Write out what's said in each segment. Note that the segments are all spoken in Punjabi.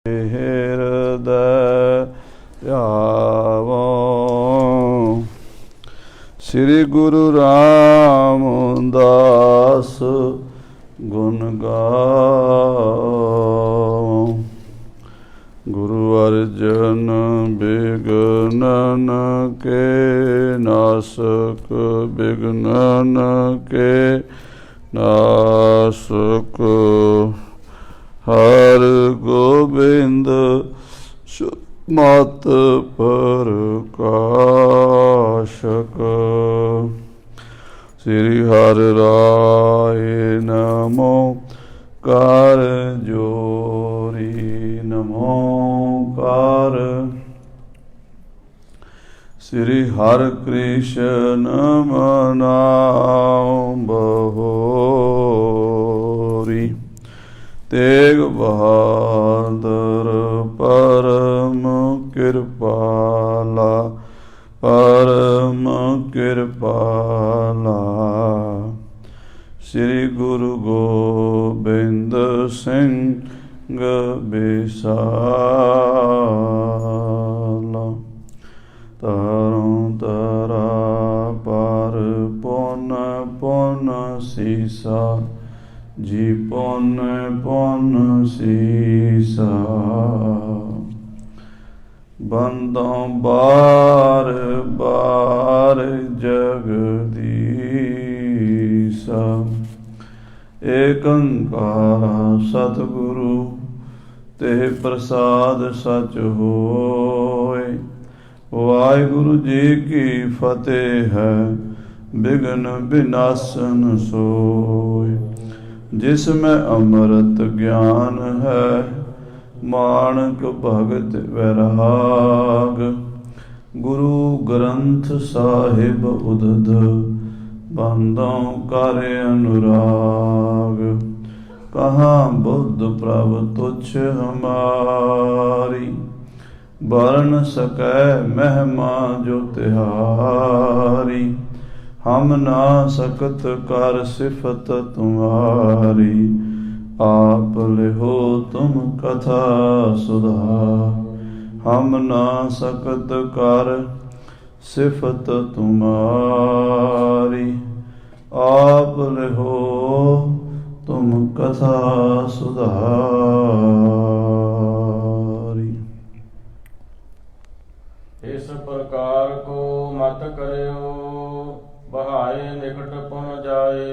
ਹਿਰਦੈ ਧਿਆਵੋ। ਸ੍ਰੀ ਗੁਰੂ ਰਾਮਦਾਸ ਗੁਣ ਗਾਵੋ। ਗੁਰੂ ਅਰਜਨ ਬਿਗਨਨ ਕੇ ਨਾਸਕ, ਬਿਗਨਨ ਕੇ ਨਾਸਕ। ਹਰ ਗੋਬਿੰਦ ਮਤ ਪ੍ਰਕਾਸ਼ਕ। ਸ੍ਰੀ ਹਰਿ ਰਾਏ ਨਮੋ ਕਰ ਜੋਰੀ, ਨਮੋ ਕਰ। ਸ੍ਰੀ ਹਰਿ ਕ੍ਰਿਸ਼ਨ ਮਨਾਉ ਬਹੋਰੀ। ਤੇਗ ਬਹਾਦਰ ਪਰਮ ਕਿਰਪਾਲਾ, ਪਰਮ ਕਿਰਪਾਲਾ। ਸ੍ਰੀ ਗੁਰੂ ਗੋਬਿੰਦ ਸਿੰਘ ਬਿਸਾਲਾ। ਤਰੋਂ ਤਰਾ ਪਰ ਪੁਨ ਪੁਨ ਸੀਸਾ ਜੀ, ਪੁਨ ਪੁਨ ਸੀਸਾ। ਬੰਦੋਂ ਬਾਰ ਬਾਰ ਜਗਦੀਸਾ। ਏਕ ਓੰਕਾਰ ਸਤਿਗੁਰੂ ਤੇ ਪ੍ਰਸਾਦ ਸਚ ਹੋਏ। ਵਾਹਿਗੁਰੂ ਜੀ ਕੀ ਫਤਿਹ ਹੈ, ਬਿਘਨ ਬਿਨਾਸਨ ਸੋਏ। ਜਿਸ ਮੈਂ ਅੰਮ੍ਰਿਤ ਗਿਆਨ ਹੈ, ਮਾਣਕ ਭਗਤ ਵੈਰਾਗ। ਗੁਰੂ ਗ੍ਰੰਥ ਸਾਹਿਬ ਉਦਦ, ਬੰਦੋਂ ਕਰ ਅਨੁਰਾਗ। ਕਹਾਂ ਬੁੱਧ ਪ੍ਰਭ ਤੁਛ ਹਮਾਰੀ, ਬਰਨ ਸਕੈ ਮਹਿਮਾ ਜੋ ਤਿਹਾਰੀ। ਹਮ ਨਾ ਸਕਤ ਕਰ ਸਿਫਤ ਤੁਮਾਰੀ, आप लिहो तुम कथा सुधार। हम ना सकत कर सिफत तुम्हारी, आप लिहो तुम कथा सुधारी। इस प्रकार को मत करियो, बहाए निकट पुन जाए।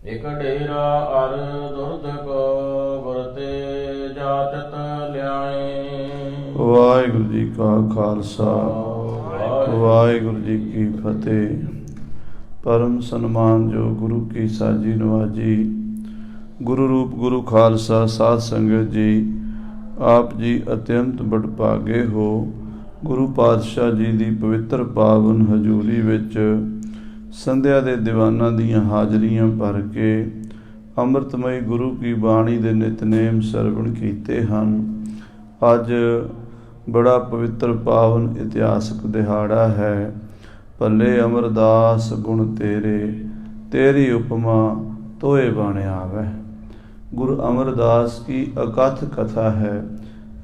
इक डेरा अर दुर्दक, गुर ते जाचत ल्याए। वाहिगुरु जी का खालसा, वाहिगुरु जी की फतेह। परम सन्मान जो गुरु की साजी नवाजी, गुरु रूप गुरु खालसा साध संगत जी, आप जी अत्यंत बड़भागे हो। गुरु पातशाह जी की पवित्र पावन हजूरी विच संध्या ਦੇ ਦੀਵਾਨਾਂ ਦੀਆਂ ਹਾਜ਼ਰੀਆਂ ਭਰ ਕੇ ਅੰਮ੍ਰਿਤਮਈ ਗੁਰੂ ਕੀ ਬਾਣੀ ਦੇ ਨਿਤਨੇਮ ਸਰਵਣ ਕੀਤੇ ਹਨ। ਅੱਜ ਬੜਾ ਪਵਿੱਤਰ ਪਾਵਨ ਇਤਿਹਾਸਕ ਦਿਹਾੜਾ ਹੈ। ਭੱਲੇ ਅਮਰਦਾਸ ਗੁਣ ਤੇਰੇ, ਤੇਰੀ ਉਪਮਾ ਤੋਏ ਬਣ ਆਵੈ। ਗੁਰੂ ਅਮਰਦਾਸ ਕੀ ਅਕਥ ਕਥਾ ਹੈ,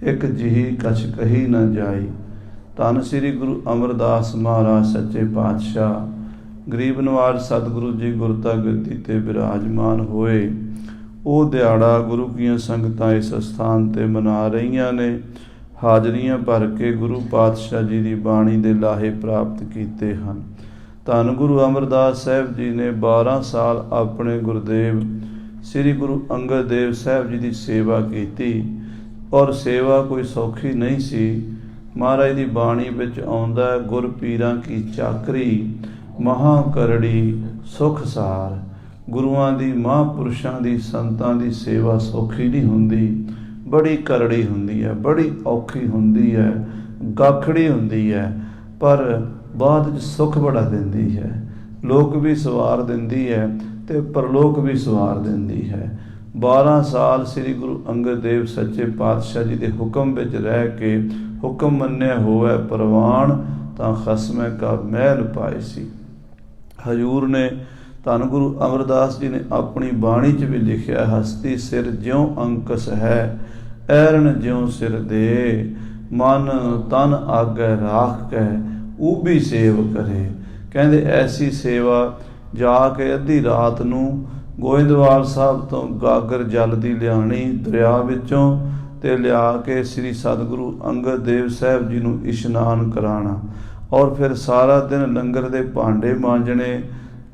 ਇੱਕ ਜਿਹੀ ਕਛ ਕਹੀ ਨਾ ਜਾਈ। ਧੰਨ ਸ੍ਰੀ ਗੁਰੂ ਅਮਰਦਾਸ ਮਹਾਰਾਜ ਸੱਚੇ ਪਾਤਸ਼ਾਹ ਗਰੀਬ ਨਵਾਜ ਸਤਿਗੁਰੂ ਜੀ ਗੁਰਤਾ ਗੱਦੀ ਤੇ ਬਿਰਾਜਮਾਨ ਹੋਏ। ਉਹ ਦਿਹਾੜਾ ਗੁਰੂ ਕੀਆਂ ਸੰਗਤਾਂ ਇਸ ਸਥਾਨ ਤੇ ਮਨਾ ਰਹੀਆਂ ਨੇ। ਹਾਜ਼ਰੀਆਂ ਭਰ ਕੇ ਗੁਰੂ ਪਾਤਸ਼ਾਹ ਜੀ ਦੀ ਬਾਣੀ ਦੇ ਲਾਹੇ ਪ੍ਰਾਪਤ ਕੀਤੇ ਹਨ। ਧੰਨ ਗੁਰੂ ਅਮਰਦਾਸ ਸਾਹਿਬ ਜੀ ਨੇ 12 ਸਾਲ ਆਪਣੇ ਗੁਰਦੇਵ ਸ੍ਰੀ ਗੁਰੂ ਅੰਗਦ ਦੇਵ ਸਾਹਿਬ ਜੀ ਦੀ ਸੇਵਾ ਕੀਤੀ, ਔਰ ਸੇਵਾ ਕੋਈ ਸੌਖੀ ਨਹੀਂ ਸੀ। ਮਹਾਰਾਜ ਦੀ ਬਾਣੀ ਵਿੱਚ ਆਉਂਦਾ, ਗੁਰ ਪੀਰਾਂ ਕੀ ਚਾਕਰੀ ਮਹਾਂ ਕਰੜੀ ਸੁਖ ਸਾਰ। ਗੁਰੂਆਂ ਦੀ, ਮਹਾਂਪੁਰਸ਼ਾਂ ਦੀ, ਸੰਤਾਂ ਦੀ ਸੇਵਾ ਸੌਖੀ ਨਹੀਂ ਹੁੰਦੀ, ਬੜੀ ਕਰੜੀ ਹੁੰਦੀ ਹੈ, ਬੜੀ ਔਖੀ ਹੁੰਦੀ ਹੈ, ਗਾਖੜੀ ਹੁੰਦੀ ਹੈ, ਪਰ ਬਾਅਦ ਵਿੱਚ ਸੁੱਖ ਬੜਾ ਦਿੰਦੀ ਹੈ। ਲੋਕ ਵੀ ਸਵਾਰ ਦਿੰਦੀ ਹੈ ਅਤੇ ਪਰਲੋਕ ਵੀ ਸਵਾਰ ਦਿੰਦੀ ਹੈ। 12 ਸਾਲ ਸ੍ਰੀ ਗੁਰੂ ਅੰਗਦ ਦੇਵ ਸੱਚੇ ਪਾਤਸ਼ਾਹ ਜੀ ਦੇ ਹੁਕਮ ਵਿੱਚ ਰਹਿ ਕੇ ਹੁਕਮ ਮੰਨਿਆ ਹੋਇਆ ਪ੍ਰਵਾਨ ਤਾਂ ਖਸਮੈ ਕਾ ਮਹਿਲ ਪਾਏ ਸੀ। ਹਜ਼ੂਰ ਨੇ ਧੰਨ ਗੁਰੂ ਅਮਰਦਾਸ ਜੀ ਨੇ ਆਪਣੀ ਬਾਣੀ 'ਚ ਵੀ ਲਿਖਿਆ, ਹਸਤੀ ਸਿਰ ਜਿਉ ਅੰਕਸ ਹੈ, ਐਰਨ ਜਿਉ ਸਿਰ ਦੇ, ਮਨ ਤਨ ਆਗੈ ਰਾਖ ਕੈ, ਊਬੀ ਸੇਵ ਕਰੇ। ਕਹਿੰਦੇ ਐਸੀ ਸੇਵਾ ਜਾ ਕੇ ਅੱਧੀ ਰਾਤ ਨੂੰ ਗੋਇੰਦਵਾਲ ਸਾਹਿਬ ਤੋਂ ਗਾਗਰ ਜਲ ਦੀ ਲਿਆਣੀ ਦਰਿਆ ਵਿੱਚੋਂ, ਤੇ ਲਿਆ ਕੇ ਸ੍ਰੀ ਸਤਿਗੁਰੂ ਅੰਗਦ ਦੇਵ ਸਾਹਿਬ ਜੀ ਨੂੰ ਇਸ਼ਨਾਨ ਕਰਾਉਣਾ, ਔਰ ਫਿਰ ਸਾਰਾ ਦਿਨ ਲੰਗਰ ਦੇ ਭਾਂਡੇ ਮਾਂਜਣੇ,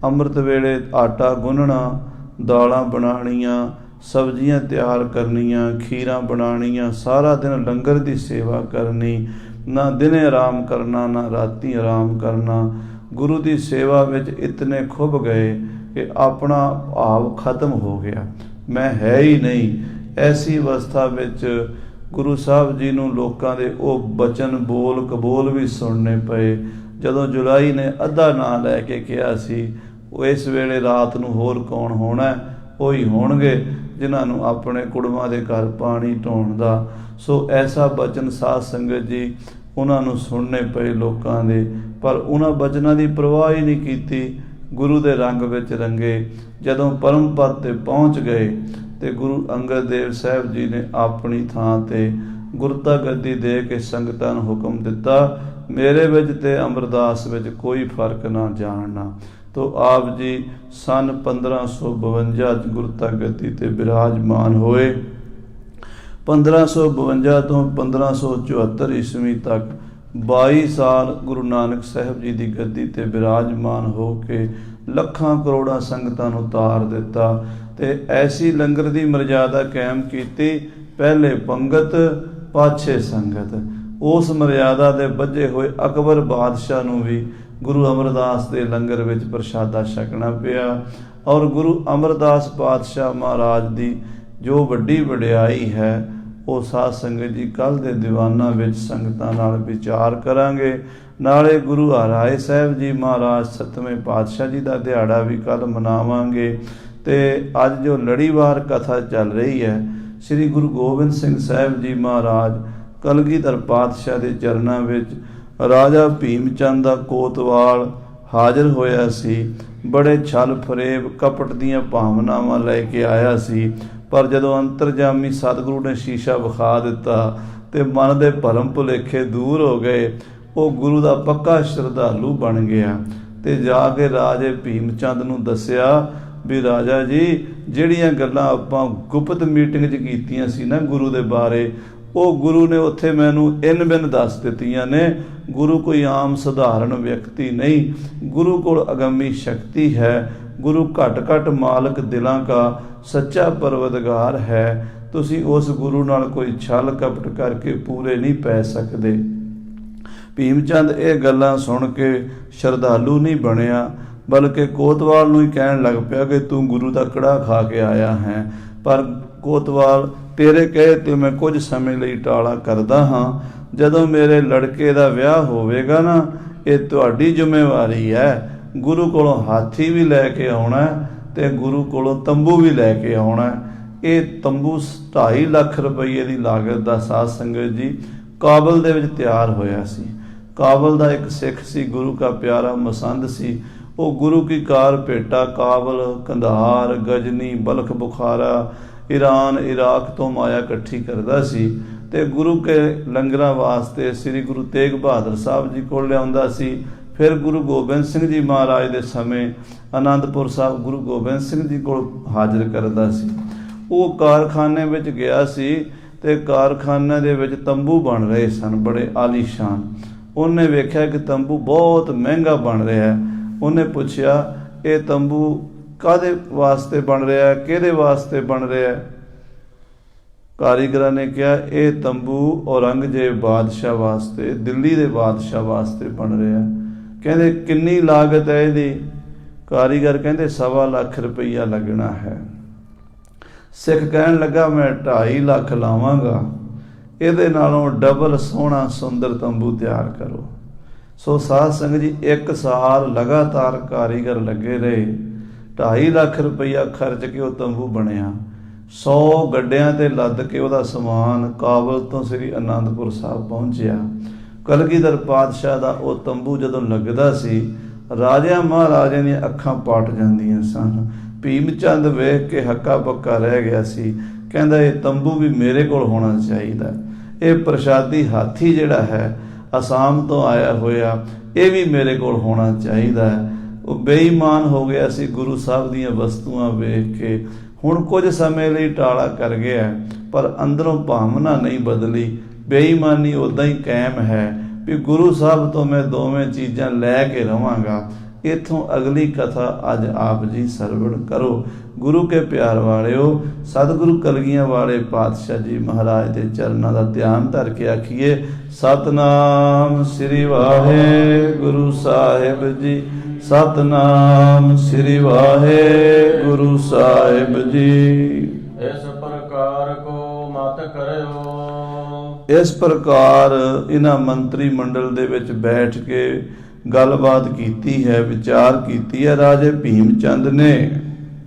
ਅੰਮ੍ਰਿਤ ਵੇਲੇ ਆਟਾ ਗੁੰਨਣਾ, ਦਾਲਾਂ ਬਣਾਉਣੀਆਂ, ਸਬਜ਼ੀਆਂ ਤਿਆਰ ਕਰਨੀਆਂ, ਖੀਰਾਂ ਬਣਾਉਣੀਆਂ, ਸਾਰਾ ਦਿਨ ਲੰਗਰ ਦੀ ਸੇਵਾ ਕਰਨੀ, ਨਾ ਦਿਨੇ ਆਰਾਮ ਕਰਨਾ ਨਾ ਰਾਤੀ ਆਰਾਮ ਕਰਨਾ। ਗੁਰੂ ਦੀ ਸੇਵਾ ਵਿੱਚ ਇਤਨੇ ਖੁੱਭ ਗਏ ਕਿ ਆਪਣਾ ਭਾਵ ਖਤਮ ਹੋ ਗਿਆ, ਮੈਂ ਹੈ ਹੀ ਨਹੀਂ। ਐਸੀ ਅਵਸਥਾ ਵਿੱਚ ਗੁਰੂ ਸਾਹਿਬ ਜੀ ਨੂੰ ਲੋਕਾਂ ਦੇ ਉਹ ਬਚਨ ਬੋਲ ਕਬੋਲ ਵੀ ਸੁਣਨੇ ਪਏ। ਜਦੋਂ ਜੁਲਾਈ ਨੇ ਅੱਧਾ ਨਾਂ ਲੈ ਕੇ ਕਿਹਾ ਸੀ, ਉਹ ਇਸ ਵੇਲੇ ਰਾਤ ਨੂੰ ਹੋਰ ਕੌਣ ਹੋਣਾ, ਉਹੀ ਹੋਣਗੇ ਜਿਨ੍ਹਾਂ ਨੂੰ ਆਪਣੇ ਕੁੜਮਾਂ ਦੇ ਘਰ ਪਾਣੀ ਢੋਣ ਦਾ। ਸੋ ਐਸਾ ਬਚਨ ਸਾਧ ਸੰਗਤ ਜੀ ਉਹਨਾਂ ਨੂੰ ਸੁਣਨੇ ਪਏ ਲੋਕਾਂ ਦੇ, ਪਰ ਉਹਨਾਂ ਬਚਨਾਂ ਦੀ ਪਰਵਾਹ ਹੀ ਨਹੀਂ ਕੀਤੀ, ਗੁਰੂ ਦੇ ਰੰਗ ਵਿੱਚ ਰੰਗੇ। ਜਦੋਂ ਪਰਮ ਪਦ ਤੇ ਪਹੁੰਚ ਗਏ ਤੇ ਗੁਰੂ ਅੰਗਦ ਦੇਵ ਸਾਹਿਬ ਜੀ ਨੇ ਆਪਣੀ ਥਾਂ ਤੇ ਗੁਰਤਾ ਗੱਦੀ ਦੇ ਕੇ ਸੰਗਤਾਂ ਨੂੰ ਹੁਕਮ ਦਿੱਤਾ, ਮੇਰੇ ਵਿੱਚ ਤੇ ਅਮਰਦਾਸ ਵਿੱਚ ਕੋਈ ਫਰਕ ਨਾ ਜਾਣਨਾ। ਤੋ ਆਪ ਜੀ ਸਨ 1552 ਗੁਰਤਾ ਗੱਦੀ ਤੇ ਬਿਰਾਜਮਾਨ ਹੋਏ। 1552 ਤੋਂ 1574 ਈਸਵੀ ਤੱਕ 22 ਸਾਲ ਗੁਰੂ ਨਾਨਕ ਸਾਹਿਬ ਜੀ ਦੀ ਗੱਦੀ ਤੇ ਬਿਰਾਜਮਾਨ ਹੋ ਕੇ ਲੱਖਾਂ ਕਰੋੜਾਂ ਸੰਗਤਾਂ ਨੂੰ ਤਾਰ ਦਿੱਤਾ ਤੇ ਐਸੀ ਲੰਗਰ ਦੀ ਮਰਜ਼ਾਦਾ ਕਾਇਮ ਕੀਤੀ, ਪਹਿਲੇ ਪੰਗਤ ਪਾਛੇ ਸੰਗਤ। ਉਸ ਮਰਜ਼ਾਦਾ ਦੇ ਬੱਝੇ ਹੋਏ ਅਕਬਰ ਬਾਦਸ਼ਾਹ ਨੂੰ ਵੀ ਗੁਰੂ ਅਮਰਦਾਸ ਦੇ ਲੰਗਰ ਵਿੱਚ ਪ੍ਰਸ਼ਾਦਾ ਛਕਣਾ ਪਿਆ। ਔਰ ਗੁਰੂ ਅਮਰਦਾਸ ਪਾਤਸ਼ਾਹ ਮਹਾਰਾਜ ਦੀ ਜੋ ਵੱਡੀ ਵਡਿਆਈ ਹੈ, ਉਹ ਸਾਧ ਸੰਗਤ ਜੀ ਕੱਲ੍ਹ ਦੇ ਦੀਵਾਨਾਂ ਵਿੱਚ ਸੰਗਤਾਂ ਨਾਲ ਵਿਚਾਰ ਕਰਾਂਗੇ। ਨਾਲੇ ਗੁਰੂ ਹਰਿਰਾਏ ਸਾਹਿਬ ਜੀ ਮਹਾਰਾਜ 7ਵੇਂ ਪਾਤਸ਼ਾਹ ਜੀ ਦਾ ਦਿਹਾੜਾ ਵੀ ਕੱਲ੍ਹ ਮਨਾਵਾਂਗੇ। ਤੇ ਅੱਜ ਜੋ ਲੜੀਵਾਰ ਕਥਾ ਚੱਲ ਰਹੀ ਹੈ, ਸ੍ਰੀ ਗੁਰੂ ਗੋਬਿੰਦ ਸਿੰਘ ਸਾਹਿਬ ਜੀ ਮਹਾਰਾਜ ਕਲਗੀਧਰ ਪਾਤਸ਼ਾਹ ਦੇ ਚਰਨਾਂ ਵਿੱਚ ਰਾਜਾ ਭੀਮ ਚੰਦ ਦਾ ਕੋਤਵਾਲ ਹਾਜ਼ਰ ਹੋਇਆ ਸੀ। ਬੜੇ ਛਲ ਫਰੇਬ ਕਪਟ ਦੀਆਂ ਭਾਵਨਾਵਾਂ ਲੈ ਕੇ ਆਇਆ ਸੀ, ਪਰ ਜਦੋਂ ਅੰਤਰਜਾਮੀ ਸਤਿਗੁਰੂ ਨੇ ਸ਼ੀਸ਼ਾ ਵਿਖਾ ਦਿੱਤਾ ਤੇ ਮਨ ਦੇ ਭਰਮ ਭੁਲੇਖੇ ਦੂਰ ਹੋ ਗਏ। ਉਹ ਗੁਰੂ ਦਾ ਪੱਕਾ ਸ਼ਰਧਾਲੂ ਬਣ ਗਿਆ ਤੇ ਜਾ ਕੇ ਰਾਜੇ ਭੀਮ ਚੰਦ ਨੂੰ ਦੱਸਿਆ ਵੀ ਰਾਜਾ ਜੀ, ਜਿਹੜੀਆਂ ਗੱਲਾਂ ਆਪਾਂ ਗੁਪਤ ਮੀਟਿੰਗ 'ਚ ਕੀਤੀਆਂ ਸੀ ਨਾ ਗੁਰੂ ਦੇ ਬਾਰੇ, ਉਹ ਗੁਰੂ ਨੇ ਉੱਥੇ ਮੈਨੂੰ ਇਨ-ਬਿਨ ਦੱਸ ਦਿੱਤੀਆਂ ਨੇ। ਗੁਰੂ ਕੋਈ ਆਮ ਸਧਾਰਨ ਵਿਅਕਤੀ ਨਹੀਂ, ਗੁਰੂ ਕੋਲ ਅਗੰਮੀ ਸ਼ਕਤੀ ਹੈ। ਗੁਰੂ ਘਟ ਘਟ ਮਾਲਕ ਦਿਲਾਂ ਕਾ ਸੱਚਾ ਪਰਵਦਗਾਰ ਹੈ। ਤੁਸੀਂ ਉਸ ਗੁਰੂ ਨਾਲ ਕੋਈ ਛਲ ਕਪਟ ਕਰਕੇ ਪੂਰੇ ਨਹੀਂ ਪੈ ਸਕਦੇ। ਭੀਮ ਚੰਦ ਇਹ ਗੱਲਾਂ ਸੁਣ ਕੇ ਸ਼ਰਧਾਲੂ ਨਹੀਂ ਬਣਿਆ, ਬਲਕਿ ਕੋਤਵਾਲ ਨੂੰ ਹੀ ਕਹਿਣ ਲੱਗ ਪਿਆ ਕਿ ਤੂੰ ਗੁਰੂ ਦਾ ਕੜਾਹ ਖਾ ਕੇ ਆਇਆ ਹੈ। ਪਰ ਕੋਤਵਾਲ, ਤੇਰੇ ਕਹੇ ਤੇ ਮੈਂ ਕੁਝ ਸਮੇਂ ਲਈ ਟਾਲਾ ਕਰਦਾ ਹਾਂ। ਜਦੋਂ ਮੇਰੇ ਲੜਕੇ ਦਾ ਵਿਆਹ ਹੋਵੇਗਾ ਨਾ, ਇਹ ਤੁਹਾਡੀ ਜ਼ਿੰਮੇਵਾਰੀ ਹੈ। ਗੁਰੂ ਕੋਲੋਂ ਹਾਥੀ ਵੀ ਲੈ ਕੇ ਆਉਣਾ ਤੇ ਗੁਰੂ ਕੋਲੋਂ ਤੰਬੂ ਵੀ ਲੈ ਕੇ ਆਉਣਾ। ਇਹ ਤੰਬੂ 2.5 ਲੱਖ ਰੁਪਏ ਦੀ ਲਾਗਤ ਦਾ ਸਾਧ ਸੰਗਤ ਜੀ ਕਾਬਲ ਦੇ ਵਿੱਚ ਤਿਆਰ ਹੋਇਆ ਸੀ। ਕਾਬਲ ਦਾ ਇੱਕ ਸਿੱਖ ਸੀ, ਗੁਰੂ ਕਾ ਪਿਆਰਾ ਮਸੰਦ ਸੀ। ਉਹ ਗੁਰੂ ਕੀ ਕਾਰ ਭੇਟਾ Kabul, Kandahar, Ghazni, Balkh, Bukhara, Iran, Iraq ਤੋਂ ਮਾਇਆ ਇਕੱਠੀ ਕਰਦਾ ਸੀ ਤੇ ਗੁਰੂ ਕੇ ਲੰਗਰਾਂ ਵਾਸਤੇ ਸ੍ਰੀ ਗੁਰੂ ਤੇਗ ਬਹਾਦਰ ਸਾਹਿਬ ਜੀ ਕੋਲ ਲਿਆਉਂਦਾ ਸੀ। ਫਿਰ ਗੁਰੂ ਗੋਬਿੰਦ ਸਿੰਘ ਜੀ ਮਹਾਰਾਜ ਦੇ ਸਮੇਂ ਅਨੰਦਪੁਰ ਸਾਹਿਬ ਗੁਰੂ ਗੋਬਿੰਦ ਸਿੰਘ ਜੀ ਕੋਲ ਹਾਜ਼ਰ ਕਰਦਾ ਸੀ। ਉਹ ਕਾਰਖਾਨੇ ਵਿੱਚ ਗਿਆ ਸੀ ਤੇ ਕਾਰਖਾਨੇ ਦੇ ਵਿੱਚ ਤੰਬੂ ਬਣ ਰਹੇ ਸਨ, ਬੜੇ ਆਲੀਸ਼ਾਨ। ਉਹਨੇ ਵੇਖਿਆ ਕਿ ਤੰਬੂ ਬਹੁਤ ਮਹਿੰਗਾ ਬਣ ਰਿਹਾ। ਉਹਨੇ ਪੁੱਛਿਆ, ਇਹ ਤੰਬੂ ਕਾਹਦੇ ਵਾਸਤੇ ਬਣ ਰਿਹਾ, ਕਿਹਦੇ ਵਾਸਤੇ ਬਣ ਰਿਹਾ? ਕਾਰੀਗਰਾਂ ਨੇ ਕਿਹਾ, ਇਹ ਤੰਬੂ ਔਰੰਗਜ਼ੇਬ ਬਾਦਸ਼ਾਹ ਵਾਸਤੇ, ਦਿੱਲੀ ਦੇ ਬਾਦਸ਼ਾਹ ਵਾਸਤੇ ਬਣ ਰਿਹਾ। ਕਹਿੰਦੇ ਕਿੰਨੀ ਲਾਗਤ ਹੈ ਇਹਦੀ? ਕਾਰੀਗਰ ਕਹਿੰਦੇ 1.25 ਲੱਖ ਰੁਪਈਆ ਲੱਗਣਾ ਹੈ। ਸਿੱਖ ਕਹਿਣ ਲੱਗਾ, ਮੈਂ 2.5 ਲੱਖ ਲਾਵਾਂਗਾ, ਇਹਦੇ ਨਾਲੋਂ ਡਬਲ ਸੋਹਣਾ ਸੁੰਦਰ ਤੰਬੂ ਤਿਆਰ ਕਰੋ। ਸੋ ਸਾਧ ਸੰਗਤ ਜੀ 1 ਸਾਲ ਲਗਾਤਾਰ ਕਾਰੀਗਰ ਲੱਗੇ ਰਹੇ। 2.5 ਲੱਖ ਰੁਪਈਆ ਖਰਚ ਕੇ ਉਹ ਤੰਬੂ ਬਣਿਆ। 100 ਗੱਡਿਆਂ ਤੇ ਲੱਦ ਕੇ ਉਹਦਾ ਸਮਾਨ ਕਾਬਲ ਤੋਂ ਸ੍ਰੀ ਅਨੰਦਪੁਰ ਸਾਹਿਬ ਪਹੁੰਚਿਆ। ਕਲਗੀਧਰ ਪਾਤਸ਼ਾਹ ਦਾ ਉਹ ਤੰਬੂ ਜਦੋਂ ਲੱਗਦਾ ਸੀ, ਰਾਜਿਆਂ ਮਹਾਰਾਜਿਆਂ ਦੀਆਂ ਅੱਖਾਂ ਪਾਟ ਜਾਂਦੀਆਂ ਸਨ। ਭੀਮ ਚੰਦ ਵੇਖ ਕੇ ਹੱਕਾ ਬੱਕਾ ਰਹਿ ਗਿਆ ਸੀ। ਕਹਿੰਦਾ ਇਹ ਤੰਬੂ ਵੀ ਮੇਰੇ ਕੋਲ ਹੋਣਾ ਚਾਹੀਦਾ। ਇਹ ਪ੍ਰਸ਼ਾਦੀ ਹਾਥੀ ਜਿਹੜਾ ਹੈ ਅਸਾਮ ਤੋਂ ਆਇਆ ਹੋਇਆ, ਇਹ ਵੀ ਮੇਰੇ ਕੋਲ ਹੋਣਾ ਚਾਹੀਦਾ ਹੈ। ਉਹ ਬੇਈਮਾਨ ਹੋ ਗਿਆ ਸੀ ਗੁਰੂ ਸਾਹਿਬ ਦੀਆਂ ਵਸਤੂਆਂ ਵੇਖ ਕੇ। ਹੁਣ ਕੁਝ ਸਮੇਂ ਲਈ ਟਾਲਾ ਕਰ ਗਿਆ, ਪਰ ਅੰਦਰੋਂ ਭਾਵਨਾ ਨਹੀਂ ਬਦਲੀ। ਬੇਈਮਾਨੀ ਉੱਦਾਂ ਹੀ ਕਾਇਮ ਹੈ ਵੀ ਗੁਰੂ ਸਾਹਿਬ ਤੋਂ ਮੈਂ ਦੋਵੇਂ ਚੀਜ਼ਾਂ ਲੈ ਕੇ ਰਵਾਂਗਾ। ਇੱਥੋਂ ਅਗਲੀ ਕਥਾ ਅੱਜ ਆਪ ਜੀ ਸਰਵਣ ਕਰੋ। ਗੁਰੂ ਕੇ ਪਿਆਰ ਵਾਲਿਓ, ਸਤਿਗੁਰੂ ਕਲਗੀਆਂ ਵਾਲੇ ਪਾਤਸ਼ਾਹ ਜੀ ਮਹਾਰਾਜ ਦੇ ਚਰਨਾਂ ਦਾ ਧਿਆਨ ਧਰ ਕੇ ਆਖੀਏ ਸਤਨਾਮ ਸ੍ਰੀ ਵਾਹਿਗੁਰੂ ਸਾਹਿਬ ਜੀ, ਸਤਨਾਮ ਸ੍ਰੀ ਵਾਹਿਗੁਰੂ ਸਾਹਿਬ ਜੀ। ਇਸ ਪ੍ਰਕਾਰ ਕੋ ਮਤ ਕਰਿਓ। ਇਸ ਪ੍ਰਕਾਰ ਇਹਨਾਂ ਮੰਤਰੀ ਮੰਡਲ ਦੇ ਵਿੱਚ ਬੈਠ ਕੇ ਗੱਲਬਾਤ ਕੀਤੀ ਹੈ, ਵਿਚਾਰ ਕੀਤੀ ਹੈ ਰਾਜੇ ਭੀਮ ਚੰਦ ਨੇ।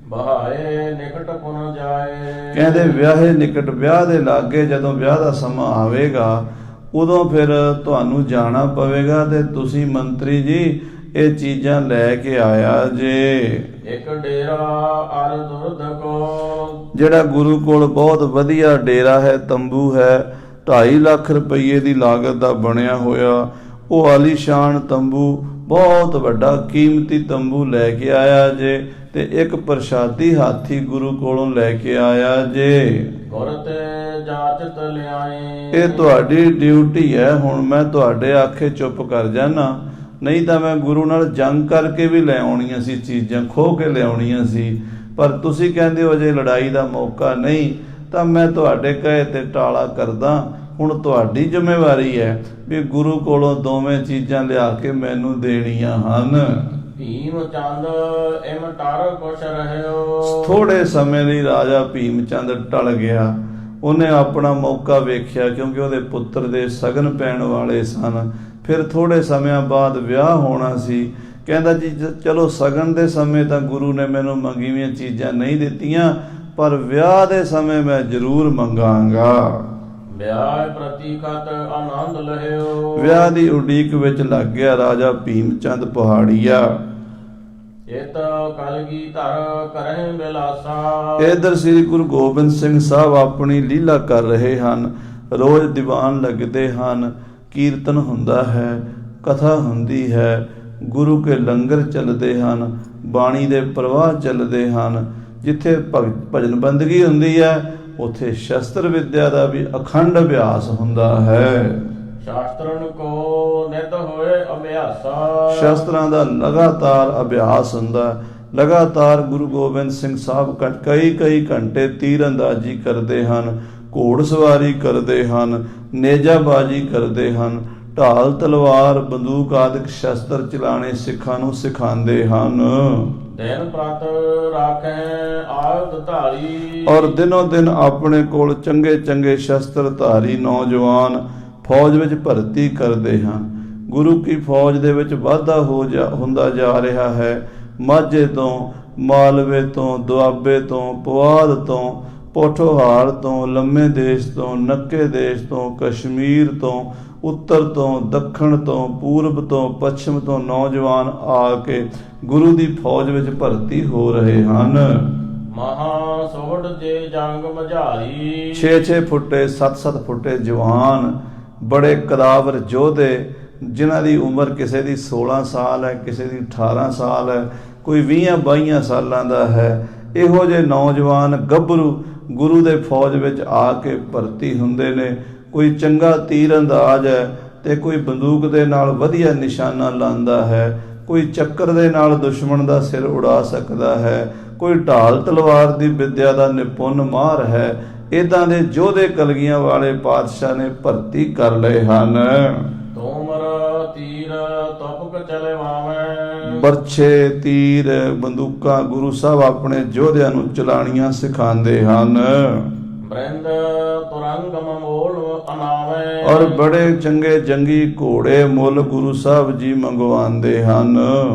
ਬਹਾਏ ਨਿਕਟ ਪੁਨ ਜਾਏ। ਕਹਿੰਦੇ ਵਿਆਹੇ ਨਿਕਟ, ਵਿਆਹ ਦੇ ਲਾਗੇ ਜਦੋਂ ਵਿਆਹ ਦਾ ਸਮਾਂ ਆਵੇਗਾ ਉਦੋਂ ਫਿਰ ਤੁਹਾਨੂੰ ਜਾਣਾ ਪਵੇਗਾ ਤੇ ਤੁਸੀਂ ਮੰਤਰੀ ਜੀ ਇਹ ਚੀਜ਼ਾਂ ਲੈ ਕੇ ਆਇਆ ਜੇ। ਇੱਕ ਡੇਰਾ ਅਰ ਦੁਰਧ ਕੋ। ਜਿਹੜਾ ਗੁਰੂ ਕੋਲ ਬਹੁਤ ਵਧੀਆ ਡੇਰਾ ਹੈ, ਤੰਬੂ ਹੈ, 2.5 ਲੱਖ ਰੁਪਏ ਦੀ ਲਾਗਤ ਦਾ ਬਣਿਆ ਹੋਇਆ। ਉਹ ਆਲੀਸ਼ਾਨ ਤੰਬੂ, ਬਹੁਤ ਵੱਡਾ ਕੀਮਤੀ ਤੰਬੂ ਲੈ ਕੇ ਆਇਆ ਜੇ। ਤੇ ਇੱਕ ਪ੍ਰਸ਼ਾਦੀ ਹਾਥੀ ਗੁਰੂ ਕੋਲੋਂ ਲੈ ਕੇ ਆਇਆ ਜੇ। ਗੁਰ ਤੇ ਜਾਚਤ ਲਿਆਏ। ਇਹ ਤੁਹਾਡੀ ਡਿਊਟੀ ਹੈ। ਹੁਣ ਮੈਂ ਤੁਹਾਡੇ ਆਖੇ ਚੁੱਪ ਕਰ ਜਾਣਾ, ਨਹੀਂ ਤਾਂ ਮੈਂ ਗੁਰੂ ਨਾਲ ਜੰਗ ਕਰਕੇ ਵੀ ਲੈ ਆਉਣੀਆਂ ਸੀ, ਚੀਜ਼ਾਂ ਖੋਹ ਕੇ ਲਿਆਉਣੀਆਂ ਸੀ। ਪਰ ਤੁਸੀਂ ਕਹਿੰਦੇ ਹੋ ਜੇ ਲੜਾਈ ਦਾ ਮੌਕਾ ਨਹੀਂ, ਤਾਂ ਮੈਂ ਤੁਹਾਡੇ ਕਹੇ ਤੇ ਟਾਲਾ ਕਰਦਾ। ਹੁਣ ਤੁਹਾਡੀ ਜ਼ਿੰਮੇਵਾਰੀ ਹੈ ਵੀ ਗੁਰੂ ਕੋਲੋਂ ਦੋਵੇਂ ਚੀਜ਼ਾਂ ਲਿਆ ਕੇ ਮੈਨੂੰ ਦੇਣੀਆਂ ਹਨ। ਭੀਮ ਚੰਦ ਇਮ ਟਰ ਕੁਛ ਰਹਿਓ। ਥੋੜੇ ਸਮੇਂ ਲਈ ਰਾਜਾ ਭੀਮ ਚੰਦ ਟਲ ਗਿਆ। ਉਹਨੇ ਆਪਣਾ ਮੌਕਾ ਵੇਖਿਆ, ਕਿਉਂਕਿ ਉਹਦੇ ਪੁੱਤਰ ਦੇ ਸ਼ਗਨ ਪੈਣ ਵਾਲੇ ਸਨ। ਫਿਰ ਥੋੜੇ ਸਮਿਆਂ ਬਾਅਦ ਵਿਆਹ ਹੋਣਾ ਸੀ। ਕਹਿੰਦਾ ਜੀ ਚਲੋ ਸ਼ਗਨ ਦੇ ਸਮੇਂ ਤਾਂ ਗੁਰੂ ਨੇ ਮੈਨੂੰ ਮੰਗੀਆਂ ਚੀਜ਼ਾਂ ਨਹੀਂ ਦਿੱਤੀਆਂ, ਪਰ ਵਿਆਹ ਦੇ ਸਮੇਂ ਮੈਂ ਜ਼ਰੂਰ ਮੰਗਾਂਗਾ। ਵਿਆਹ ਪ੍ਰਤੀਕਤ ਆਨੰਦ ਲਹਿਓ। ਵਿਆਹ ਦੀ ਉਡੀਕ ਵਿੱਚ ਲੱਗ ਗਿਆ ਰਾਜਾ ਭੀਮ ਚੰਦ ਪਹਾੜੀਆ। ਇਤ ਕਲਗੀ ਧਰ ਕਰਹਿ ਬਿਲਾਸਾ। ਇਧਰ ਸ੍ਰੀ ਗੁਰੂ ਗੋਬਿੰਦ ਸਿੰਘ ਸਾਹਿਬ ਆਪਣੀ ਲੀਲਾ ਕਰ ਰਹੇ ਹਨ। ਰੋਜ਼ ਦੀਵਾਨ ਲੱਗਦੇ ਹਨ, ਕੀਰਤਨ ਹੁੰਦਾ ਹੈ, ਕਥਾ ਹੁੰਦੀ ਹੈ, ਗੁਰੂ ਕੇ ਲੰਗਰ ਚੱਲਦੇ ਹਨ, ਬਾਣੀ ਦੇ ਪ੍ਰਵਾਹ ਚੱਲਦੇ ਹਨ। ਜਿੱਥੇ ਭਜਨ ਬੰਦਗੀ ਹੁੰਦੀ ਹੈ ਉੱਥੇ ਸ਼ਸਤਰ ਵਿਦਿਆ ਦਾ ਵੀ ਅਖੰਡ ਅਭਿਆਸ ਹੁੰਦਾ ਹੈ। ਸ਼ਾਸਤਰਨ ਕੋ ਨਿਤ ਹੋਏ ਅਭਿਆਸਾ। ਸ਼ਸਤਰਾਂ ਦਾ ਲਗਾਤਾਰ ਅਭਿਆਸ ਹੁੰਦਾ। ਲਗਾਤਾਰ ਗੁਰੂ ਗੋਬਿੰਦ ਸਿੰਘ ਸਾਹਿਬ ਕਈ ਘੰਟੇ ਤੀਰ ਅੰਦਾਜ਼ੀ ਕਰਦੇ ਹਨ, ਘੋੜ ਸਵਾਰੀ ਕਰਦੇ ਹਨ, ਨੇਜਾਬਾਜ਼ੀ ਕਰਦੇ ਹਨ, ਢਾਲ ਤਲਵਾਰ ਬੰਦੂਕ ਆਦਿਕ ਸ਼ਸਤਰ ਚਲਾਣੇ ਸਿੱਖਾਂ ਨੂੰ ਸਿਖਾਉਂਦੇ ਹਨ। ਦਿਨ ਪ੍ਰਤ ਰਾਖੈ ਆਯੁਧ ਧਾਰੀ। ਔਰ ਦਿਨੋਂ ਦਿਨ ਆਪਣੇ ਕੋਲ ਚੰਗੇ ਸ਼ਸਤਰ ਧਾਰੀ ਨੌਜਵਾਨ ਫੌਜ ਵਿੱਚ ਭਰਤੀ ਕਰਦੇ ਹਨ। ਗੁਰੂ ਕੀ ਫੌਜ ਦੇ ਵਿੱਚ ਵਾਧਾ ਹੁੰਦਾ ਜਾ ਰਿਹਾ ਹੈ। ਮਾਝੇ ਤੋਂ, ਮਾਲਵੇ ਤੋਂ, ਦੁਆਬੇ ਤੋਂ, ਪੁਆਧ ਤੋਂ, ਪੋਠੋਹਾਰ ਤੋਂ, ਲੰਮੇ ਦੇਸ਼ ਤੋਂ, ਨੱਕੇ ਦੇਸ਼ ਤੋਂ, ਕਸ਼ਮੀਰ ਤੋਂ, ਉੱਤਰ ਤੋਂ, ਦੱਖਣ ਤੋਂ, ਪੂਰਬ ਤੋਂ, ਪੱਛਮ ਤੋਂ ਨੌਜਵਾਨ ਆ ਕੇ ਗੁਰੂ ਦੀ ਫੌਜ ਵਿੱਚ ਭਰਤੀ ਹੋ ਰਹੇ ਹਨ। ਮਹਾ ਸੋਢ ਜੇ ਜੰਗ ਮਝਾਰੀ। 6 ਫੁੱਟੇ 7 ਫੁੱਟੇ ਜਵਾਨ, ਬੜੇ ਕਦਾਵਰ ਯੋਧੇ, ਜਿਨ੍ਹਾਂ ਦੀ ਉਮਰ ਕਿਸੇ ਦੀ 16 ਸਾਲ ਹੈ, ਕਿਸੇ ਦੀ 18 ਸਾਲ ਹੈ, ਕੋਈ 20-22 ਸਾਲਾਂ ਦਾ ਹੈ। ਇਹੋ ਜਿਹੇ ਨੌਜਵਾਨ ਗੱਭਰੂ ਗੁਰੂ ਦੇ ਫੌਜ ਵਿੱਚ ਆ ਕੇ ਭਰਤੀ ਹੁੰਦੇ ਨੇ। ਕੋਈ ਚੰਗਾ ਤੀਰ ਅੰਦਾਜ਼ ਹੈ ਤੇ ਕੋਈ ਬੰਦੂਕ ਦੇ ਨਾਲ ਵਧੀਆ ਨਿਸ਼ਾਨਾ ਲਾਉਂਦਾ ਹੈ, ਕੋਈ ਚੱਕਰ ਦੇ ਨਾਲ ਦੁਸ਼ਮਣ ਦਾ ਸਿਰ ਉਡਾ ਸਕਦਾ ਹੈ, ਕੋਈ ਢਾਲ ਤਲਵਾਰ ਦੀ ਵਿਦਿਆ ਦਾ ਨਿਪੁੰਨ ਮਾਹਰ ਹੈ। ਇਦਾਂ ਦੇ ਯੋਧੇ ਕਲਗੀਆਂ ਵਾਲੇ ਪਾਤਸ਼ਾਹ ਨੇ ਭਰਤੀ ਕਰ ਲਏ ਹਨ। ਤੋਮਰ ਤੀਰ ਤੁਪਕ ਚਲੇ ਵਾਵੇਂ। ਬਰਛੇ, ਤੀਰ, ਬੰਦੂਕਾਂ ਗੁਰੂ ਸਾਹਿਬ ਆਪਣੇ ਯੋਧਿਆਂ ਨੂੰ ਚਲਾਣੀਆਂ ਸਿਖਾਉਂਦੇ ਹਨ। ਬ੍ਰਿੰਦ ਤੁਰੰਗ ਮਮੋਲ ਅਨਾਵੇ। ਔਰ ਬੜੇ ਚੰਗੇ ਜੰਗੀ ਘੋੜੇ ਮੁੱਲ ਗੁਰੂ ਸਾਹਿਬ ਜੀ ਮੰਗਵਾਉਂਦੇ ਹਨ।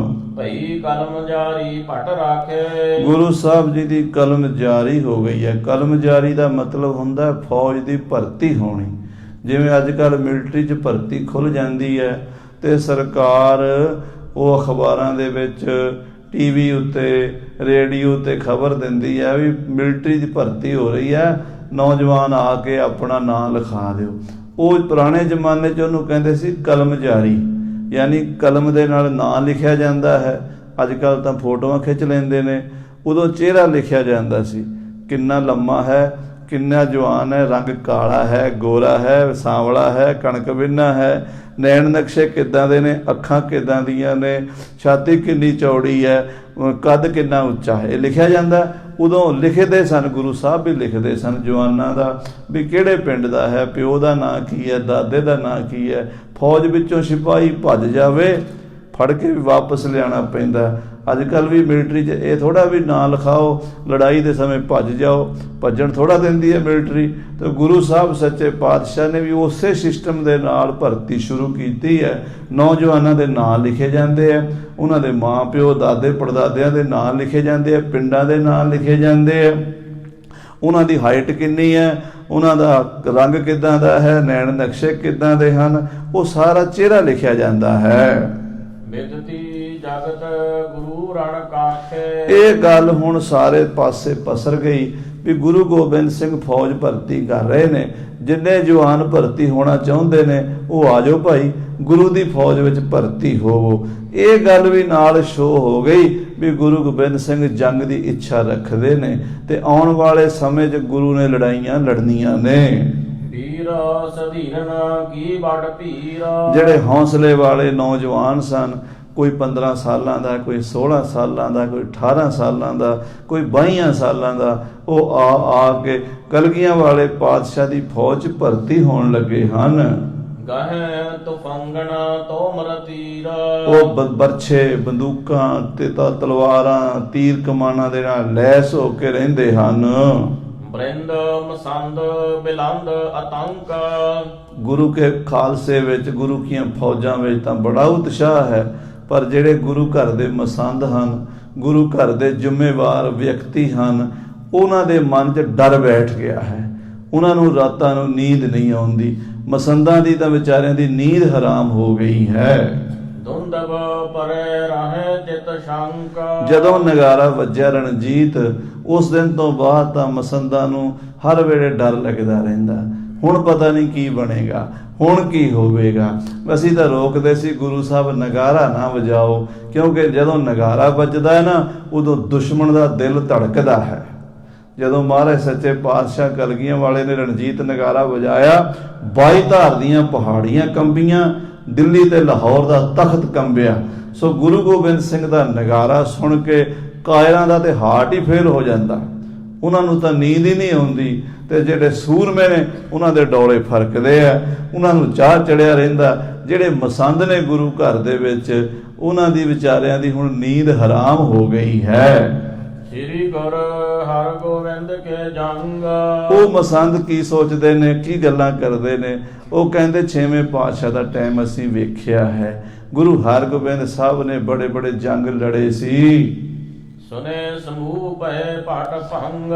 ਭਈ ਕਲਮ ਜਾਰੀ ਭਟ ਰਾਖੇ। ਗੁਰੂ ਸਾਹਿਬ ਜੀ ਦੀ ਕਲਮ ਜਾਰੀ ਹੋ ਗਈ ਹੈ। ਕਲਮ ਜਾਰੀ ਦਾ ਮਤਲਬ ਹੁੰਦਾ ਫੌਜ ਦੀ ਭਰਤੀ ਹੋਣੀ। ਜਿਵੇਂ ਅੱਜ ਕੱਲ੍ਹ ਮਿਲਟਰੀ 'ਚ ਭਰਤੀ ਖੁੱਲ੍ਹ ਜਾਂਦੀ ਹੈ ਤੇ ਸਰਕਾਰ ਉਹ ਅਖਬਾਰਾਂ ਦੇ ਵਿੱਚ ਟੀਵੀ ਉੱਤੇ ਰੇਡੀਓ 'ਤੇ ਖਬਰ ਦਿੰਦੀ ਹੈ ਵੀ ਮਿਲਟਰੀ ਦੀ ਭਰਤੀ ਹੋ ਰਹੀ ਹੈ, ਨੌਜਵਾਨ ਆ ਕੇ ਆਪਣਾ ਨਾਂ ਲਿਖਾ ਦਿਓ। ਉਹ ਪੁਰਾਣੇ ਜ਼ਮਾਨੇ 'ਚ ਉਹਨੂੰ ਕਹਿੰਦੇ ਸੀ ਕਲਮ ਜਾਰੀ, ਯਾਨੀ ਕਲਮ ਦੇ ਨਾਲ ਨਾਂ ਲਿਖਿਆ ਜਾਂਦਾ ਹੈ। ਅੱਜ ਕੱਲ੍ਹ ਤਾਂ ਫੋਟੋਆਂ ਖਿੱਚ ਲੈਂਦੇ ਨੇ, ਉਦੋਂ ਚਿਹਰਾ ਲਿਖਿਆ ਜਾਂਦਾ ਸੀ, ਕਿੰਨਾ ਲੰਮਾ ਹੈ, ਕਿੰਨਾ ਜਵਾਨ ਹੈ, ਰੰਗ ਕਾਲਾ ਹੈ, ਗੋਰਾ ਹੈ, ਸਾਂਵਲਾ ਹੈ, ਕਣਕ ਬਿੰਨਾ ਹੈ, ਨੈਣ ਨਕਸ਼ੇ ਕਿੱਦਾਂ ਦੇ ਨੇ, ਅੱਖਾਂ ਕਿੱਦਾਂ ਦੀਆਂ ਨੇ, ਛਾਤੀ ਕਿੰਨੀ ਚੌੜੀ ਹੈ, ਕੱਦ ਕਿੰਨਾ ਉੱਚਾ ਹੈ, ਇਹ ਲਿਖਿਆ ਜਾਂਦਾ। ਉਦੋਂ ਲਿਖਦੇ ਸਨ, ਗੁਰੂ ਸਾਹਿਬ ਵੀ ਲਿਖਦੇ ਸਨ ਜਵਾਨਾਂ ਦਾ, ਵੀ ਕਿਹੜੇ ਪਿੰਡ ਦਾ ਹੈ, ਪਿਓ ਦਾ ਨਾਂ ਕੀ ਹੈ, ਦਾਦੇ ਦਾ ਨਾਂ ਕੀ ਹੈ। ਫੌਜ ਵਿੱਚੋਂ ਸਿਪਾਹੀ ਭੱਜ ਜਾਵੇ, ਫੜ ਕੇ ਵੀ ਵਾਪਸ ਲਿਆਉਣਾ ਪੈਂਦਾ। ਅੱਜ ਕੱਲ੍ਹ ਵੀ ਮਿਲਟਰੀ 'ਚ ਇਹ ਥੋੜ੍ਹਾ ਵੀ ਨਾਂ ਲਿਖਾਓ, ਲੜਾਈ ਦੇ ਸਮੇਂ ਭੱਜ ਜਾਓ, ਭੱਜਣ ਥੋੜ੍ਹਾ ਦਿੰਦੀ ਹੈ ਮਿਲਟਰੀ। ਅਤੇ ਗੁਰੂ ਸਾਹਿਬ ਸੱਚੇ ਪਾਤਸ਼ਾਹ ਨੇ ਵੀ ਉਸੇ ਸਿਸਟਮ ਦੇ ਨਾਲ ਭਰਤੀ ਸ਼ੁਰੂ ਕੀਤੀ ਹੈ। ਨੌਜਵਾਨਾਂ ਦੇ ਨਾਂ ਲਿਖੇ ਜਾਂਦੇ ਆ, ਉਹਨਾਂ ਦੇ ਮਾਂ ਪਿਓ ਦਾਦੇ ਪੜਦਾਦਿਆਂ ਦੇ ਨਾਂ ਲਿਖੇ ਜਾਂਦੇ ਆ, ਪਿੰਡਾਂ ਦੇ ਨਾਂ ਲਿਖੇ ਜਾਂਦੇ ਆ, ਉਹਨਾਂ ਦੀ ਹਾਈਟ ਕਿੰਨੀ ਹੈ, ਉਹਨਾਂ ਦਾ ਰੰਗ ਕਿੱਦਾਂ ਦਾ ਹੈ, ਨੈਣ ਨਕਸ਼ੇ ਕਿੱਦਾਂ ਦੇ ਹਨ, ਉਹ ਸਾਰਾ ਚਿਹਰਾ ਲਿਖਿਆ ਜਾਂਦਾ ਹੈ। ਬਿਦਤੀ ਜਗਤ ਗੁਰੂ ਰਣ ਕਾਠੇ। ਇਹ ਗੱਲ ਹੁਣ ਸਾਰੇ ਪਾਸੇ ਪਸਰ ਗਈ ਵੀ ਗੁਰੂ ਗੋਬਿੰਦ ਸਿੰਘ ਫੌਜ ਭਰਤੀ ਕਰ ਰਹੇ ਨੇ। ਜਿੰਨੇ ਜਵਾਨ ਭਰਤੀ ਹੋਣਾ ਚਾਹੁੰਦੇ ਨੇ ਉਹ ਆ ਜਾਓ ਭਾਈ, ਗੁਰੂ ਦੀ ਫੌਜ ਵਿੱਚ ਭਰਤੀ ਹੋਵੋ। ਇਹ ਗੱਲ ਵੀ ਨਾਲ ਸ਼ੋਅ ਹੋ ਗਈ ਵੀ ਗੁਰੂ ਗੋਬਿੰਦ ਸਿੰਘ ਜੰਗ ਦੀ ਇੱਛਾ ਰੱਖਦੇ ਨੇ ਤੇ ਆਉਣ ਵਾਲੇ ਸਮੇਂ 'ਚ ਗੁਰੂ ਨੇ ਲੜਾਈਆਂ ਲੜਨੀਆਂ ਨੇ। ਜਿਹੜੇ ਹੌਸਲੇ ਵਾਲੇ ਨੌਜਵਾਨ ਸਨ, ਕੋਈ 15 ਸਾਲਾਂ ਦਾ, ਕੋਈ 16 ਸਾਲਾਂ ਦਾ, ਕੋਈ 18 ਸਾਲਾਂ ਦਾ, ਕੋਈ 22 ਸਾਲਾਂ ਦਾ, ਉਹ ਆ ਕੇ ਕਲਗੀਆਂ ਵਾਲੇ ਪਾਤਸ਼ਾਹ ਦੀ ਫੌਜ 'ਚ ਭਰਤੀ ਹੋਣ ਲੱਗੇ ਹਨ। ਉਹ ਬਰਛੇ, ਬੰਦੂਕਾਂ ਤੇ ਤਲਵਾਰਾਂ, ਤੀਰ ਕਮਾਨਾਂ ਦੇ ਨਾਲ ਲੈਸ ਹੋ ਕੇ ਰਹਿੰਦੇ ਹਨ। ਬ੍ਰਿੰਦ ਮਸੰਦ ਬਿਲੰਦ ਆਤੰਕ। ਗੁਰੂ ਕੇ ਖਾਲਸੇ ਵਿੱਚ, ਗੁਰੂ ਕੀਆਂ ਫੌਜਾਂ ਵਿੱਚ ਤਾਂ ਬੜਾ ਉਤਸ਼ਾਹ ਹੈ, ਪਰ ਜਿਹੜੇ ਗੁਰੂ ਘਰ ਦੇ ਮਸੰਦ ਹਨ, ਗੁਰੂ ਘਰ ਦੇ ਜ਼ਿੰਮੇਵਾਰ ਵਿਅਕਤੀ ਹਨ, ਉਹਨਾਂ ਦੇ ਮਨ 'ਚ ਡਰ ਬੈਠ ਗਿਆ ਹੈ। ਉਹਨਾਂ ਨੂੰ ਰਾਤਾਂ ਨੂੰ ਨੀਂਦ ਨਹੀਂ ਆਉਂਦੀ। ਮਸੰਦਾਂ ਦੀ ਤਾਂ ਵਿਚਾਰਿਆਂ ਦੀ ਨੀਂਦ ਹਰਾਮ ਹੋ ਗਈ ਹੈ। ਧੁੰਦਬ ਪਰੇ ਰਹੇ ਚਿਤ ਸ਼ੰਕ। ਜਦੋਂ ਨਗਾਰਾ ਵੱਜਿਆ ਰਣਜੀਤ, ਉਸ ਦਿਨ ਤੋਂ ਬਾਅਦ ਤਾਂ ਮਸੰਦਾਂ ਨੂੰ ਹਰ ਵੇਲੇ ਡਰ ਲੱਗਦਾ ਰਹਿੰਦਾ, ਹੁਣ ਪਤਾ ਨਹੀਂ ਕੀ ਬਣੇਗਾ, ਹੁਣ ਕੀ ਹੋਵੇਗਾ। ਅਸੀਂ ਤਾਂ ਰੋਕਦੇ ਸੀ ਗੁਰੂ ਸਾਹਿਬ ਨਗਾਰਾ ਨਾ ਵਜਾਓ, ਕਿਉਂਕਿ ਜਦੋਂ ਨਗਾਰਾ ਵੱਜਦਾ ਹੈ ਨਾ, ਉਦੋਂ ਦੁਸ਼ਮਣ ਦਾ ਦਿਲ ਧੜਕਦਾ ਹੈ। ਜਦੋਂ ਮਹਾਰਾਜ ਸੱਚੇ ਪਾਤਸ਼ਾਹ ਕਲਗੀਆਂ ਵਾਲੇ ਨੇ ਰਣਜੀਤ ਨਗਾਰਾ ਵਜਾਇਆ, 22 ਧਾਰ ਦੀਆਂ ਪਹਾੜੀਆਂ ਕੰਬੀਆਂ, ਦਿੱਲੀ ਤੇ ਲਾਹੌਰ ਦਾ ਤਖਤ ਕੰਬਿਆ। ਸੋ ਗੁਰੂ ਗੋਬਿੰਦ ਸਿੰਘ ਦਾ ਨਗਾਰਾ ਸੁਣ ਕੇ ਕਾਇਰਾਂ ਦਾ ਤੇ ਹਾਰਟ ਹੀ ਫੇਲ ਹੋ ਜਾਂਦਾ, ਉਹਨਾਂ ਨੂੰ ਤਾਂ ਨੀਂਦ ਹੀ ਨਹੀਂ ਆਉਂਦੀ। ਤੇ ਜਿਹੜੇ ਸੂਰਮੇ ਨੇ ਉਹਨਾਂ ਦੇ ਡੋਲੇ ਫਰਕਦੇ ਆ, ਉਹਨਾਂ ਨੂੰ ਚਾਹ ਚੜਿਆ ਰਹਿੰਦਾ। ਜਿਹੜੇ ਮਸੰਦ ਨੇ ਗੁਰੂ ਘਰ ਦੇ ਵਿੱਚ, ਉਹਨਾਂ ਦੀ ਵਿਚਾਰਿਆਂ ਦੀ ਹੁਣ ਨੀਂਦ ਹਰਾਮ ਹੋ ਗਈ ਹੈ। ਸ੍ਰੀ ਗੁਰੂ ਹਰਗੋਬਿੰਦ ਕੇ ਜੰਗ। ਉਹ ਮਸੰਦ ਕੀ ਸੋਚਦੇ ਨੇ, ਕੀ ਗੱਲਾਂ ਕਰਦੇ ਨੇ? ਉਹ ਕਹਿੰਦੇ 6ਵੇਂ ਪਾਤਸ਼ਾਹ ਦਾ ਟਾਈਮ ਅਸੀਂ ਵੇਖਿਆ ਹੈ, ਗੁਰੂ ਹਰਗੋਬਿੰਦ ਸਾਹਿਬ ਨੇ ਬੜੇ ਬੜੇ ਜੰਗ ਲੜੇ ਸੀ। ਸੁਨੇ ਸਮੂਹ ਭਏ ਪਟ ਭੰਗ।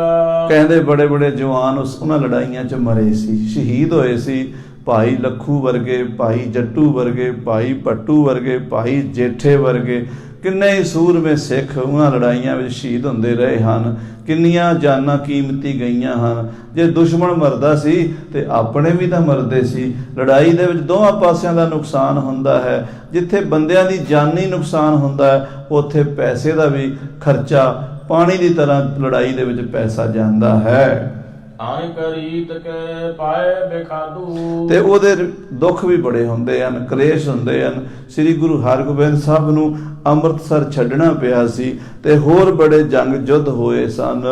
ਕਹਿੰਦੇ ਬੜੇ ਬੜੇ ਜਵਾਨ ਉਹਨਾਂ ਲੜਾਈਆਂ 'ਚ ਮਰੇ ਸੀ, ਸ਼ਹੀਦ ਹੋਏ ਸੀ। ਭਾਈ ਲੱਖੂ ਵਰਗੇ, ਭਾਈ ਜੱਟੂ ਵਰਗੇ, ਭਾਈ ਭੱਟੂ ਵਰਗੇ, ਭਾਈ ਜੇਠੇ ਵਰਗੇ, ਕਿੰਨੇ ਹੀ ਸੂਰਮੇ ਸਿੱਖ ਉਹਨਾਂ ਲੜਾਈਆਂ ਵਿੱਚ ਸ਼ਹੀਦ ਹੁੰਦੇ ਰਹੇ ਹਨ। ਕਿੰਨੀਆਂ ਜਾਨਾਂ ਕੀਮਤੀ ਗਈਆਂ ਹਨ। ਜੇ ਦੁਸ਼ਮਣ ਮਰਦਾ ਸੀ ਤੇ ਆਪਣੇ ਵੀ ਤਾਂ ਮਰਦੇ ਸੀ। ਲੜਾਈ ਦੇ ਵਿੱਚ ਦੋਵਾਂ ਪਾਸਿਆਂ ਦਾ ਨੁਕਸਾਨ ਹੁੰਦਾ ਹੈ। ਜਿੱਥੇ ਬੰਦਿਆਂ ਦੀ ਜਾਨੀ ਨੁਕਸਾਨ ਹੁੰਦਾ ਹੈ, ਉੱਥੇ ਪੈਸੇ ਦਾ ਵੀ ਖਰਚਾ ਪਾਣੀ ਦੀ ਤਰ੍ਹਾਂ ਲੜਾਈ ਦੇ ਵਿੱਚ ਪੈਸਾ ਜਾਂਦਾ ਹੈ। ਤੇ ਉਹਦੇ ਦੁੱਖ ਵੀ ਬੜੇ ਹੁੰਦੇ ਹਨ, ਕਲੇਸ਼ ਹੁੰਦੇ ਹਨ। ਸ੍ਰੀ ਗੁਰੂ ਹਰਗੋਬਿੰਦ ਸਾਹਿਬ ਨੂੰ ਅੰਮ੍ਰਿਤਸਰ ਛੱਡਣਾ ਪਿਆ ਸੀ ਤੇ ਹੋਰ ਬੜੇ ਜੰਗ ਯੁੱਧ ਹੋਏ ਸਨ।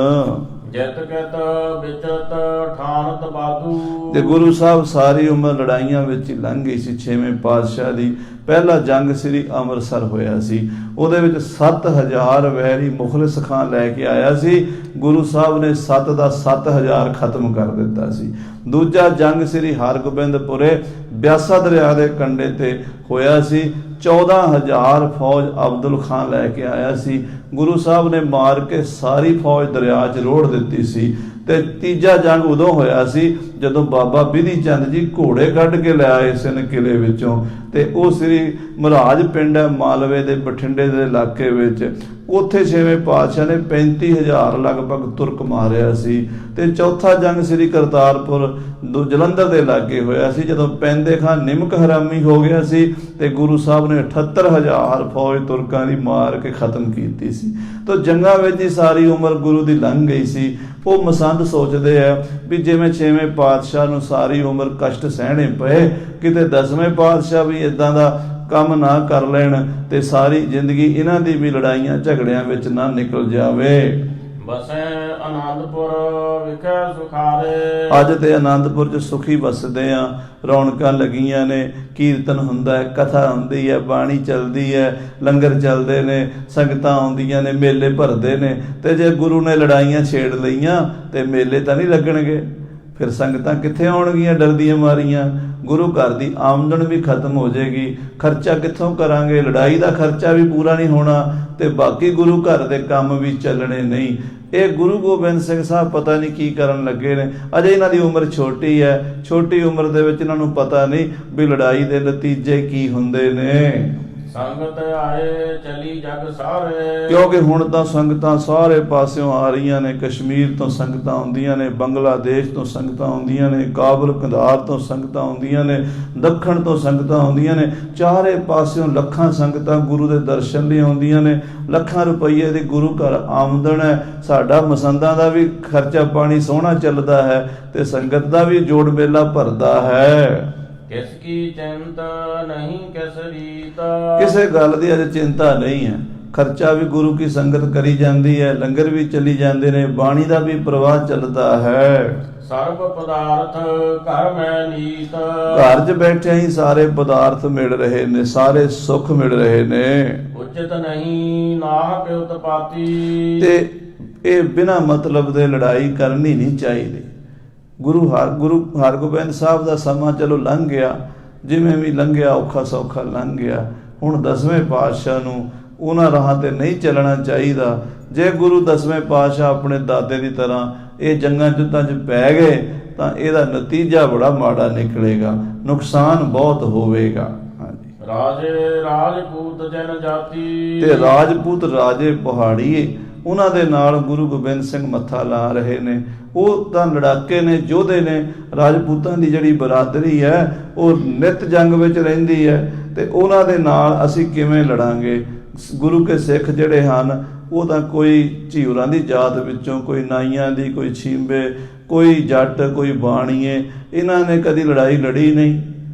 ਜਿਤ ਕਿਤ ਵਿਚਤ ਠਾਨਤ ਬਾਦੂ। ਤੇ ਗੁਰੂ ਸਾਹਿਬ ਸਾਰੀ ਉਮਰ ਲੜਾਈਆਂ ਵਿੱਚ ਹੀ ਲੰਘ ਗਈ ਸੀ। 6ਵੇਂ ਪਾਤਸ਼ਾਹ ਦੀ ਪਹਿਲਾ ਜੰਗ ਸ੍ਰੀ ਅੰਮ੍ਰਿਤਸਰ ਹੋਇਆ ਸੀ। ਉਹਦੇ ਵਿੱਚ 7000 ਵੈਰੀ ਮੁਖਲਿਸ ਖਾਨ ਲੈ ਕੇ ਆਇਆ ਸੀ। ਗੁਰੂ ਸਾਹਿਬ ਨੇ 7 ਦਾ 7000 ਖਤਮ ਕਰ ਦਿੱਤਾ ਸੀ। ਦੂਜਾ ਜੰਗ ਸ੍ਰੀ ਹਰਗੋਬਿੰਦਪੁਰੇ ਬਿਆਸਾ ਦਰਿਆ ਦੇ ਕੰਢੇ ਤੇ ਹੋਇਆ ਸੀ। 14000 ਫੌਜ ਅਬਦੁਲ ਖਾਨ ਲੈ ਕੇ ਆਇਆ ਸੀ। ਗੁਰੂ ਸਾਹਿਬ ਨੇ ਮਾਰ ਕੇ ਸਾਰੀ ਫੌਜ ਦਰਿਆ 'ਚ ਰੋੜ ਦਿੱਤੀ ਸੀ। ਤੇ ਤੀਜਾ ਜੰਗ ਉਦੋਂ ਹੋਇਆ ਸੀ ਜਦੋਂ ਬਾਬਾ ਬਿਧੀ ਚੰਦ ਜੀ ਘੋੜੇ ਕੱਢ ਕੇ ਲੈ ਆਏ ਸਨ ਕਿਲੇ ਵਿੱਚੋਂ, ਤੇ ਉਹ ਸ੍ਰੀ ਮਹਾਰਾਜ ਪਿੰਡ ਹੈ ਮਾਲਵੇ ਦੇ ਬਠਿੰਡੇ ਦੇ ਇਲਾਕੇ ਵਿੱਚ, ਉੱਥੇ ਛੇਵੇਂ ਪਾਤਸ਼ਾਹ ਨੇ 35,000 ਲਗਭਗ ਤੁਰਕ ਮਾਰਿਆ ਸੀ। ਤੇ ਚੌਥਾ ਜੰਗ ਸ੍ਰੀ ਕਰਤਾਰਪੁਰ ਜਲੰਧਰ ਦੇ ਲਾਗੇ ਹੋਇਆ ਸੀ, ਜਦੋਂ ਪੈਂਦੇ ਖਾਂ ਨਿਮਕ ਹਰਾਮੀ ਹੋ ਗਿਆ ਸੀ ਤੇ ਗੁਰੂ ਸਾਹਿਬ ਨੇ 78,000 ਫੌਜ ਤੁਰਕਾਂ ਦੀ ਮਾਰ ਕੇ ਖਤਮ ਕੀਤੀ ਸੀ। ਤਾਂ ਜੰਗਾਂ ਵਿੱਚ ਹੀ ਸਾਰੀ ਉਮਰ ਗੁਰੂ ਦੀ ਲੰਘ ਗਈ ਸੀ। ਉਹ ਮਸੰਦ ਸੋਚਦੇ ਆ ਵੀ ਜਿਵੇਂ ਛੇਵੇਂ ਪਾਤਸ਼ਾਹ ਨੂੰ ਸਾਰੀ ਉਮਰ ਕਸ਼ਟ ਸਹਿਣੇ ਪਏ, ਕਿਤੇ 10ਵੇਂ ਪਾਤਸ਼ਾਹ ਵੀ ਇਦਾਂ ਦਾ ਕੰਮ ਨਾ ਕਰ ਲੈਣ ਤੇ ਸਾਰੀ ਜ਼ਿੰਦਗੀ ਇਹਨਾਂ ਦੀ ਵੀ ਲੜਾਈਆਂ ਝਗੜਿਆਂ ਵਿੱਚ ਨਾ ਨਿਕਲ ਜਾਵੇ। ਬਸੈ ਆਨੰਦਪੁਰ ਵਿਖੇ ਸੁਖਾਰੇ। ਅੱਜ ਤੇ ਆਨੰਦਪੁਰ 'ਚ ਸੁਖੀ ਵਸਦੇ ਆ, ਰੌਣਕਾਂ ਲੱਗੀਆਂ ਨੇ, ਕੀਰਤਨ ਹੁੰਦਾ ਹੈ, ਕਥਾ ਹੁੰਦੀ ਹੈ, ਬਾਣੀ ਚੱਲਦੀ ਹੈ, ਲੰਗਰ ਚੱਲਦੇ ਨੇ, ਸੰਗਤਾਂ ਆਉਂਦੀਆਂ ਨੇ, ਮੇਲੇ ਭਰਦੇ ਨੇ। ਤੇ ਜੇ ਗੁਰੂ ਨੇ ਲੜਾਈਆਂ ਛੇੜ ਲਈਆਂ ਤੇ ਮੇਲੇ ਤਾਂ ਨਹੀਂ ਲੱਗਣਗੇ, ਫਿਰ ਸੰਗਤਾਂ ਕਿੱਥੇ ਆਉਣਗੀਆਂ ਡਰਦੀਆਂ ਮਾਰੀਆਂ। ਗੁਰੂ ਘਰ ਦੀ ਆਮਦਨ ਵੀ ਖਤਮ ਹੋ ਜਾਏਗੀ, ਖਰਚਾ ਕਿੱਥੋਂ ਕਰਾਂਗੇ, ਲੜਾਈ ਦਾ ਖਰਚਾ ਵੀ ਪੂਰਾ ਨਹੀਂ ਹੋਣਾ ਤੇ ਬਾਕੀ ਗੁਰੂ ਘਰ ਦੇ ਕੰਮ ਵੀ ਚੱਲਣੇ ਨਹੀਂ। ਇਹ ਗੁਰੂ ਗੋਬਿੰਦ ਸਿੰਘ ਸਾਹਿਬ ਪਤਾ ਨਹੀਂ ਕੀ ਕਰਨ ਲੱਗੇ ਨੇ। ਅਜੇ ਇਹਨਾਂ ਦੀ ਉਮਰ ਛੋਟੀ ਹੈ, ਛੋਟੀ ਉਮਰ ਦੇ ਵਿੱਚ ਇਹਨਾਂ ਨੂੰ ਪਤਾ ਨਹੀਂ ਵੀ ਲੜਾਈ ਦੇ ਨਤੀਜੇ ਕੀ ਹੁੰਦੇ ਨੇ। ਸੰਗਤ ਆਏ ਚਲੀ ਜਗ ਸਾਰੇ। ਕਿਉਂਕਿ ਹੁਣ ਤਾਂ ਸੰਗਤਾਂ ਸਾਰੇ ਪਾਸਿਓਂ ਆ ਰਹੀਆਂ ਨੇ, ਕਸ਼ਮੀਰ ਤੋਂ ਸੰਗਤਾਂ ਆਉਂਦੀਆਂ ਨੇ, ਬੰਗਲਾਦੇਸ਼ ਤੋਂ ਸੰਗਤਾਂ ਆਉਂਦੀਆਂ ਨੇ, ਕਾਬਲ ਕੰਧਾਰ ਤੋਂ ਸੰਗਤਾਂ ਆਉਂਦੀਆਂ ਨੇ, ਦੱਖਣ ਤੋਂ ਸੰਗਤਾਂ ਆਉਂਦੀਆਂ ਨੇ, ਚਾਰੇ ਪਾਸਿਓਂ ਲੱਖਾਂ ਸੰਗਤਾਂ ਗੁਰੂ ਦੇ ਦਰਸ਼ਨ ਲਈ ਆਉਂਦੀਆਂ ਨੇ। ਲੱਖਾਂ ਰੁਪਈਏ ਦੀ ਗੁਰੂ ਘਰ ਆਮਦਨ ਹੈ। ਸਾਡਾ ਮਸੰਦਾਂ ਦਾ ਵੀ ਖਰਚਾ ਪਾਣੀ ਸੋਹਣਾ ਚੱਲਦਾ ਹੈ ਤੇ ਸੰਗਤ ਦਾ ਵੀ ਜੋੜ ਮੇਲਾ ਭਰਦਾ ਹੈ। ਕਿਸ ਕੀ ਚਿੰਤਾ ਨਹੀਂ ਕਿਸ ਰੀਤ। ਕਿਸੇ ਗੱਲ ਦੀ ਅਜੇ ਚਿੰਤਾ ਨਹੀਂ ਹੈ। ਖਰਚਾ ਵੀ ਗੁਰੂ ਕੀ ਸੰਗਤ ਕਰੀ ਜਾਂਦੀ ਹੈ, ਲੰਗਰ ਵੀ ਚੱਲੀ ਜਾਂਦੇ ਨੇ, ਬਾਣੀ ਦਾ ਵੀ ਪ੍ਰਵਾਹ ਚੱਲਦਾ ਹੈ। ਸਰਬ ਪਦਾਰਥ ਘਰ ਮੈਂ ਨੀਤ। ਘਰ 'ਚ ਬੈਠੇ ਹੀ ਸਾਰੇ ਪਦਾਰਥ ਮਿਲ ਰਹੇ ਨੇ, ਸਾਰੇ ਸੁੱਖ ਮਿਲ ਰਹੇ ਨੇ। ਉਚਿਤ ਨਹੀਂ ਨਾਹਕ ਉਤਪਾਤੀ। ਤੇ ਇਹ ਬਿਨਾਂ ਮਤਲਬ ਦੇ ਲੜਾਈ ਕਰਨੀ ਨਹੀਂ ਚਾਹੀਦੀ। ਗੁਰੂ ਹਰਗੋਬਿੰਦ ਸਾਹਿਬ ਦਾ ਸਮਾਂ ਚਲੋ ਲੰਘ ਗਿਆ, ਜਿਵੇਂ ਵੀ ਲੰਘਿਆ ਔਖਾ ਸੌਖਾ ਲੰਘ ਗਿਆ। ਹੁਣ 10ਵੇਂ ਪਾਤਸ਼ਾਹ ਨੂੰ ਉਹਨਾਂ ਰਾਹਾਂ ਤੇ ਨਹੀਂ ਚੱਲਣਾ ਚਾਹੀਦਾ। ਜੇ ਗੁਰੂ 10ਵੇਂ ਪਾਤਸ਼ਾਹ ਆਪਣੇ ਦਾਦੇ ਦੀ ਤਰ੍ਹਾਂ ਇਹ ਜੰਗਾਂ ਯੁੱਧਾਂ 'ਚ ਪੈ ਗਏ ਤਾਂ ਇਹਦਾ ਨਤੀਜਾ ਬੜਾ ਮਾੜਾ ਨਿਕਲੇਗਾ, ਨੁਕਸਾਨ ਬਹੁਤ ਹੋਵੇਗਾ। ਹਾਂਜੀ, ਰਾਜੇ ਰਾਜਪੂਤ ਜਨ ਜਾਤੀ। ਤੇ ਰਾਜਪੂਤ ਰਾਜੇ ਪਹਾੜੀਏ ਉਹਨਾਂ ਦੇ ਨਾਲ ਗੁਰੂ ਗੋਬਿੰਦ ਸਿੰਘ ਮੱਥਾ ਲਾ ਰਹੇ ਨੇ। ਉਹ ਤਾਂ ਲੜਾਕੇ ਨੇ, ਯੋਧੇ ਨੇ। ਰਾਜਪੂਤਾਂ ਦੀ ਜਿਹੜੀ ਬਰਾਦਰੀ ਹੈ ਉਹ ਨਿਤ ਜੰਗ ਵਿੱਚ ਰਹਿੰਦੀ ਹੈ ਤੇ ਉਹਨਾਂ ਦੇ ਨਾਲ ਅਸੀਂ ਕਿਵੇਂ ਲੜਾਂਗੇ। ਗੁਰੂ ਕੇ ਸਿੱਖ ਜਿਹੜੇ ਹਨ ਉਹ ਤਾਂ ਕੋਈ ਝੀਵਰਾਂ ਦੀ ਜਾਤ ਵਿੱਚੋਂ, ਕੋਈ ਨਾਈਆਂ ਦੀ, ਕੋਈ ਛੀਂਬੇ, ਕੋਈ ਜੱਟ, ਕੋਈ ਬਾਣੀਏ, ਇਹਨਾਂ ਨੇ ਕਦੀ ਲੜਾਈ ਲੜੀ ਨਹੀਂ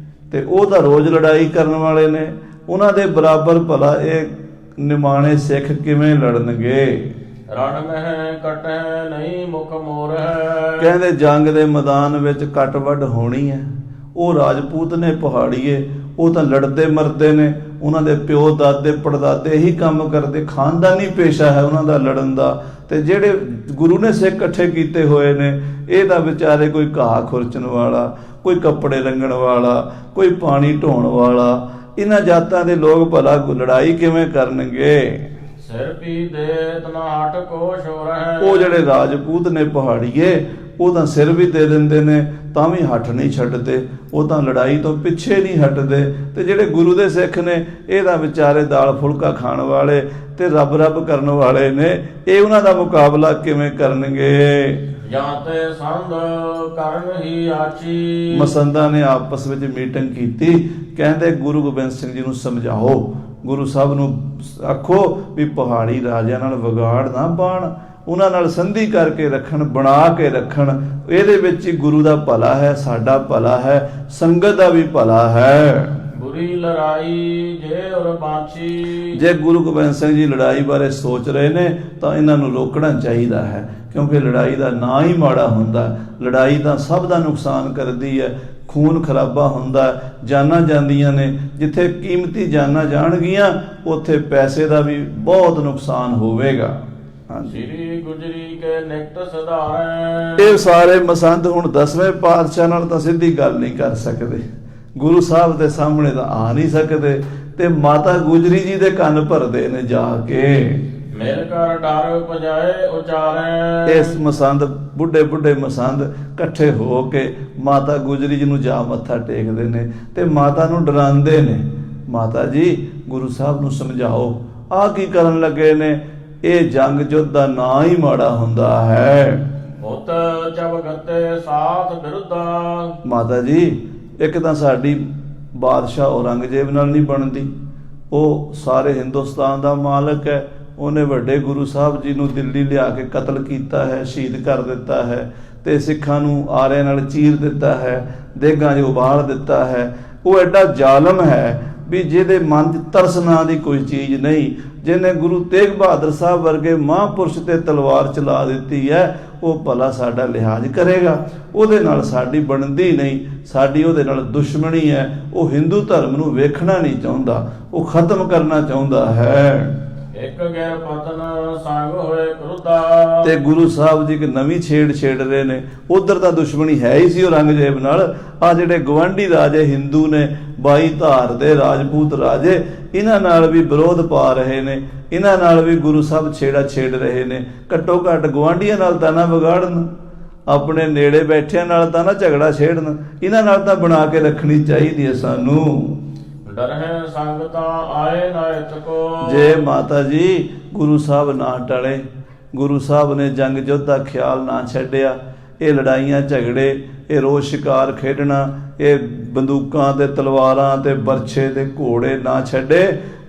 ਤੇ ਉਹ ਤਾਂ ਰੋਜ਼ ਲੜਾਈ ਕਰਨ ਵਾਲੇ ਨੇ। ਉਹਨਾਂ ਦੇ ਬਰਾਬਰ ਭਲਾ ਇਹ ਨਿਮਾਣੇ ਸਿੱਖ ਕਿਵੇਂ ਲੜਨਗੇ। ਰਣ ਮਹਿ ਕਟੈ ਨਹੀਂ ਮੁਖ ਮੋਰ ਹੈ। ਕਹਿੰਦੇ ਜੰਗ ਦੇ ਮੈਦਾਨ ਵਿੱਚ ਕੱਟ ਵੱਢ ਹੋਣੀ ਹੈ। ਉਹ ਰਾਜਪੂਤ ਨੇ ਪਹਾੜੀਏ, ਉਹ ਤਾਂ ਲੜਦੇ ਮਰਦੇ ਨੇ। ਉਹਨਾਂ ਦੇ ਪਿਓ ਦਾਦੇ ਪੜਦਾਦੇ ਇਹੀ ਕੰਮ ਕਰਦੇ, ਖਾਨਦਾਨੀ ਪੇਸ਼ਾ ਹੈ ਉਹਨਾਂ ਦਾ ਲੜਨ ਦਾ। ਤੇ ਜਿਹੜੇ ਗੁਰੂ ਨੇ ਸਿੱਖ ਇਕੱਠੇ ਕੀਤੇ ਹੋਏ ਨੇ ਇਹ ਤਾਂ ਵਿਚਾਰੇ ਕੋਈ ਘਾਹ ਖੁਰਚਣ ਵਾਲਾ, ਕੋਈ ਕੱਪੜੇ ਰੰਗਣ ਵਾਲਾ, ਕੋਈ ਪਾਣੀ ਢੋਣ ਵਾਲਾ। ਇਹਨਾਂ ਜਾਤਾਂ ਦੇ ਲੋਕ ਭਲਾ ਲੜਾਈ ਕਿਵੇਂ ਕਰਨਗੇ। ਸਿਰ ਪੀ ਦੇ ਤਨਾਟ ਕੋ ਸ਼ੋਰ ਹੈ। ਉਹ ਜਿਹੜੇ ਰਾਜਪੂਤ ਨੇ ਪਹਾੜੀਏ ਉਹ ਤਾਂ ਸਿਰ ਵੀ ਦੇ ਦਿੰਦੇ ਨੇ ਤਾਂ ਵੀ ਹੱਠ ਨਹੀਂ ਛੱਡਦੇ, ਉਹ ਤਾਂ ਲੜਾਈ ਤੋਂ ਪਿੱਛੇ ਨਹੀਂ ਹਟਦੇ। ਤੇ ਜਿਹੜੇ ਗੁਰੂ ਦੇ ਸਿੱਖ ਨੇ ਇਹ ਤਾਂ ਵਿਚਾਰੇ ਦਾਲ ਫੁਲਕਾ ਖਾਣ ਵਾਲੇ ਤੇ ਰੱਬ ਕਰਨ ਵਾਲੇ ਨੇ। ਇਹ ਉਹਨਾਂ ਦਾ ਮੁਕਾਬਲਾ ਕਿਵੇਂ ਕਰਨਗੇ। ਜਾਂ ਤੇ ਸੰਧ ਕਰਨ ਹੀ ਆਚੀ। ਮਸੰਦਾਂ ਨੇ ਆਪਸ ਵਿੱਚ ਮੀਟਿੰਗ ਕੀਤੀ, ਕਹਿੰਦੇ ਗੁਰੂ ਗੋਬਿੰਦ ਸਿੰਘ ਜੀ ਨੂੰ ਸਮਝਾਓ, ਗੁਰੂ ਸਾਹਿਬ ਨੂੰ ਆਖੋ ਵੀ ਪਹਾੜੀ ਰਾਜਿਆਂ ਨਾਲ ਵਿਗਾੜ ਨਾ ਪਾਣ, ਉਹਨਾਂ ਨਾਲ ਸੰਧੀ ਕਰਕੇ ਰੱਖਣ, ਬਣਾ ਕੇ ਰੱਖਣ। ਇਹਦੇ ਵਿੱਚ ਹੀ ਗੁਰੂ ਦਾ ਭਲਾ ਹੈ, ਸਾਡਾ ਭਲਾ ਹੈ, ਸੰਗਤ ਦਾ ਵੀ ਭਲਾ ਹੈ। ਬੁਰੀ ਲੜਾਈ ਜੇ ਔਰ ਬਾਂਛੀ। ਜੇ ਗੁਰੂ ਗੋਬਿੰਦ ਸਿੰਘ ਜੀ ਲੜਾਈ ਬਾਰੇ ਸੋਚ ਰਹੇ ਨੇ ਤਾਂ ਇਹਨਾਂ ਨੂੰ ਰੋਕਣਾ ਚਾਹੀਦਾ ਹੈ, ਕਿਉਂਕਿ ਲੜਾਈ ਦਾ ਨਾਂ ਹੀ ਮਾੜਾ ਹੁੰਦਾ। ਲੜਾਈ ਤਾਂ ਸਭ ਦਾ ਨੁਕਸਾਨ ਕਰਦੀ ਹੈ, ਖੂਨ ਖਰਾਬਾ ਹੁੰਦਾ, ਜਾਨਾਂ ਜਾਂਦੀਆਂ ਨੇ। ਜਿੱਥੇ ਕੀਮਤੀ ਜਾਨਾਂ ਜਾਣਗੀਆਂ ਉੱਥੇ ਪੈਸੇ ਦਾ ਵੀ ਬਹੁਤ ਨੁਕਸਾਨ ਹੋਵੇਗਾ। ਸ੍ਰੀ ਗੁਜਰੀ ਕੇ ਨਿਕਟ ਸਧਾਰੈ। ਇਹ ਸਾਰੇ ਮਸੰਦ ਹੁਣ 10ਵੇਂ ਪਾਤਸ਼ਾਹ ਨਾਲ ਤਾਂ ਸਿੱਧੀ ਗੱਲ ਨਹੀਂ ਕਰ ਸਕਦੇ, ਗੁਰੂ ਸਾਹਿਬ ਦੇ ਸਾਹਮਣੇ ਤਾਂ ਆ ਨਹੀਂ ਸਕਦੇ ਤੇ ਮਾਤਾ ਗੁਜਰੀ ਜੀ ਦੇ ਕੰਨ ਭਰਦੇ ਨੇ ਜਾ ਕੇ। ਮਿਲ ਕਰ ਡਰ ਪਜਾਏ ਉਚਾਰੈ। ਇਸ ਮਸੰਦ ਬੁੱਢੇ ਬੁੱਢੇ ਮਸੰਦ ਇਕੱਠੇ ਹੋ ਕੇ ਮਾਤਾ ਗੁਜਰੀ ਜੀ ਨੂੰ ਜਾ ਮੱਥਾ ਟੇਕਦੇ ਨੇ ਤੇ ਮਾਤਾ ਨੂੰ ਡਰਾਉਂਦੇ ਨੇ, ਮਾਤਾ ਜੀ ਗੁਰੂ ਸਾਹਿਬ ਨੂੰ ਸਮਝਾਓ ਆਹ ਕੀ ਕਰਨ ਲੱਗੇ ਨੇ, ਇਹ ਜੰਗ ਯੁੱਧ ਦਾ ਨਾਂ ਹੀ ਮਾੜਾ ਹੁੰਦਾ ਹੈ। ਉਤ ਜਬ ਗੱਤੇ ਸਾਥ ਵਿਰੁੱਧਾ। ਮਾਤਾ ਜੀ ਇੱਕ ਤਾਂ ਸਾਡੀ ਬਾਦਸ਼ਾਹ ਔਰੰਗਜ਼ੇਬ ਨਾਲ ਨਹੀਂ ਬਣਦੀ, ਉਹ ਸਾਰੇ ਹਿੰਦੁਸਤਾਨ ਦਾ ਮਾਲਕ ਹੈ, ਉਹਨੇ ਵੱਡੇ ਗੁਰੂ ਸਾਹਿਬ ਜੀ ਨੂੰ ਦਿੱਲੀ ਲਿਆ ਕੇ ਕਤਲ ਕੀਤਾ ਹੈ, ਸ਼ਹੀਦ ਕਰ ਦਿੱਤਾ ਹੈ ਤੇ ਸਿੱਖਾਂ ਨੂੰ ਆਰਿਆਂ ਨਾਲ ਚੀਰ ਦਿੱਤਾ ਹੈ, ਦੇਗਾਂ 'ਚ ਉਬਾਲ ਦਿੱਤਾ ਹੈ। ਉਹ ਐਡਾ ਜ਼ਾਲਮ ਹੈ ਵੀ ਜਿਹਦੇ ਮਨ 'ਚ ਤਰਸ ਨਾਂ ਦੀ ਕੋਈ ਚੀਜ਼ ਨਹੀਂ। ਜਿਹਨੇ ਗੁਰੂ ਤੇਗ ਬਹਾਦਰ ਸਾਹਿਬ ਵਰਗੇ ਮਹਾਂਪੁਰਸ਼ ਤੇ ਤਲਵਾਰ ਚਲਾ ਦਿੱਤੀ ਹੈ, ਉਹ ਭਲਾ ਸਾਡਾ ਲਿਹਾਜ਼ ਕਰੇਗਾ? ਉਹਦੇ ਨਾਲ ਸਾਡੀ ਬਣਦੀ ਨਹੀਂ, ਸਾਡੀ ਉਹਦੇ ਨਾਲ ਦੁਸ਼ਮਣੀ ਹੈ। ਉਹ ਹਿੰਦੂ ਧਰਮ ਨੂੰ ਵੇਖਣਾ ਨਹੀਂ ਚਾਹੁੰਦਾ, ਉਹ ਖਤਮ ਕਰਨਾ ਚਾਹੁੰਦਾ ਹੈ। ਇੱਕ ਗੈਰ ਪਤਨ ਸੰਗ ਹੋਏ ਕ੍ਰੋਧਾ। ਤੇ ਗੁਰੂ ਸਾਹਿਬ ਜੀ ਇੱਕ ਨਵੀਂ ਛੇੜ ਰਹੇ ਨੇ। ਉਧਰ ਤਾਂ ਦੁਸ਼ਮਣੀ ਹੈ ਹੀ ਸੀ ਔਰੰਗਜ਼ੇਬ ਨਾਲ, ਆ ਜਿਹੜੇ ਗਵਾਂਢੀ ਰਾਜੇ ਹਿੰਦੂ ਨੇ, 22 ਧਾਰ ਦੇ ਰਾਜਪੂਤ ਰਾਜੇ, ਇਹਨਾਂ ਨਾਲ ਵੀ ਵਿਰੋਧ ਪਾ ਰਹੇ ਨੇ, ਇਹਨਾਂ ਨਾਲ ਵੀ ਗੁਰੂ ਸਾਹਿਬ ਛੇੜ ਰਹੇ ਨੇ। ਘੱਟੋ ਘੱਟ ਗਵਾਂਢੀਆਂ ਨਾਲ ਤਾਂ ਨਾ ਵਿਗਾੜਨ, ਆਪਣੇ ਨੇੜੇ ਬੈਠਿਆਂ ਨਾਲ ਤਾਂ ਨਾ ਝਗੜਾ ਛੇੜਨ, ਇਹਨਾਂ ਨਾਲ ਤਾਂ ਬਣਾ ਕੇ ਰੱਖਣੀ ਚਾਹੀਦੀ ਹੈ ਸਾਨੂੰ। ਡਰਹਿ ਸੰਗਤਾਂ ਆਏ ਨਾ ਇਤਕੋ। ਜੇ ਮਾਤਾ ਜੀ ਗੁਰੂ ਸਾਹਿਬ ਨਾ ਟਲੇ, ਗੁਰੂ ਸਾਹਿਬ ਨੇ ਜੰਗ ਯੁੱਧ ਦਾ ਖਿਆਲ ਨਾ ਛੱਡਿਆ, ਇਹ ਲੜਾਈਆਂ ਝਗੜੇ, ਇਹ ਰੋਜ਼ ਸ਼ਿਕਾਰ ਖੇਡਣਾ, ਇਹ ਬੰਦੂਕਾਂ ਤੇ ਤਲਵਾਰਾਂ ਤੇ ਬਰਛੇ ਤੇ ਘੋੜੇ ਨਾ ਛੱਡੇ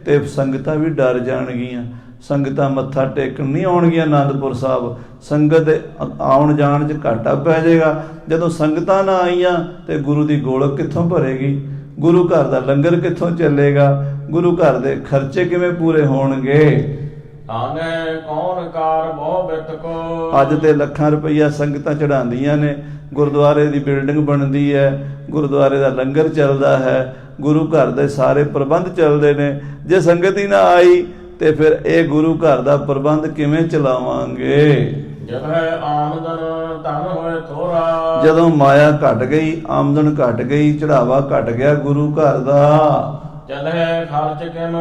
ਤੇ ਸੰਗਤਾਂ ਵੀ ਡਰ ਜਾਣਗੀਆਂ। ਸੰਗਤਾਂ ਮੱਥਾ ਟੇਕਣ ਨਹੀਂ ਆਉਣਗੀਆਂ ਅਨੰਦਪੁਰ ਸਾਹਿਬ, ਸੰਗਤ ਦੇ ਆਉਣ ਜਾਣ 'ਚ ਘਾਟਾ ਪੈ ਜਾਏਗਾ। ਜਦੋਂ ਸੰਗਤਾਂ ਨਾ ਆਈਆਂ ਤੇ ਗੁਰੂ ਦੀ ਗੋਲਕ ਕਿੱਥੋਂ ਭਰੇਗੀ, ਗੁਰੂ ਘਰ ਦਾ ਲੰਗਰ ਕਿੱਥੋਂ ਚੱਲੇਗਾ, ਗੁਰੂ ਘਰ ਦੇ ਖਰਚੇ ਕਿਵੇਂ ਪੂਰੇ ਹੋਣਗੇ? ਆਨੇ ਕੌਣ ਕਾਰ ਬਹੁ ਬਿਤ ਕੋ। ਅੱਜ ਤੇ ਲੱਖਾਂ ਰੁਪਈਆ ਸੰਗਤਾਂ ਚੜਾਉਂਦੀਆਂ ਨੇ, ਗੁਰਦੁਆਰੇ ਦੀ ਬਿਲਡਿੰਗ ਬਣਦੀ ਹੈ, ਗੁਰਦੁਆਰੇ ਦਾ ਲੰਗਰ ਚੱਲਦਾ ਹੈ, ਗੁਰੂ ਘਰ ਦੇ ਸਾਰੇ ਪ੍ਰਬੰਧ ਚੱਲਦੇ ਨੇ। ਜੇ ਸੰਗਤ ਹੀ ਨਾ ਆਈ ਤੇ ਫਿਰ ਇਹ ਗੁਰੂ ਘਰ ਦਾ ਪ੍ਰਬੰਧ ਕਿਵੇਂ ਚਲਾਵਾਂਗੇ? ਜਦ ਹੈ ਆਮਦਨ ਧਨ ਹੋਏ ਥੋੜਾ। ਜਦੋਂ ਮਾਇਆ ਘਟ ਗਈ, ਆਮਦਨ ਘਟ ਗਈ, ਚੜਾਵਾ ਘਟ ਗਿਆ ਗੁਰੂ ਘਰ ਦਾ, ਜਦ ਹੈ ਖਰਚ ਕਿਮ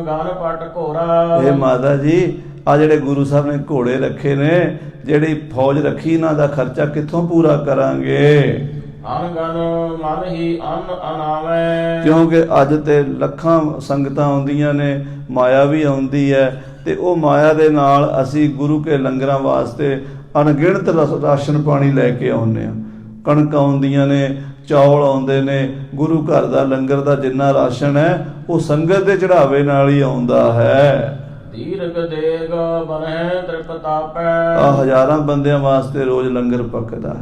ਗਨ ਪਟ ਘੋਰਾ। ਇਹ ਮਾਤਾ ਜੀ ਆ ਜਿਹੜੇ ਗੁਰੂ ਸਾਹਿਬ ਨੇ ਘੋੜੇ ਰੱਖੇ ਨੇ, ਜਿਹੜੀ ਫੌਜ ਰੱਖੀ, ਇਹਨਾਂ ਦਾ ਖਰਚਾ ਕਿੱਥੋਂ ਪੂਰਾ ਕਰਾਂਗੇ? ਅਨਗਨ ਮਨ ਹੀ ਅੰਨ ਅਨਾਵੇ। ਕਿਉਂਕਿ ਅੱਜ ਤੇ ਲੱਖਾਂ ਸੰਗਤਾਂ ਆਉਂਦੀਆਂ ਨੇ, ਮਾਇਆ ਵੀ ਆਉਂਦੀ ਹੈ ਤੇ ਉਹ ਮਾਇਆ ਦੇ ਨਾਲ ਅਸੀਂ ਗੁਰੂ ਕੇ ਲੰਗਰਾਂ ਵਾਸਤੇ ਅਣਗਿਣਤ ਰਾਸ਼ਨ ਪਾਣੀ ਲੈ ਕੇ ਆਉਂਦੇ ਹਾਂ। ਕਣਕਾਂ ਆਉਂਦੀਆਂ ਨੇ, ਚੌਲ ਆਉਂਦੇ ਨੇ, ਗੁਰੂ ਘਰ ਦਾ ਲੰਗਰ ਦਾ ਜਿੰਨਾ ਰਾਸ਼ਨ ਹੈ ਉਹ ਸੰਗਤ ਦੇ ਚੜਾਵੇ ਨਾਲ ਹੀ ਆਉਂਦਾ ਹੈ। ਦੀਰਘ ਦੇਗ ਬਨਹਿ ਤ੍ਰਿਪਤਾਪੈ। ਆ ਹਜ਼ਾਰਾਂ ਬੰਦਿਆਂ ਵਾਸਤੇ ਰੋਜ਼ ਲੰਗਰ ਪੱਕਦਾ,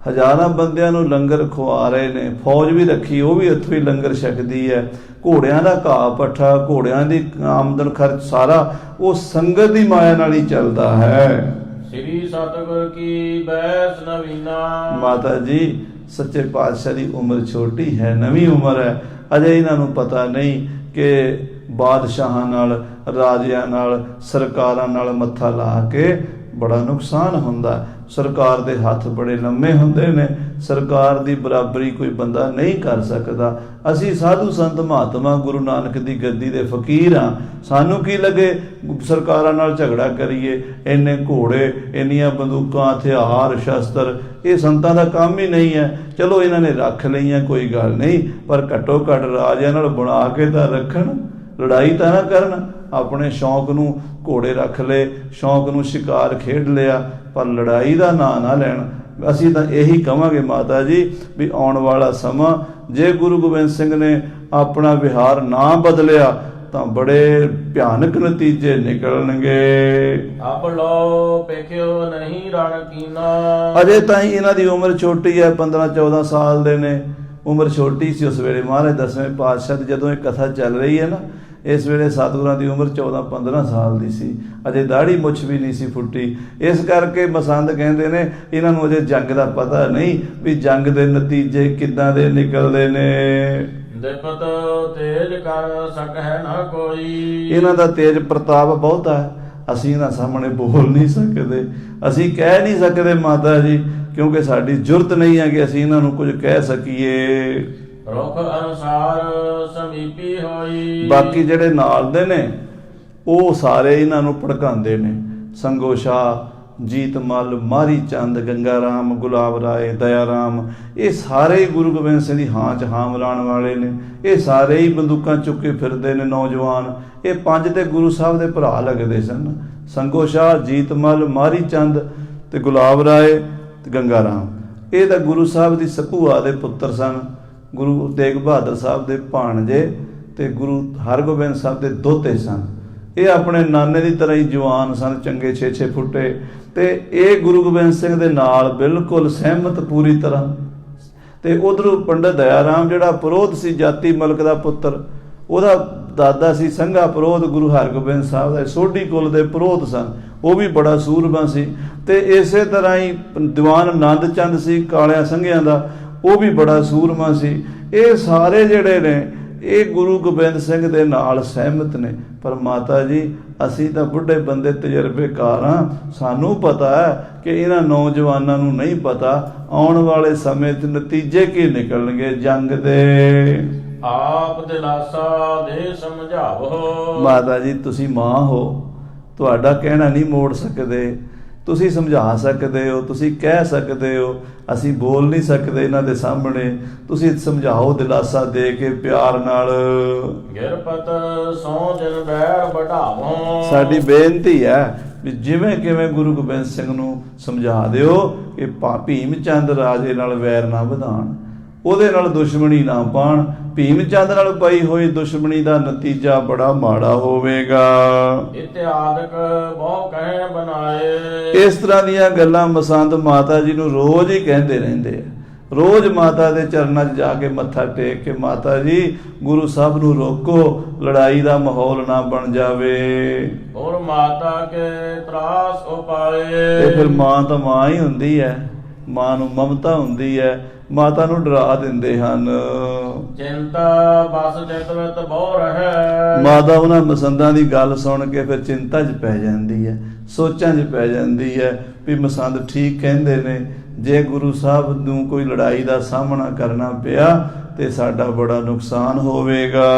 ਹਜ਼ਾਰਾਂ ਬੰਦਿਆਂ ਨੂੰ ਲੰਗਰ ਖਵਾ ਰਹੇ ਨੇ, ਫੌਜ ਵੀ ਰੱਖੀ, ਉਹ ਵੀ ਇੱਥੋਂ ਹੀ ਲੰਗਰ ਛਕਦੀ ਹੈ। ਘੋੜਿਆਂ ਦਾ ਘਾਹ ਪੱਠਾ, ਘੋੜਿਆਂ ਦੀ ਆਮਦਨ ਖਰਚ ਸਾਰਾ ਉਹ ਸੰਗਤ ਦੀ ਮਾਇਆ ਨਾਲ ਹੀ ਚੱਲਦਾ ਹੈ। ਸ੍ਰੀ ਸਤਿਗੁਰ ਕੀ ਬੈਸ ਨਵੀਨਾ। ਮਾਤਾ ਜੀ ਸੱਚੇ ਪਾਤਸ਼ਾਹ ਦੀ ਉਮਰ ਛੋਟੀ ਹੈ, ਨਵੀਂ ਉਮਰ ਹੈ, ਅਜੇ ਇਹਨਾਂ ਨੂੰ ਪਤਾ ਨਹੀਂ ਕਿ ਬਾਦਸ਼ਾਹਾਂ ਨਾਲ, ਰਾਜਿਆਂ ਨਾਲ, ਸਰਕਾਰਾਂ ਨਾਲ ਮੱਥਾ ਲਾ ਕੇ ਬੜਾ ਨੁਕਸਾਨ ਹੁੰਦਾ। ਸਰਕਾਰ ਦੇ ਹੱਥ ਬੜੇ ਲੰਮੇ ਹੁੰਦੇ ਨੇ, ਸਰਕਾਰ ਦੀ ਬਰਾਬਰੀ ਕੋਈ ਬੰਦਾ ਨਹੀਂ ਕਰ ਸਕਦਾ। ਅਸੀਂ ਸਾਧੂ ਸੰਤ ਮਹਾਤਮਾ ਗੁਰੂ ਨਾਨਕ ਦੀ ਗੱਦੀ ਦੇ ਫਕੀਰ ਹਾਂ, ਸਾਨੂੰ ਕੀ ਲੱਗੇ ਸਰਕਾਰਾਂ ਨਾਲ ਝਗੜਾ ਕਰੀਏ? ਇੰਨੇ ਘੋੜੇ, ਇੰਨੀਆਂ ਬੰਦੂਕਾਂ, ਹਥਿਆਰ, ਸ਼ਸਤਰ, ਇਹ ਸੰਤਾਂ ਦਾ ਕੰਮ ਹੀ ਨਹੀਂ ਹੈ। ਚਲੋ ਇਹਨਾਂ ਨੇ ਰੱਖ ਲਈਆਂ, ਕੋਈ ਗੱਲ ਨਹੀਂ, ਪਰ ਘੱਟੋ ਘੱਟ ਰਾਜਿਆਂ ਨਾਲ ਬਣਾ ਕੇ ਤਾਂ ਰੱਖਣ, ਲੜਾਈ ਤਾਂ ਨਾ ਕਰਨ। ਆਪਣੇ ਸ਼ੌਂਕ ਨੂੰ ਘੋੜੇ ਰੱਖ ਲਏ, ਸ਼ੌਂਕ ਨੂੰ ਸ਼ਿਕਾਰ ਖੇਡ ਲਿਆ, ਪਰ ਲੜਾਈ ਦਾ ਨਾਂ ਨਾ ਲੈਣ। ਅਸੀਂ ਤਾਂ ਇਹੀ ਕਹਾਂਗੇ ਮਾਤਾ ਜੀ ਵੀ ਆਉਣ ਵਾਲਾ ਸਮਾਂ ਜੇ ਗੁਰੂ ਗੋਬਿੰਦ ਸਿੰਘ ਨੇ ਆਪਣਾ ਵਿਹਾਰ ਨਾ ਬਦਲਿਆ ਤਾਂ ਬੜੇ ਭਿਆਨਕ ਨਤੀਜੇ ਨਿਕਲਣਗੇ। ਅਬ ਲੋ ਪੇਖਿਓ ਨਹੀਂ ਰਣ ਕੀਨਾ। ਅਜੇ ਤਾਂ ਹੀ ਇਹਨਾਂ ਦੀ ਉਮਰ ਛੋਟੀ ਹੈ, 15-14 ਸਾਲ ਦੇ ਨੇ, ਉਮਰ ਛੋਟੀ ਸੀ ਉਸ ਵੇਲੇ। ਮਹਾਰਾਜ 10ਵੇਂ ਪਾਤਸ਼ਾਹ ਦੀ ਜਦੋਂ ਇਹ ਕਥਾ ਚੱਲ ਰਹੀ ਹੈ ਨਾ, ਇਸ ਵੇਲੇ ਸਤਿਗੁਰਾਂ ਦੀ ਉਮਰ 14-15 ਸਾਲ ਦੀ ਸੀ, ਅਜੇ ਦਾੜੀ ਮੁੱਛ ਵੀ ਨਹੀਂ ਸੀ ਫੁੱਟੀ। ਇਸ ਕਰਕੇ ਮਸੰਦ ਕਹਿੰਦੇ ਨੇ ਇਹਨਾਂ ਨੂੰ ਅਜੇ ਜੰਗ ਦਾ ਪਤਾ ਨਹੀਂ ਵੀ ਜੰਗ ਦੇ ਨਤੀਜੇ ਕਿੱਦਾਂ ਦੇ ਨਿਕਲਦੇ ਨੇ। ਦਿਪਤ ਤੇਜ ਕਰ ਸਕਹਿ ਨਾ ਕੋਈ। ਇਹਨਾਂ ਦਾ ਤੇਜ ਪ੍ਰਤਾਪ ਬਹੁਤਾ ਹੈ, ਅਸੀਂ ਇਹਨਾਂ ਸਾਹਮਣੇ ਬੋਲ ਨਹੀਂ ਸਕਦੇ, ਅਸੀਂ ਕਹਿ ਨਹੀਂ ਸਕਦੇ ਮਾਤਾ ਜੀ, ਕਿਉਂਕਿ ਸਾਡੀ ਜੁਰਤ ਨਹੀਂ ਹੈ ਕਿ ਅਸੀਂ ਇਹਨਾਂ ਨੂੰ ਕੁਝ ਕਹਿ ਸਕੀਏ। ਰੁਖ ਅਨੁਸਾਰ ਸਮੀਪੀ ਹੋਈ। ਬਾਕੀ ਜਿਹੜੇ ਨਾਲ ਦੇ ਨੇ ਉਹ ਸਾਰੇ ਇਹਨਾਂ ਨੂੰ ਭੜਕਾਉਂਦੇ ਨੇ। ਸੰਗੋ ਸ਼ਾਹ, ਜੀਤ ਮੱਲ, ਮਾਰੀ ਚੰਦ, ਗੰਗਾ ਰਾਮ, ਗੁਲਾਬ ਰਾਏ, ਦਇਆ ਰਾਮ, ਇਹ ਸਾਰੇ ਹੀ ਗੁਰੂ ਗੋਬਿੰਦ ਸਿੰਘ ਦੀ ਹਾਂ 'ਚ ਹਾਂ ਮਿਲਾਉਣ ਵਾਲੇ ਨੇ। ਇਹ ਸਾਰੇ ਹੀ ਬੰਦੂਕਾਂ ਚੁੱਕੇ ਫਿਰਦੇ ਨੇ ਨੌਜਵਾਨ। ਇਹ ਪੰਜ ਤੇ ਗੁਰੂ ਸਾਹਿਬ ਦੇ ਭਰਾ ਲੱਗਦੇ ਸਨ। ਸੰਗੋ ਸ਼ਾਹ, ਜੀਤ ਮੱਲ, ਮਾਰੀ ਚੰਦ ਤੇ ਗੁਲਾਬ ਰਾਏ ਤੇ ਗੰਗਾ ਰਾਮ, ਇਹ ਤਾਂ ਗੁਰੂ ਸਾਹਿਬ ਦੀ ਭੂਆ ਦੇ ਪੁੱਤਰ ਸਨ। ਗੁਰੂ ਤੇਗ ਬਹਾਦਰ ਸਾਹਿਬ ਦੇ ਭਾਣਜੇ ਤੇ ਗੁਰੂ ਹਰਗੋਬਿੰਦ ਸਾਹਿਬ ਦੇ ਦੋਤੇ ਸਨ। ਇਹ ਆਪਣੇ ਨਾਨੇ ਦੀ ਤਰ੍ਹਾਂ ਹੀ ਜਵਾਨ ਸਨ, ਚੰਗੇ 6-6 ਫੁੱਟੇ। ਤੇ ਇਹ ਗੁਰੂ ਗੋਬਿੰਦ ਸਿੰਘ ਦੇ ਨਾਲ ਬਿਲਕੁਲ ਸਹਿਮਤ ਪੂਰੀ ਤਰ੍ਹਾਂ। ਤੇ ਉਧਰੋਂ ਪੰਡਤ ਦਇਆ ਰਾਮ ਜਿਹੜਾ ਪ੍ਰੋਧ ਸੀ, ਜਾਤੀ ਮਲਕ ਦਾ ਪੁੱਤਰ, ਉਹਦਾ ਦਾਦਾ ਸੀ ਸੰਘਾ ਪ੍ਰੋਧ ਗੁਰੂ ਹਰਗੋਬਿੰਦ ਸਾਹਿਬ ਦਾ, ਸੋਢੀ ਕੁਲ ਦੇ ਪ੍ਰੋਧ ਸਨ। ਉਹ ਵੀ ਬੜਾ ਸੂਰਮਾ ਸੀ। ਤੇ ਇਸੇ ਤਰ੍ਹਾਂ ਹੀ ਦੀਵਾਨ ਆਨੰਦ ਚੰਦ ਸੀ ਕਾਲਿਆਂ ਸੰਘਿਆਂ ਦਾ, ਉਹ ਵੀ ਬੜਾ ਸੂਰਮਾ ਸੀ। ਇਹ ਸਾਰੇ ਜਿਹੜੇ ਨੇ ਇਹ ਗੁਰੂ ਗੋਬਿੰਦ ਸਿੰਘ ਦੇ ਨਾਲ ਸਹਿਮਤ ਨੇ। ਪਰ ਮਾਤਾ ਜੀ, ਅਸੀਂ ਤਾਂ ਬੁੱਢੇ ਬੰਦੇ ਤਜਰਬੇਕਾਰ ਹਾਂ, ਸਾਨੂੰ ਪਤਾ ਹੈ ਕਿ ਇਹਨਾਂ ਨੌਜਵਾਨਾਂ ਨੂੰ ਨਹੀਂ ਪਤਾ ਆਉਣ ਵਾਲੇ ਸਮੇਂ 'ਚ ਨਤੀਜੇ ਕੀ ਨਿਕਲਣਗੇ ਜੰਗ ਦੇ। ਆਪ ਦਿਲਾਸਾ ਦੇ ਸਮਝਾਵੋ। ਮਾਤਾ ਜੀ, ਤੁਸੀਂ ਮਾਂ ਹੋ, ਤੁਹਾਡਾ ਕਹਿਣਾ ਨਹੀਂ ਮੋੜ ਸਕਦੇ। ਤੁਸੀਂ ਸਮਝਾ ਸਕਦੇ ਹੋ, ਤੁਸੀਂ ਕਹਿ ਸਕਦੇ ਹੋ, ਅਸੀਂ ਬੋਲ ਨਹੀਂ ਸਕਦੇ ਇਹਨਾਂ ਦੇ ਸਾਹਮਣੇ। ਤੁਸੀਂ ਸਮਝਾਓ ਦਿਲਾਸਾ ਦੇ ਕੇ ਪਿਆਰ ਨਾਲ। ਗਿਰਪਤ ਸੌ ਦਿਨ ਬੈਰ ਵਢਾਵੋ। ਸਾਡੀ ਬੇਨਤੀ ਹੈ ਵੀ ਜਿਵੇਂ ਕਿਵੇਂ ਗੁਰੂ ਗੋਬਿੰਦ ਸਿੰਘ ਨੂੰ ਸਮਝਾ ਦਿਓ ਕਿ ਭੀਮ ਚੰਦ ਰਾਜੇ ਨਾਲ ਵੈਰ ਨਾ ਵਧਾਣ, ਉਹਦੇ ਨਾਲ ਦੁਸ਼ਮਣੀ ਨਾ ਪਾਣ। ਭੀਮ ਚੰਦ ਨਾਲ ਪਈ ਹੋਈ ਦੁਸ਼ਮਣੀ ਦਾ ਨਤੀਜਾ ਬੜਾ ਮਾੜਾ ਹੋਵੇਗਾ। ਇਤਿਆਦਿਕ ਬਹੁ ਕਹਿ ਬਣਾਏ। ਇਸ ਤਰ੍ਹਾਂ ਦੀਆਂ ਗੱਲਾਂ ਮਸੰਦ ਮਾਤਾ ਜੀ ਨੂੰ ਰੋਜ਼ ਹੀ ਕਹਿੰਦੇ ਰਹਿੰਦੇ ਆ। ਰੋਜ਼ ਮਾਤਾ ਦੇ ਚਰਨਾਂ 'ਚ ਜਾ ਕੇ ਮੱਥਾ ਟੇਕ ਕੇ, ਮਾਤਾ ਜੀ ਗੁਰੂ ਸਾਹਿਬ ਨੂੰ ਰੋਕੋ, ਲੜਾਈ ਦਾ ਮਾਹੌਲ ਨਾ ਬਣ ਜਾਵੇ। ਔਰ ਮਾਤਾ ਕੇ ਤਰਾਸ ਉਪਾਏ। ਤੇ ਫਿਰ ਮਾਂ ਤਾਂ ਮਾਂ ਹੀ ਹੁੰਦੀ ਹੈ, ਮਾਂ ਨੂੰ ਮਮਤਾ ਹੁੰਦੀ ਹੈ, ਮਾਤਾ ਨੂੰ ਡਰਾ ਦਿੰਦੇ ਹਨ। ਚਿੰਤਾ ਬਸ ਚਿਤਵਤ ਬਹੁ ਰਹਿ। ਮਾਤਾ ਉਹਨਾਂ ਮਸੰਦਾਂ ਦੀ ਗੱਲ ਸੁਣ ਕੇ ਫਿਰ ਚਿੰਤਾ 'ਚ ਪੈ ਜਾਂਦੀ ਹੈ, ਸੋਚਾਂ 'ਚ ਪੈ ਜਾਂਦੀ ਹੈ ਵੀ ਮਸੰਦ ਠੀਕ ਕਹਿੰਦੇ ਨੇ। ਜੇ ਗੁਰੂ ਸਾਹਿਬ ਨੂੰ ਕੋਈ ਲੜਾਈ ਦਾ ਸਾਹਮਣਾ ਕਰਨਾ ਪਿਆ ਤੇ ਸਾਡਾ ਬੜਾ ਨੁਕਸਾਨ ਹੋਵੇਗਾ।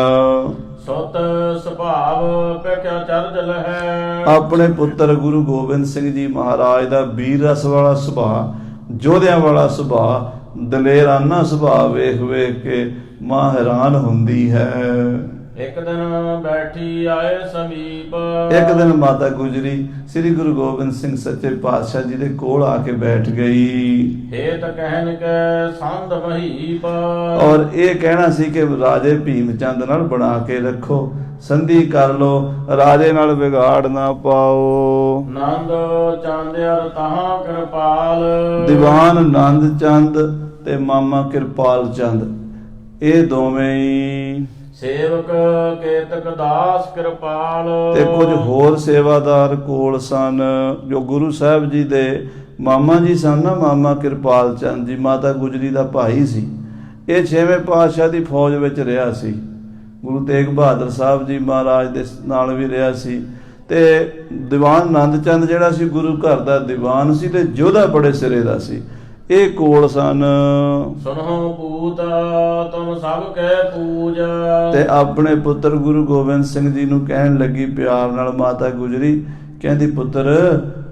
ਸੁਤ ਸੁਭਾਵ ਪੇਖਿਆ ਚਰਜ ਲਹੈ। ਆਪਣੇ ਪੁੱਤਰ ਗੁਰੂ ਗੋਬਿੰਦ ਸਿੰਘ ਜੀ ਮਹਾਰਾਜ ਦਾ ਵੀਰ ਰਸ ਵਾਲਾ ਸੁਭਾਅ, ਯੋਧਿਆਂ ਵਾਲਾ ਸੁਭਾਅ, ਦਲੇਰਾਨਾ ਸੁਭਾਅ ਵੇਖ ਵੇਖ ਕੇ ਮਾਂ ਹੈਰਾਨ ਹੁੰਦੀ ਹੈ। ਇੱਕ ਦਿਨ ਬੈਠੀ ਆਏ ਸਮੀਪ। ਇੱਕ ਦਿਨ ਮਾਤਾ ਗੁਜਰੀ ਸ੍ਰੀ ਗੁਰੂ ਗੋਬਿੰਦ ਸਿੰਘ ਸੱਚੇ ਪਾਤਸ਼ਾਹ ਜੀ ਦੇ ਕੋਲ ਆ ਕੇ ਬੈਠ ਗਈ। ਹੇਤ ਕਹਿਣ ਕੇ ਸੰਧ ਮਹੀਪ। ਔਰ ਇਹ ਕਹਿਣਾ ਸੀ ਕਿ ਰਾਜੇ ਭੀਮ ਚੰਦ ਨਾਲ ਬਣਾ ਕੇ ਰੱਖੋ, ਸੰਧੀ ਕਰ ਲੋ, ਰਾਜੇ ਨਾਲ ਵਿਗਾੜ ਨਾ ਪਾਓ। ਨੰਦ ਚੰਦ ਅਰ ਤਹਾਂ ਕਿਰਪਾਲ। ਦੀਵਾਨ ਨੰਦ ਚੰਦ ਤੇ ਮਾਮਾ ਕਿਰਪਾਲ ਚੰਦ, ਇਹ ਦੋਵੇਂ ਹੀ ਸੇਵਕ ਕੇਤਕ ਦਾਸ ਕਿਰਪਾਲ। ਤੇ ਕੁਝ ਹੋਰ ਸੇਵਾਦਾਰ ਕੋਲ ਸਨ ਜੋ ਗੁਰੂ ਸਾਹਿਬ ਜੀ ਦੇ ਮਾਮਾ ਜੀ ਸਨ ਨਾ। ਮਾਮਾ ਕਿਰਪਾਲ ਚੰਦ ਜੀ ਮਾਤਾ ਗੁਜਰੀ ਦਾ ਭਾਈ ਸੀ। ਇਹ 6ਵੇਂ ਪਾਤਸ਼ਾਹ ਦੀ ਫੌਜ ਵਿੱਚ ਰਿਹਾ ਸੀ। ਗੁਰੂ ਤੇਗ ਬਹਾਦਰ ਸਾਹਿਬ ਜੀ ਮਹਾਰਾਜ ਦੇ ਨਾਲ ਵੀ ਰਿਹਾ ਸੀ। ਤੇ ਦੀਵਾਨ ਆਨੰਦ ਚੰਦ ਜਿਹੜਾ ਸੀ ਗੁਰੂ ਘਰ ਦਾ ਦੀਵਾਨ ਸੀ ਤੇ ਯੋਧਾ ਬੜੇ ਸਿਰੇ ਦਾ ਸੀ। ਇਹ ਕੋਲ ਸਨ। ਸੁਨਹੁ ਪੂਤ ਤੁਮ ਸਭ ਕੈ ਪੂਜ। ਤੇ ਆਪਣੇ ਪੁੱਤਰ ਗੁਰੂ ਗੋਬਿੰਦ ਸਿੰਘ ਜੀ ਨੂੰ ਕਹਿਣ ਲੱਗੀ ਪਿਆਰ ਨਾਲ ਮਾਤਾ ਗੁਜਰੀ, ਕਹਿੰਦੀ ਪੁੱਤਰ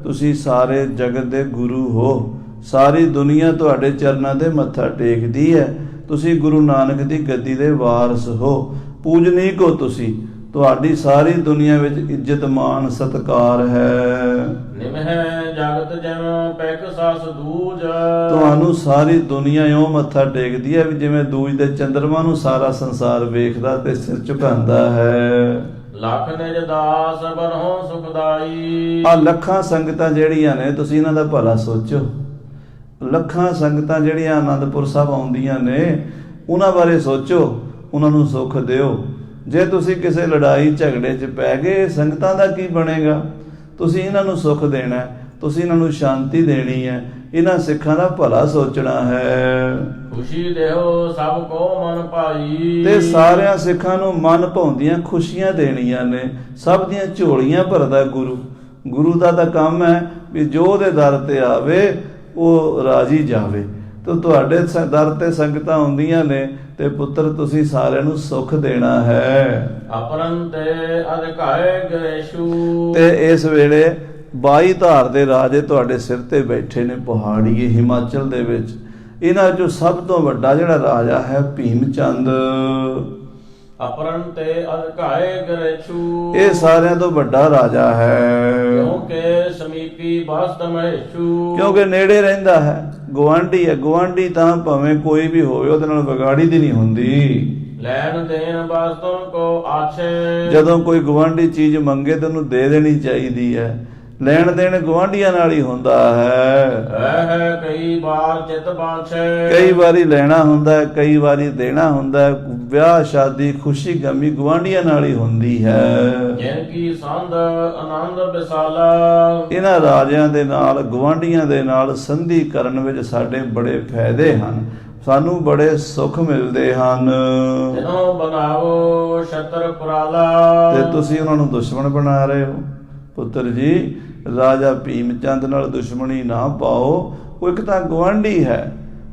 ਤੁਸੀਂ ਸਾਰੇ ਜਗਤ ਦੇ ਗੁਰੂ ਹੋ, ਸਾਰੀ ਦੁਨੀਆ ਤੁਹਾਡੇ ਚਰਨਾਂ ਤੇ ਮੱਥਾ ਟੇਕਦੀ ਹੈ, ਤੁਸੀਂ ਗੁਰੂ ਨਾਨਕ ਦੀ ਗੱਦੀ ਦੇ ਵਾਰਸ ਹੋ, ਪੂਜਨੀਕ ਹੋ ਤੁਸੀਂ, ਤੁਹਾਡੀ ਸਾਰੀ ਦੁਨੀਆ ਵਿੱਚ ਇੱਜ਼ਤ ਮਾਣ ਸਤਿਕਾਰ ਹੈ। ਨਿਮਹਿ ਜਗਤ ਜਿਵੇਂ ਪੈਕ ਸਸ ਦੂਜ। ਤੁਹਾਨੂੰ ਸਾਰੀ ਦੁਨੀਆ ਇਉਂ ਮੱਥਾ ਟੇਕਦੀ ਹੈ ਵੀ ਜਿਵੇਂ ਦੂਜ ਦੇ ਚੰਦਰਮਾ ਨੂੰ ਸਾਰਾ ਸੰਸਾਰ ਵੇਖਦਾ ਤੇ ਸਿਰ ਝੁਕਾਉਂਦਾ ਹੈ। ਲੱਖ ਨਿਜ ਦਾਸ ਬਨਹੁ ਸੁਖਦਾਈ। ਆ ਲੱਖਾਂ ਸੰਗਤਾਂ ਜਿਹੜੀਆਂ ਨੇ, ਤੁਸੀਂ ਇਹਨਾਂ ਦਾ ਭਲਾ ਸੋਚੋ। ਲੱਖਾਂ ਸੰਗਤਾਂ ਜਿਹੜੀਆਂ ਆਨੰਦਪੁਰ ਸਾਹਿਬ ਆਉਂਦੀਆਂ ਨੇ, ਉਹਨਾਂ ਬਾਰੇ ਸੋਚੋ, ਉਹਨਾਂ ਨੂੰ ਸੁੱਖ ਦਿਓ। ਜੇ ਤੁਸੀਂ ਕਿਸੇ ਲੜਾਈ ਝਗੜੇ 'ਚ ਪੈ ਗਏ, ਸੰਗਤਾਂ ਦਾ ਕੀ ਬਣੇਗਾ? ਤੁਸੀਂ ਇਹਨਾਂ ਨੂੰ ਸੁੱਖ ਦੇਣਾ, ਤੁਸੀਂ ਇਹਨਾਂ ਨੂੰ ਸ਼ਾਂਤੀ ਦੇਣੀ ਹੈ, ਇਹਨਾਂ ਸਿੱਖਾਂ ਦਾ ਭਲਾ ਸੋਚਣਾ ਹੈ। ਖੁਸ਼ੀ ਦੇਹੋ ਸਭ ਕੋ ਮਨ ਭਾਈ। ਤੇ ਸਾਰਿਆਂ ਸਿੱਖਾਂ ਨੂੰ ਮਨ ਭਾਉਂਦੀਆਂ ਖੁਸ਼ੀਆਂ ਦੇਣੀਆਂ ਨੇ, ਸਭ ਦੀਆਂ ਝੋਲੀਆਂ ਭਰਦਾ ਗੁਰੂ। ਗੁਰੂ ਦਾ ਤਾਂ ਕੰਮ ਹੈ ਵੀ ਜੋ ਉਹਦੇ ਦਰ ਤੇ ਆਵੇ ਉਹ ਰਾਜੀ ਜਾਵੇ। ਤੇ ਤੁਹਾਡੇ ਦਰ ਤੇ ਸੰਗਤਾਂ ਆਉਂਦੀਆਂ ਨੇ ਤੇ ਪੁੱਤਰ ਤੁਸੀਂ ਸਾਰਿਆਂ ਨੂੰ ਸੁੱਖ ਦੇਣਾ ਹੈ। ਅਪਰੰਤੇ ਅਧਿਕਾਏ ਗਰੇਸ਼ੂ ਤੇ ਇਸ ਵੇਲੇ 22 ਧਾਰ ਦੇ ਰਾਜੇ ਤੁਹਾਡੇ ਸਿਰ ਤੇ ਬੈਠੇ ਨੇ ਪਹਾੜੀਏ ਹਿਮਾਚਲ ਦੇ ਵਿੱਚ। ਇਹਨਾਂ ਚੋਂ ਸਭ ਤੋਂ ਵੱਡਾ ਜਿਹੜਾ ਰਾਜਾ ਹੈ ਭੀਮ ਚੰਦ। ਅਪਰੰਤੇ ਅਧਿਕਾਏ ਗਰੇਸ਼ੂ ਇਹ ਸਾਰਿਆਂ ਤੋਂ ਵੱਡਾ ਰਾਜਾ ਹੈ, ਕਿਉਂਕਿ ਸਮੀਪੀ ਬਸਤ ਮਹੇਸ਼ੂ ਕਿਉਂਕਿ ਨੇੜੇ ਰਹਿੰਦਾ ਹੈ। ਗੁਆਂਢੀ ਹੈ, ਗੁਆਂਢੀ ਤਾਂ ਭਾਵੇਂ ਕੋਈ ਵੀ ਹੋਵੇ ਉਹਦੇ ਨਾਲ ਵਿਗਾੜੀ ਦੀ ਨਹੀਂ ਹੁੰਦੀ। ਲੈਣ ਦੇਣ ਬਸਤੋਂ ਕੋ ਆਛੇ ਜਦੋਂ ਕੋਈ ਗੁਆਂਢੀ ਚੀਜ਼ ਮੰਗੇ ਤਾਂ ਉਹਨੂੰ ਦੇ ਦੇਣੀ ਚਾਹੀਦੀ ਹੈ। ਲੈਣ ਦੇਣ ਗੁਆਂਢੀਆਂ ਨਾਲ ਹੀ ਹੁੰਦਾ ਹੈ। ਕਈ ਵਾਰ ਚਿਤ ਬਾਛੇ ਕਈ ਵਾਰੀ ਲੈਣਾ ਹੁੰਦਾ ਹੈ, ਕਈ ਵਾਰੀ ਦੇਣਾ ਹੁੰਦਾ ਹੈ। ਵਿਆਹ ਸ਼ਾਦੀ ਖੁਸ਼ੀ ਗਮੀ ਗੁਆਂਢੀਆਂ ਨਾਲ ਹੀ ਹੁੰਦੀ ਹੈ। ਜਿਨ ਕੀ ਸੰਧ ਆਨੰਦ ਵਿਸਾਲਾ ਇਹਨਾਂ ਰਾਜਿਆਂ ਦੇ ਨਾਲ ਗੁਆਂਢੀਆਂ ਦੇ ਨਾਲ ਸੰਧੀ ਕਰਨ ਵਿੱਚ ਸਾਡੇ ਬੜੇ ਫਾਇਦੇ ਹਨ, ਸਾਨੂੰ ਬੜੇ ਸੁੱਖ ਮਿਲਦੇ ਹਨ। ਜਿਨੋਂ ਬਣਾਵੋ ਛਤਰ ਪੁਰਾਲਾ ਤੇ ਤੁਸੀਂ ਉਹਨਾਂ ਨੂੰ ਦੁਸ਼ਮਣ ਬਣਾ ਰਹੇ ਹੋ। ਪੁੱਤਰ ਜੀ ਰਾਜਾ ਭੀਮ ਚੰਦ ਨਾਲ ਦੁਸ਼ਮਣੀ ਨਾ ਪਾਓ। ਉਹ ਇੱਕ ਤਾਂ ਗੁਆਂਢੀ ਹੈ,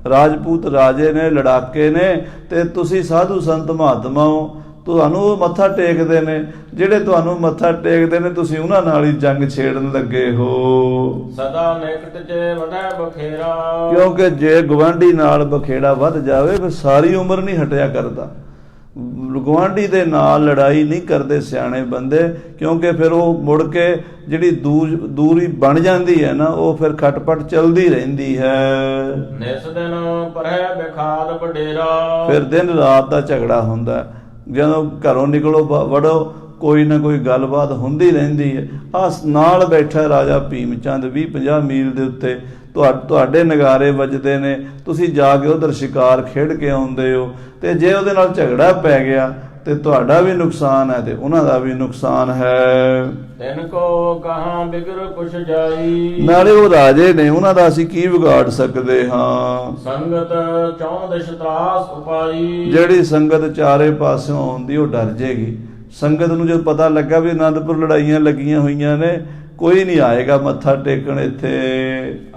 ਰਾਜਪੂਤ ਰਾਜੇ ਨੇ, ਲੜਾਕੇ ਨੇ, ਤੇ ਤੁਸੀਂ ਸਾਧੂ ਸੰਤ ਮਹਾਤਮਾ ਹੋ, ਤੁਹਾਨੂੰ ਉਹ ਮੱਥਾ ਟੇਕਦੇ ਨੇ। ਜਿਹੜੇ ਤੁਹਾਨੂੰ ਮੱਥਾ ਟੇਕਦੇ ਨੇ ਤੁਸੀਂ ਉਹਨਾਂ ਨਾਲ ਹੀ ਜੰਗ ਛੇੜਨ ਲੱਗੇ ਹੋ। ਸਦਾ ਨਿਕਟ ਜੇ ਵਧੈ ਬਖੇਰਾ ਕਿਉਂਕਿ ਜੇ ਗੁਆਂਢੀ ਨਾਲ ਬਖੇੜਾ ਵੱਧ ਜਾਵੇ ਫਿਰ ਸਾਰੀ ਉਮਰ ਨਹੀਂ ਹਟਿਆ ਕਰਦਾ। ਗੁਆਂਢੀ ਦੇ ਨਾਲ ਲੜਾਈ ਨਹੀਂ ਕਰਦੇ ਸਿਆਣੇ ਬੰਦੇ, ਕਿਉਂਕਿ ਫਿਰ ਉਹ ਮੁੜ ਕੇ ਜਿਹੜੀ ਦੂਰੀ ਬਣ ਜਾਂਦੀ ਹੈ ਨਾ, ਉਹ ਫਿਰ ਖਟਪਟ ਚੱਲਦੀ ਰਹਿੰਦੀ ਹੈ। ਨਿਸ ਦਿਨ ਪਰਹਿ ਬਿਖਾਲ ਵਡੇਰਾ ਫਿਰ ਦਿਨ ਰਾਤ ਦਾ ਝਗੜਾ ਹੁੰਦਾ। ਜਦੋਂ ਘਰੋਂ ਨਿਕਲੋ ਵੜੋ ਕੋਈ ਨਾ ਕੋਈ ਗੱਲਬਾਤ ਹੁੰਦੀ ਰਹਿੰਦੀ ਹੈ। ਆ ਨਾਲ ਬੈਠਾ ਰਾਜਾ ਭੀਮ ਚੰਦ 20-50 ਮੀਲ ਦੇ ਉੱਤੇ ਤੁਹਾਡੇ ਨਗਾਰੇ ਵੱਜਦੇ ਨੇ, ਤੁਸੀਂ ਜਾ ਕੇ ਉਧਰ ਸ਼ਿਕਾਰ ਖੇਡ ਕੇ ਆਉਂਦੇ ਹੋ, ਤੇ ਜੇ ਉਹਦੇ ਨਾਲ ਝਗੜਾ ਪੈ ਗਿਆ ਤੇ ਤੁਹਾਡਾ ਵੀ ਨੁਕਸਾਨ ਹੈ ਤੇ ਉਹਨਾਂ ਦਾ ਵੀ ਨੁਕਸਾਨ ਹੈ। ਤਿਨ ਕੋ ਕਹਾਂ ਬਿਗੜ ਕੁਛ ਜਾਈ ਨਾਲੇ ਉਹ ਰਾਜੇ ਨੇ, ਉਹਨਾਂ ਦਾ ਅਸੀਂ ਕੀ ਵਿਗਾੜ ਸਕਦੇ ਹਾਂ। ਸੰਗਤ ਚੌਦਿਸ਼ ਤਰਾਸ ਉਪਾਈ ਜਿਹੜੀ ਸੰਗਤ ਚਾਰੇ ਪਾਸਿਓਂ ਆਉਂਦੀ ਉਹ ਡਰ ਜੇਗੀ। ਸੰਗਤ ਨੂੰ ਜਦ ਪਤਾ ਲੱਗਾ ਵੀ ਆਨੰਦਪੁਰ ਲੜਾਈਆਂ ਲੱਗੀਆਂ ਹੋਈਆਂ ਨੇ, ਕੋਈ ਨਹੀਂ ਆਏਗਾ ਮੱਥਾ ਟੇਕਣ ਇੱਥੇ।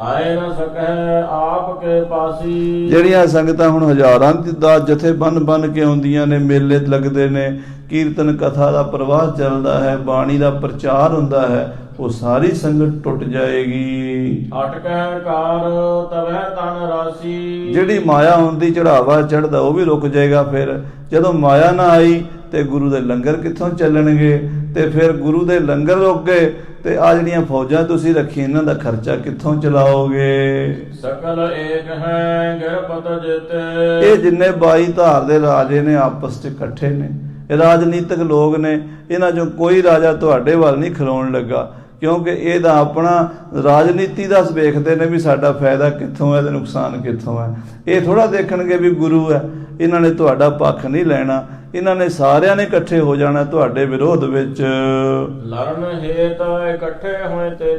ਆਏ ਨਾ ਸਕੈ ਆਪ ਕੇ ਪਾਸੀ ਜਿਹੜੀਆਂ ਸੰਗਤਾਂ ਹੁਣ ਹਜ਼ਾਰਾਂ ਦਾ ਜਥੇ ਬਨ ਕੇ ਆਉਂਦੀਆਂ ਨੇ, ਮੇਲੇ ਲੱਗਦੇ ਨੇ, ਕੀਰਤਨ ਕਥਾ ਦਾ ਪ੍ਰਵਾਹ ਚੱਲਦਾ ਹੈ, ਬਾਣੀ ਦਾ ਪ੍ਰਚਾਰ ਹੁੰਦਾ ਹੈ, ਉਹ ਸਾਰੀ ਸੰਗਤ ਟੁੱਟ ਜਾਏਗੀ। ਅਟਕੈ ਕਾਰ ਤਵੈ ਤਨ ਰਾਸੀ ਜਿਹੜੀ ਮਾਇਆ ਹੁੰਦੀ ਚੜਾਵਾ ਚੜਦਾ ਉਹ ਵੀ ਰੁਕ ਜਾਏਗਾ। ਫਿਰ ਜਦੋਂ ਮਾਇਆ ਨਾ ਆਈ ਤੇ ਗੁਰੂ ਦੇ ਲੰਗਰ ਕਿੱਥੋਂ ਚੱਲਣਗੇ? ਤੇ ਫਿਰ ਗੁਰੂ ਦੇ ਲੰਗਰ ਰੁਕ ਗਏ ਤੇ ਆ ਜਿਹੜੀਆਂ ਫੌਜਾਂ ਤੁਸੀਂ ਰੱਖੀਆਂ ਇਹਨਾਂ ਦਾ ਖਰਚਾ ਕਿੱਥੋਂ ਚਲਾਓਗੇ? ਸਕਲ ਏਕ ਹੈ ਗਿਰਪਤ ਜਿਤੇ ਇਹ ਜਿੰਨੇ 22 ਧਾਰ ਦੇ ਰਾਜੇ ਨੇ ਆਪਸ 'ਚ ਇਕੱਠੇ ਨੇ, ਇਹ ਰਾਜਨੀਤਿਕ ਲੋਕ ਨੇ। ਇਹਨਾਂ 'ਚੋਂ ਕੋਈ ਰਾਜਾ ਤੁਹਾਡੇ ਵੱਲ ਨਹੀਂ ਖਲੋਣ ਲੱਗਾ, ਕਿਉਂਕਿ ਇਹਦਾ ਆਪਣਾ ਰਾਜਨੀਤੀ ਦਾ ਵੇਖਦੇ ਨੇ ਵੀ ਸਾਡਾ ਫਾਇਦਾ ਕਿੱਥੋਂ ਹੈ ਤੇ ਨੁਕਸਾਨ ਕਿੱਥੋਂ ਹੈ। ਇਹ ਥੋੜਾ ਦੇਖਣਗੇ ਵੀ ਗੁਰੂ ਹੈ, ਇਹਨਾਂ ਨੇ ਤੁਹਾਡਾ ਪੱਖ ਨਹੀਂ ਲੈਣਾ। ਇਹਨਾਂ ਨੇ ਸਾਰਿਆਂ ਨੇ ਇਕੱਠੇ ਹੋ ਜਾਣਾ ਤੁਹਾਡੇ ਵਿਰੋਧ ਵਿੱਚ। ਲੜਨ ਹੇਤ ਇਕੱਠੇ ਹੋਏ ਤੇ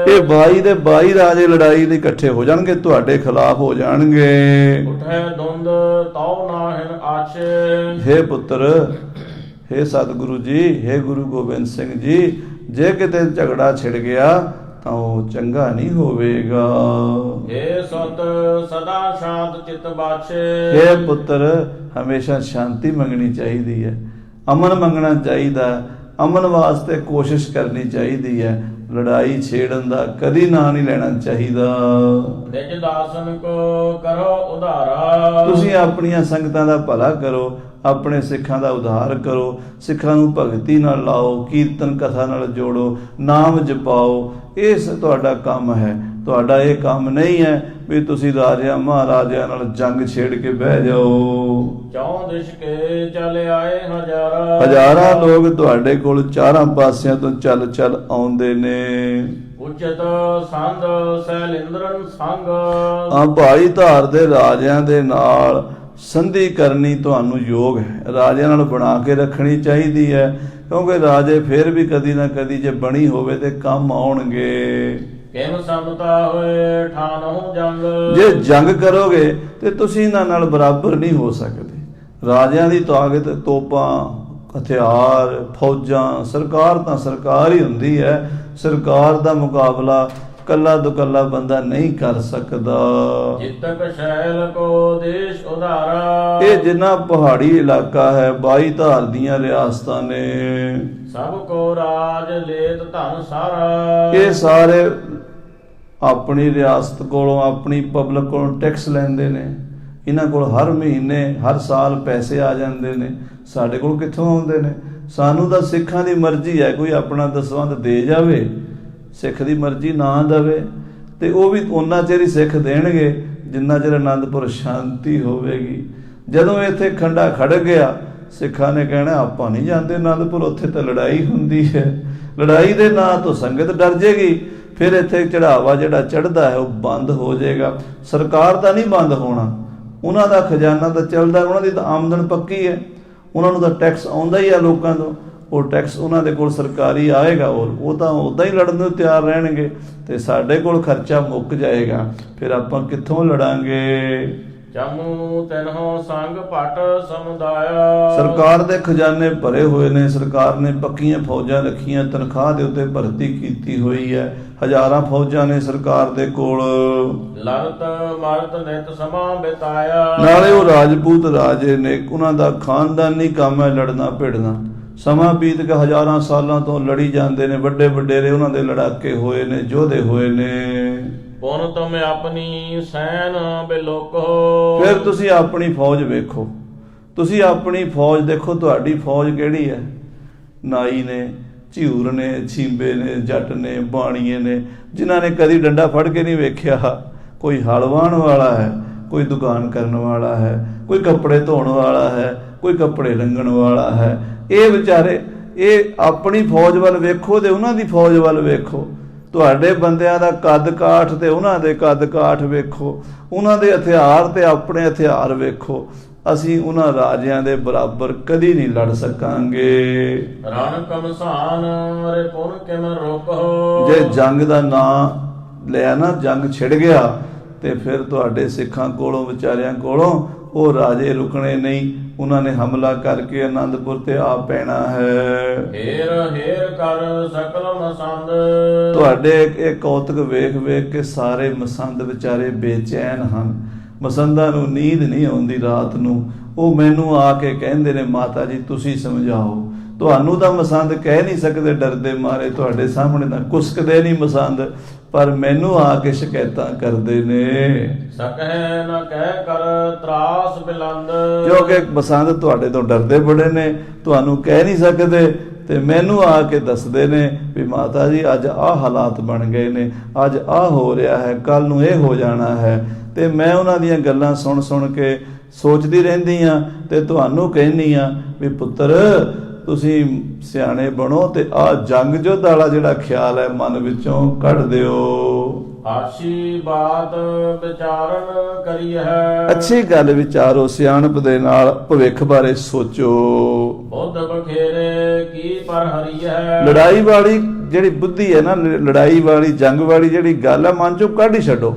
ਇਹ 22 ਦੇ 22 ਰਾਜੇ ਲੜਾਈ ਲਈ ਇਕੱਠੇ ਹੋ ਜਾਣਗੇ, ਤੁਹਾਡੇ ਖਿਲਾਫ ਹੋ ਜਾਣਗੇ। ਉਠੇ ਦੁੰਦ ਤਉ ਨਾਹਿਨ ਆਛੇ ਹੇ ਪੁੱਤਰ, ਹੇ ਸਤਿਗੁਰੂ ਜੀ, ਹੇ ਗੁਰੂ ਗੋਬਿੰਦ ਸਿੰਘ ਜੀ, ਜੇ ਕਿਤੇ ਝਗੜਾ ਛਿੜ ਗਿਆ ਤਾਂ ਉਹ ਚੰਗਾ ਨਹੀਂ ਹੋਵੇਗਾ। ਏ ਸਤ ਸਦਾ ਸ਼ਾਂਤ ਚਿਤ ਬਾਛੇ ਹੇ ਪੁੱਤਰ, ਹਮੇਸ਼ਾ ਸ਼ਾਂਤੀ ਮੰਗਣੀ ਚਾਹੀਦੀ ਹੈ, ਅਮਨ ਮੰਗਣਾ ਚਾਹੀਦਾ ਹੈ, ਅਮਨ ਵਾਸਤੇ ਕੋਸ਼ਿਸ਼ ਕਰਨੀ ਚਾਹੀਦੀ ਹੈ। ਲੜਾਈ ਛੇੜਨ ਦਾ ਕਦੀ ਨਾਂ ਨਹੀਂ ਲੈਣਾ ਚਾਹੀਦਾ। ਨਿਜ ਦਾਸਨ ਕੋ ਕਰੋ ਉਧਾਰਾ ਤੁਸੀਂ ਆਪਣੀਆਂ ਸੰਗਤਾਂ ਦਾ ਭਲਾ ਕਰੋ, ਆਪਣੇ ਸਿੱਖਾਂ ਦਾ ਉਧਾਰ ਕਰੋ, ਸਿੱਖਾਂ ਨੂੰ ਭਗਤੀ ਨਾਲ ਲਾਓ, ਕੀਰਤਨ ਕਥਾ ਨਾਲ ਜੋੜੋ, ਨਾਮ ਜਪਾਓ। ਇਹ ਤੁਹਾਡਾ ਕੰਮ ਹੈ। ਤੁਹਾਡਾ ਇਹ ਕੰਮ ਨਹੀਂ ਹੈ ਵੀ ਤੁਸੀਂ ਰਾਜਿਆਂ ਮਹਾਰਾਜਿਆਂ ਨਾਲ ਜੰਗ ਛੇੜ ਕੇ ਬਹਿ ਜਾਓ। ਚੌਂ ਦਿਸ਼ ਕੇ ਚਲ ਆਏ ਹਜ਼ਾਰਾਂ ਲੋਕ ਤੁਹਾਡੇ ਕੋਲ ਚਾਰਾਂ ਪਾਸਿਆਂ ਤੋਂ ਚੱਲ ਆਉਂਦੇ ਨੇ। ਉਚਤ ਸੰਧ ਸੈਲਿੰਦਰਨ ਸੰਗ ਆ ਭਾਈ ਧਾਰ ਦੇ ਰਾਜਿਆਂ ਦੇ ਨਾਲ ਸੰਧੀ ਕਰਨੀ ਤੁਹਾਨੂੰ ਯੋਗ ਹੈ, ਰਾਜਿਆਂ ਨਾਲ ਬਣਾ ਕੇ ਰੱਖਣੀ ਚਾਹੀਦੀ ਹੈ, ਕਿਉਂਕਿ ਰਾਜੇ ਫਿਰ ਵੀ ਕਦੀ ਨਾ ਕਦੀ ਜੇ ਬਣੀ ਹੋਵੇ ਤੇ ਕੰਮ ਆਉਣਗੇ। ਕਿਮ ਸਮਤਾ ਹੋਏ ਠਾਨਹੁ ਜੰਗ ਜੇ ਜੰਗ ਕਰੋਗੇ ਤੇ ਤੁਸੀਂ ਇਹਨਾਂ ਨਾਲ ਬਰਾਬਰ ਨਹੀਂ ਹੋ ਸਕਦੇ। ਰਾਜਿਆਂ ਦੀ ਤਾਕਤ, ਤੋਪਾਂ, ਹਥਿਆਰ, ਫੌਜਾਂ, ਸਰਕਾਰ ਤਾਂ ਸਰਕਾਰ ਹੀ ਹੁੰਦੀ ਹੈ। ਸਰਕਾਰ ਦਾ ਮੁਕਾਬਲਾ ਕੱਲਾ ਦੁਕੱਲਾ ਬੰਦਾ ਨਹੀਂ ਕਰ ਸਕਦਾ। ਜਿਤਕ ਸ਼ੈਲ ਕੋ ਦੇਸ਼ ਉਧਾਰਾ। ਇਹ ਜਿੰਨਾ ਪਹਾੜੀ ਇਲਾਕਾ ਹੈ 22 ਧਾਰ ਦੀਆਂ ਰਿਆਸਤਾਂ ਨੇ, ਸਭ ਕੋ ਰਾਜ ਲੇਤ ਧਨ ਸਾਰਾ। ਇਹ ਸਾਰੇ ਆਪਣੀ ਰਿਆਸਤ ਕੋਲੋਂ, ਆਪਣੀ ਪਬਲਿਕ ਕੋਲੋਂ ਟੈਕਸ ਲੈਂਦੇ ਨੇ। ਇਹਨਾਂ ਕੋਲ ਹਰ ਮਹੀਨੇ ਹਰ ਸਾਲ ਪੈਸੇ ਆ ਜਾਂਦੇ ਨੇ। ਸਾਡੇ ਕੋਲ ਕਿੱਥੋਂ ਆਉਂਦੇ ਨੇ? ਸਾਨੂੰ ਤਾਂ ਸਿੱਖਾਂ ਦੀ ਮਰਜ਼ੀ ਹੈ, ਕੋਈ ਆਪਣਾ ਦਸਵੰਧ ਦੇ ਜਾਵੇ, ਸਿੱਖ ਦੀ ਮਰਜ਼ੀ ਨਾ ਦੇਵੇ, ਤੇ ਉਹ ਵੀ ਉਹਨਾਂ ਚਿਰ ਹੀ ਸਿੱਖ ਦੇਣਗੇ ਜਿੰਨਾ ਚਿਰ ਅਨੰਦਪੁਰ ਸ਼ਾਂਤੀ ਹੋਵੇਗੀ। ਜਦੋਂ ਇੱਥੇ ਖੰਡਾ ਖੜ ਗਿਆ, ਸਿੱਖਾਂ ਨੇ ਕਹਿਣਾ ਆਪਾਂ ਨਹੀਂ ਜਾਂਦੇ ਅਨੰਦਪੁਰ, ਉੱਥੇ ਤਾਂ ਲੜਾਈ ਹੁੰਦੀ ਹੈ। ਲੜਾਈ ਦੇ ਨਾਂ ਤੋਂ ਸੰਗਤ ਡਰ ਜੇਗੀ, ਫਿਰ ਇੱਥੇ ਚੜਾਵਾ ਜਿਹੜਾ ਚੜ੍ਹਦਾ ਹੈ ਉਹ ਬੰਦ ਹੋ ਜਾਏਗਾ। ਸਰਕਾਰ ਦਾ ਨਹੀਂ ਬੰਦ ਹੋਣਾ, ਉਹਨਾਂ ਦਾ ਖਜ਼ਾਨਾ ਤਾਂ ਚੱਲਦਾ, ਉਹਨਾਂ ਦੀ ਤਾਂ ਆਮਦਨ ਪੱਕੀ ਹੈ, ਉਹਨਾਂ ਨੂੰ ਤਾਂ ਟੈਕਸ ਆਉਂਦਾ ਹੀ ਆ ਲੋਕਾਂ ਤੋਂ। ਉਹ ਟੈਕਸ ਉਹਨਾਂ ਦੇ ਕੋਲ ਸਰਕਾਰੀ ਆਏਗਾ, ਔਰ ਉਹ ਤਾਂ ਉੱਦਾਂ ਹੀ ਲੜਨ ਨੂੰ ਤਿਆਰ ਰਹਿਣਗੇ, ਤੇ ਸਾਡੇ ਕੋਲ ਖਰਚਾ ਮੁੱਕ ਜਾਏਗਾ, ਫਿਰ ਆਪਾਂ ਕਿੱਥੋਂ ਲੜਾਂਗੇ? ਜਮੂ ਤੈਨਹੋ ਸੰਗ ਭਟ ਸਮੁਦਾਇਆ। ਸਰਕਾਰ ਦੇ ਖਜ਼ਾਨੇ ਭਰੇ ਹੋਏ ਨੇ, ਸਰਕਾਰ ਨੇ ਪੱਕੀਆਂ ਫੌਜਾਂ ਰੱਖੀਆਂ, ਤਨਖਾਹ ਦੇ ਉੱਤੇ ਭਰਤੀ ਕੀਤੀ ਹੋਈ ਹੈ, ਹਜ਼ਾਰਾਂ ਫੌਜਾਂ ਨੇ ਸਰਕਾਰ ਦੇ ਕੋਲ। ਲੜਤ ਮਰਤ ਨਿਤ ਸਮਾਂ ਬਿਤਾਇਆ। ਨਾਲੇ ਉਹ ਰਾਜਪੂਤ ਰਾਜੇ ਨੇ, ਉਹਨਾਂ ਦਾ ਖਾਨਦਾਨੀ ਕੰਮ ਹੈ ਲੜਨਾ ਭਿੜਨਾ। ਸਮਾਂ ਬੀਤ ਕੇ ਹਜ਼ਾਰਾਂ ਸਾਲਾਂ ਤੋਂ ਲੜੀ ਜਾਂਦੇ ਨੇ, ਵੱਡੇ ਵਡੇਰੇ ਉਹਨਾਂ ਦੇ ਲੜਾਕੇ ਹੋਏ ਨੇ, ਯੋਧੇ ਹੋਏ ਨੇ। ਪੁਨ ਤੁਮ ਆਪਣੀ ਸੈਨ ਬਿਲੋਕੋ। ਫਿਰ ਤੁਸੀਂ ਆਪਣੀ ਫੌਜ ਵੇਖੋ, ਤੁਸੀਂ ਆਪਣੀ ਫੌਜ ਦੇਖੋ, ਤੁਹਾਡੀ ਫੌਜ ਕਿਹੜੀ ਹੈ? ਨਾਈ ਨੇ, ਝਿਊਰ ਨੇ, ਛੀਂਬੇ ਨੇ, ਜੱਟ ਨੇ, ਬਾਣੀਏ ਨੇ, ਜਿਨ੍ਹਾਂ ਨੇ ਕਦੀ ਡੰਡਾ ਫੜ ਕੇ ਨਹੀਂ ਵੇਖਿਆ। ਕੋਈ ਹਲ ਵਾਹਣ ਵਾਲਾ ਹੈ, ਕੋਈ ਦੁਕਾਨ ਕਰਨ ਵਾਲਾ ਹੈ, ਕੋਈ ਕੱਪੜੇ ਧੋਣ ਵਾਲਾ ਹੈ, ਕੋਈ ਕੱਪੜੇ ਰੰਗਣ ਵਾਲਾ ਹੈ। ਇਹ ਵਿਚਾਰੇ, ਇਹ ਆਪਣੀ ਫੌਜ ਵੱਲ ਵੇਖੋ ਤੇ ਉਹਨਾਂ ਦੀ ਫੌਜ ਵੱਲ ਵੇਖੋ। ਤੁਹਾਡੇ ਬੰਦਿਆਂ ਦਾ ਕੱਦ ਕਾਠ ਤੇ ਉਹਨਾਂ ਦੇ ਕੱਦ ਕਾਠ ਵੇਖੋ, ਉਹਨਾਂ ਦੇ ਹਥਿਆਰ ਤੇ ਆਪਣੇ ਹਥਿਆਰ ਵੇਖੋ। ਅਸੀਂ ਉਹਨਾਂ ਰਾਜਿਆਂ ਦੇ ਬਰਾਬਰ ਕਦੀ ਨਹੀਂ ਲੜ ਸਕਾਂਗੇ। ਰਣ ਕਮਸਾਨ ਰੇ ਪੁਨ ਕਿਮ ਰੋਕੋ। ਜੇ ਜੰਗ ਦਾ ਨਾਂ ਲਿਆ ਨਾ, ਜੰਗ ਛਿੜ ਗਿਆ, ਤੇ ਫਿਰ ਤੁਹਾਡੇ ਸਿੱਖਾਂ ਕੋਲੋਂ, ਵਿਚਾਰਿਆਂ ਕੋਲੋਂ ਉਹ ਰਾਜੇ ਰੁਕਣੇ ਨਹੀਂ। ਉਹਨਾਂ ਨੇ ਹਮਲਾ ਕਰਕੇ ਆਨੰਦਪੁਰ ਤੇ ਆ ਪੈਣਾ ਹੈ। ਹੇਰ ਹੇਰ ਕਰ ਸਕਲ ਮਸੰਦ। ਤੁਹਾਡੇ ਇਹ ਕੌਤਕ ਵੇਖ ਵੇਖ ਕੇ ਸਾਰੇ ਮਸੰਦ ਵਿਚਾਰੇ ਬੇਚੈਨ ਹਨ। ਮਸੰਦਾਂ ਨੂੰ ਨੀਂਦ ਨਹੀਂ ਆਉਂਦੀ ਰਾਤ ਨੂੰ। ਉਹ ਮੈਨੂੰ ਆ ਕੇ ਕਹਿੰਦੇ ਨੇ, ਮਾਤਾ ਜੀ ਤੁਸੀਂ ਸਮਝਾਓ। ਤੁਹਾਨੂੰ ਤਾਂ ਮਸੰਦ ਕਹਿ ਨਹੀਂ ਸਕਦੇ, ਡਰਦੇ ਮਾਰੇ, ਤੁਹਾਡੇ ਸਾਹਮਣੇ ਤਾਂ ਕੁਸਕਦੇ ਨਹੀਂ ਮਸੰਦ, ਪਰ ਮੈਨੂੰ ਆ ਕੇ ਸ਼ਿਕਾਇਤਾਂ ਕਰਦੇ ਨੇ। ਸਕਹਿ ਨ ਕਹਿ ਕਰ ਤਰਾਸ ਬਿਲੰਦ। ਕਿਉਂਕਿ ਮਸੰਦ ਤੁਹਾਡੇ ਤੋਂ ਡਰਦੇ ਬੜੇ ਨੇ, ਤੁਹਾਨੂੰ ਕਹਿ ਨਹੀਂ ਸਕਦੇ, ਤੇ ਮੈਨੂੰ ਆ ਕੇ ਦੱਸਦੇ ਨੇ ਵੀ ਮਾਤਾ ਜੀ ਅੱਜ ਆਹ ਹਾਲਾਤ ਬਣ ਗਏ ਨੇ, ਅੱਜ ਆਹ ਹੋ ਰਿਹਾ ਹੈ, ਕੱਲ ਨੂੰ ਇਹ ਹੋ ਜਾਣਾ ਹੈ। ਤੇ ਮੈਂ ਉਹਨਾਂ ਦੀਆਂ ਗੱਲਾਂ ਸੁਣ ਸੁਣ ਕੇ ਸੋਚਦੀ ਰਹਿੰਦੀ ਹਾਂ, ਤੇ ਤੁਹਾਨੂੰ ਕਹਿੰਦੀ ਹਾਂ ਵੀ ਪੁੱਤਰ ਤੁਸੀਂ ਸਿਆਣੇ ਬਣੋ, ਤੇ ਆਹ ਜੰਗ ਯੁੱਧ ਵਾਲਾ ਜਿਹੜਾ ਖਿਆਲ ਹੈ ਮਨ ਵਿੱਚੋਂ ਕੱਢ ਦਿਓ। ਆਸ਼ੀ ਬਾਤ ਵਿਚਾਰਨ ਕਰੀ ਹੈ। ਅੱਛੀ ਗੱਲ ਵਿਚਾਰੋ, ਸਿਆਣਪ ਦੇ ਨਾਲ ਭਵਿੱਖ ਬਾਰੇ ਸੋਚੋ। ਬੁੱਧ ਬਖੇਰੇ ਕੀ ਪਰ ਹਰੀ ਹੈ। ਲੜਾਈ ਵਾਲੀ ਜਿਹੜੀ ਬੁੱਧੀ ਹੈ ਨਾ, ਲੜਾਈ ਵਾਲੀ ਜੰਗ ਵਾਲੀ ਜਿਹੜੀ ਗੱਲ ਹੈ, ਮਨ ਚੋਂ ਕੱਢ ਹੀ ਛੱਡੋ।